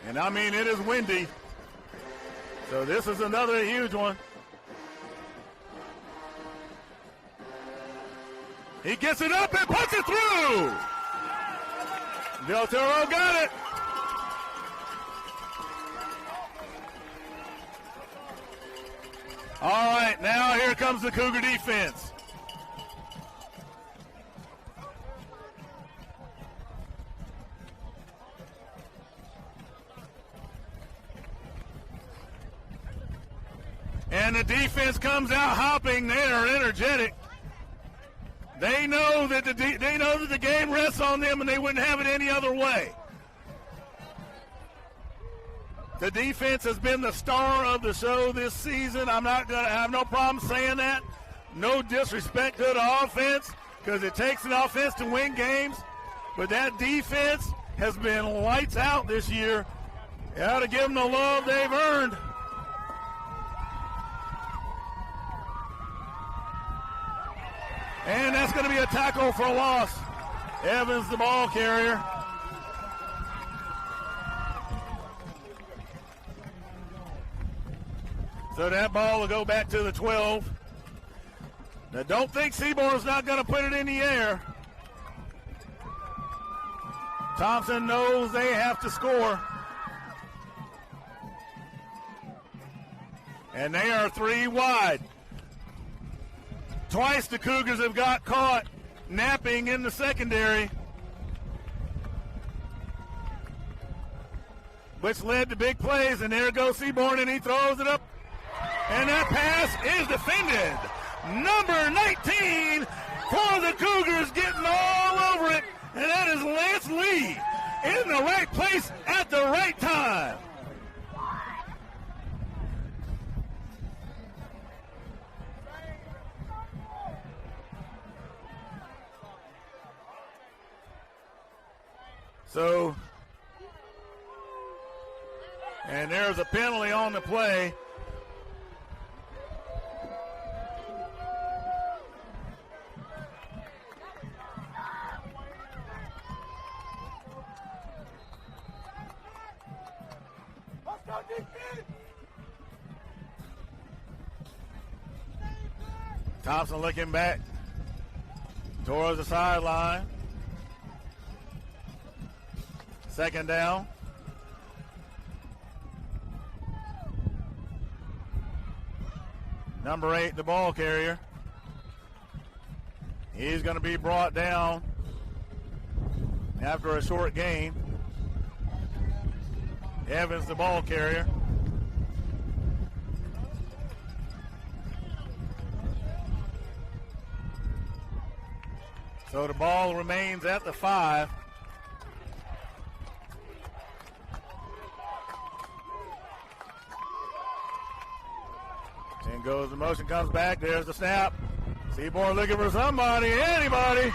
Speaker 12: And I mean, it is windy. So this is another huge one. He gets it up and puts it through. Del Toro got it. All right, now here comes the Cougar defense. And the defense comes out hopping. They are energetic. They know that the game rests on them, and they wouldn't have it any other way. The defense has been the star of the show this season. I'm not going to have no problem saying that. No disrespect to the offense, because it takes an offense to win games. But that defense has been lights out this year. You got to give them the love they've earned. And that's going to be a tackle for a loss. Evans, the ball carrier. So that ball will go back to the 12. Now don't think Seaborn's not going to put it in the air. Thompson knows they have to score. And they are 3 wide. Twice the Cougars have got caught napping in the secondary, which led to big plays. And there goes Seaborn, and he throws it up. And that pass is defended. Number 19 for the Cougars, getting all over it. And that is Lance Lee in the right place at the right time. So, and there's a penalty on the play. Thompson looking back towards the sideline. Second down. Number 8, the ball carrier. He's going to be brought down after a short gain. Evans, the ball carrier. So the ball remains at the 5. And goes the motion, comes back. There's the snap. Seaborn looking for somebody, anybody.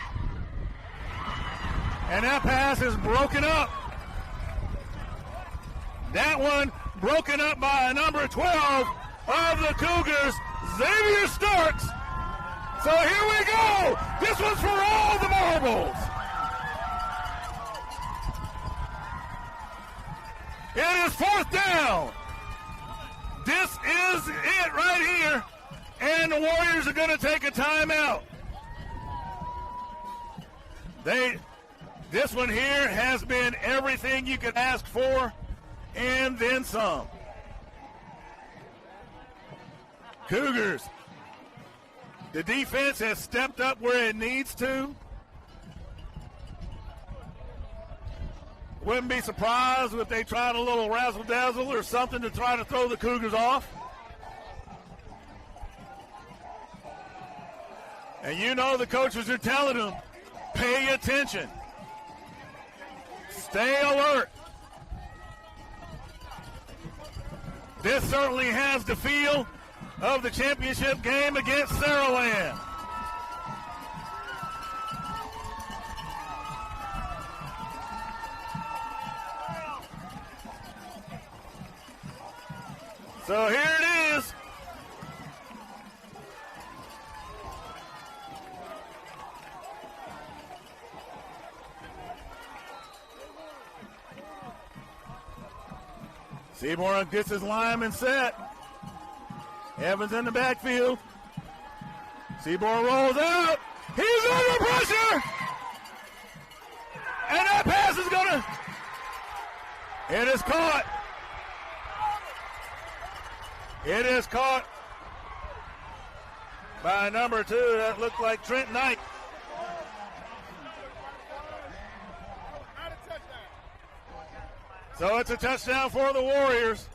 Speaker 12: And that pass is broken up. That one broken up by number 12 of the Cougars, Xavier Starks. So here we go. This one's for all the marbles. It is 4th down. This is it right here. And the Warriors are going to take a timeout. This one here has been everything you could ask for and then some. Cougars, the defense has stepped up where it needs to. Wouldn't be surprised if they tried a little razzle-dazzle or something to try to throw the Cougars off. And you know the coaches are telling them, pay attention. Stay alert. This certainly has the feel of the championship game against Saraland. So here it is. Seaborn gets his lineman set. Evans in the backfield. Seaborn rolls out. He's under pressure. And that pass is going to. It is caught. It is caught by number 2. That looked like Trent Knight. So it's a touchdown for the Warriors.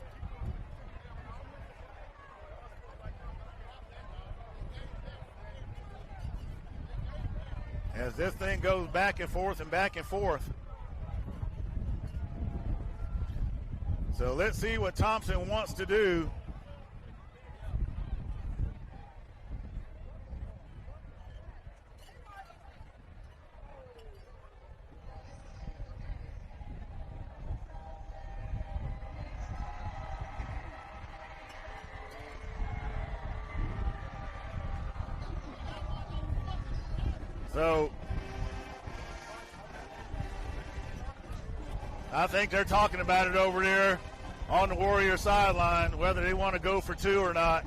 Speaker 12: As this thing goes back and forth and back and forth. So let's see what Thompson wants to do. So I think they're talking about it over there on the Warrior sideline, whether they want to go for two or not.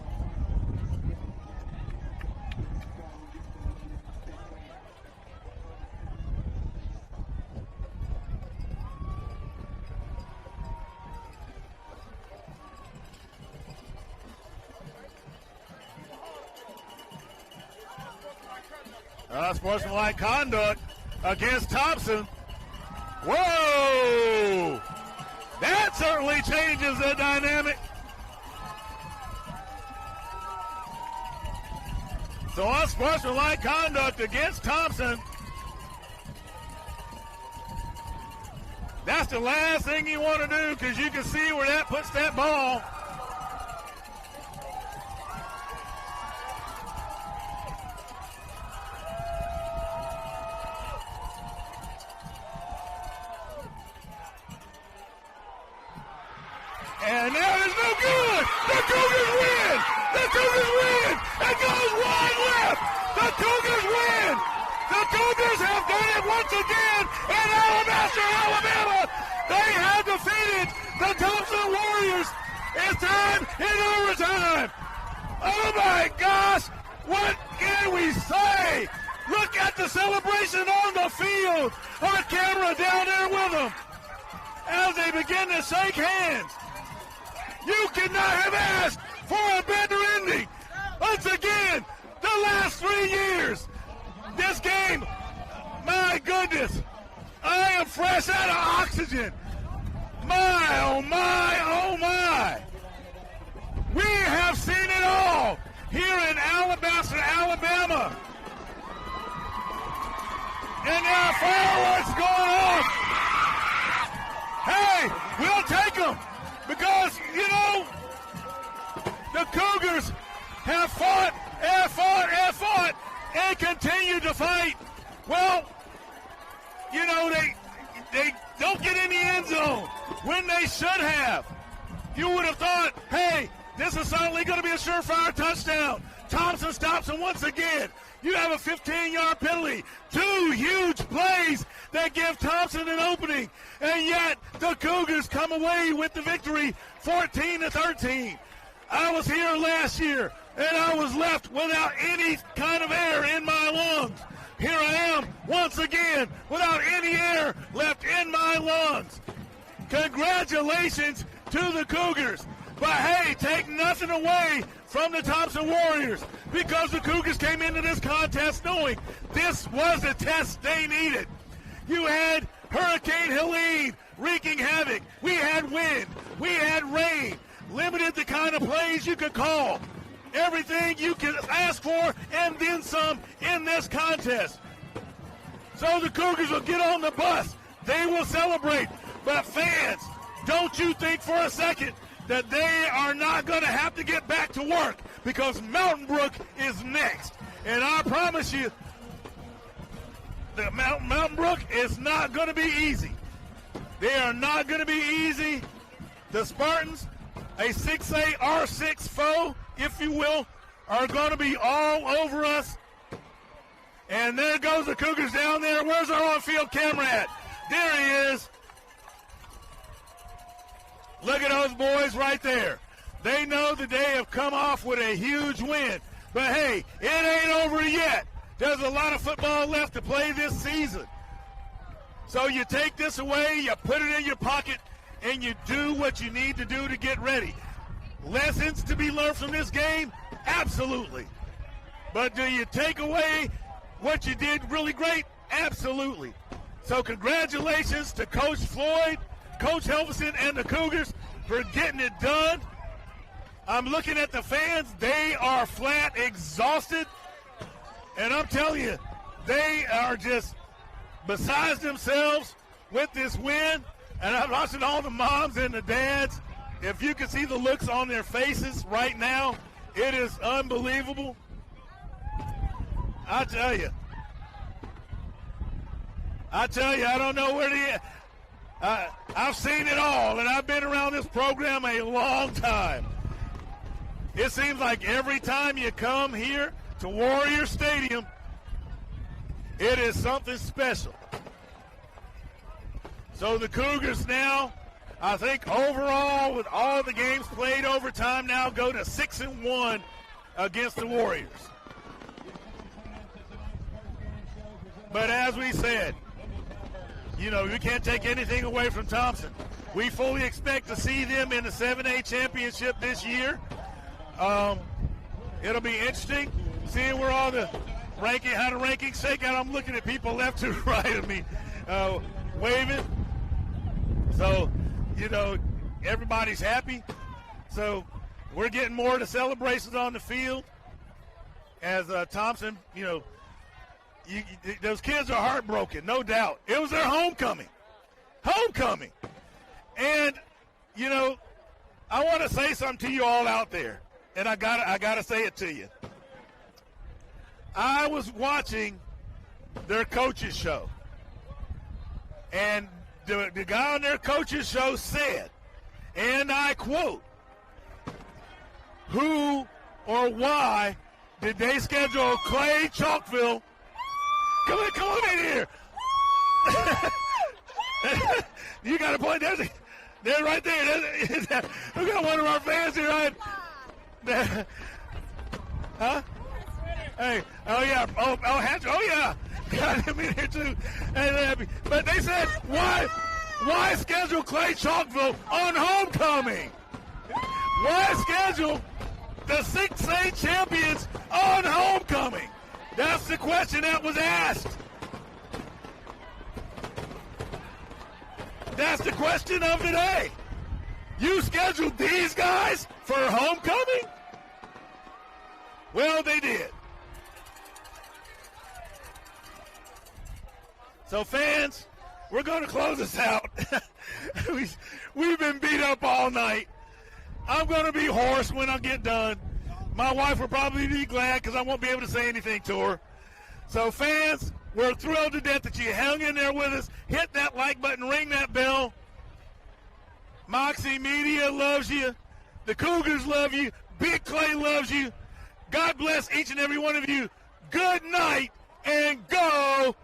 Speaker 12: Sportsmanlike conduct against Thompson. Whoa! That certainly changes the dynamic. So unsportsmanlike conduct against Thompson. That's the last thing you want to do, because you can see where that puts that ball. And that is no good. The Cougars win. The Cougars win. It goes wide left. The Cougars win. The Cougars have done it once again in Alabaster, Alabama. They have defeated the Thompson Warriors. It's time in overtime. Oh my gosh. What can we say? Look at the celebration on the field. Our camera down there with them as they begin to shake hands. You could not have asked for a better ending. Once again, the last 3 years, this game, my goodness, I am fresh out of oxygen. My, oh my, oh my. We have seen it all here in Alabaster, Alabama. And there are fireworks going off. Hey, we'll take them. Because, you know, the Cougars have fought and continue to fight. Well, you know, they don't get in the end zone when they should have. You would have thought, hey, this is certainly going to be a surefire touchdown. Thompson stops him once again. You have a 15-yard penalty. 2 huge plays that give Thompson an opening. And yet the Cougars come away with the victory 14-13. I was here last year, and I was left without any kind of air in my lungs. Here I am once again without any air left in my lungs. Congratulations to the Cougars. But, hey, take nothing away from the Thompson Warriors, because the Cougars came into this contest knowing this was the test they needed. You had Hurricane Helene wreaking havoc. We had wind. We had rain. Limited the kind of plays you could call. Everything you could ask for and then some in this contest. So the Cougars will get on the bus. They will celebrate. But fans, don't you think for a second that they are not going to have to get back to work, because Mountain Brook is next. And I promise you, the Mountain Brook is not going to be easy. They are not going to be easy. The Spartans, a 6A R6 foe, if you will, are going to be all over us. And there goes the Cougars down there. Where's our on-field camera at? There he is. Look at those boys right there. They know that they have come off with a huge win. But, hey, it ain't over yet. There's a lot of football left to play this season. So you take this away, you put it in your pocket, and you do what you need to do to get ready. Lessons to be learned from this game? Absolutely. But do you take away what you did really great? Absolutely. So congratulations to Coach Floyd, Coach Helveson, and the Cougars for getting it done. I'm looking at the fans. They are flat exhausted. And I'm telling you, they are just besides themselves with this win. And I'm watching all the moms and the dads. If you can see the looks on their faces right now, it is unbelievable. I tell you, I don't know where I've seen it all, and I've been around this program a long time. It seems like every time you come here to Warrior Stadium, It is something special. So the Cougars now, I think overall with all the games played overtime now go to 6-1 against the Warriors. But as we said, you know, we can't take anything away from Thompson. We fully expect to see them in the 7A championship this year. It'll be interesting seeing where all the how the rankings shake out. I'm looking at people left to right of me waving. So, you know, everybody's happy. So we're getting more of the celebrations on the field as Thompson, you know, those kids are heartbroken, no doubt. It was their homecoming. And, you know, I want to say something to you all out there, and I gotta say it to you. I was watching their coaches show, and the guy on their coaches show said, and I quote, who or why did they schedule Clay-Chalkville? Come on in here. You got a point. They're right there. We got one of our fans here, right? Huh? Hey, oh yeah, oh yeah, got him in here too. But they said, why schedule Clay-Chalkville on homecoming? Why schedule the 6A champions on homecoming? That's the question that was asked. That's the question of the day. You scheduled these guys for homecoming? Well, they did. So, fans, we're going to close this out. We've been beat up all night. I'm going to be hoarse when I get done. My wife will probably be glad because I won't be able to say anything to her. So, fans, we're thrilled to death that you hung in there with us. Hit that like button, ring that bell. Moxie Media loves you. The Cougars love you. Big Clay loves you. God bless each and every one of you. Good night and go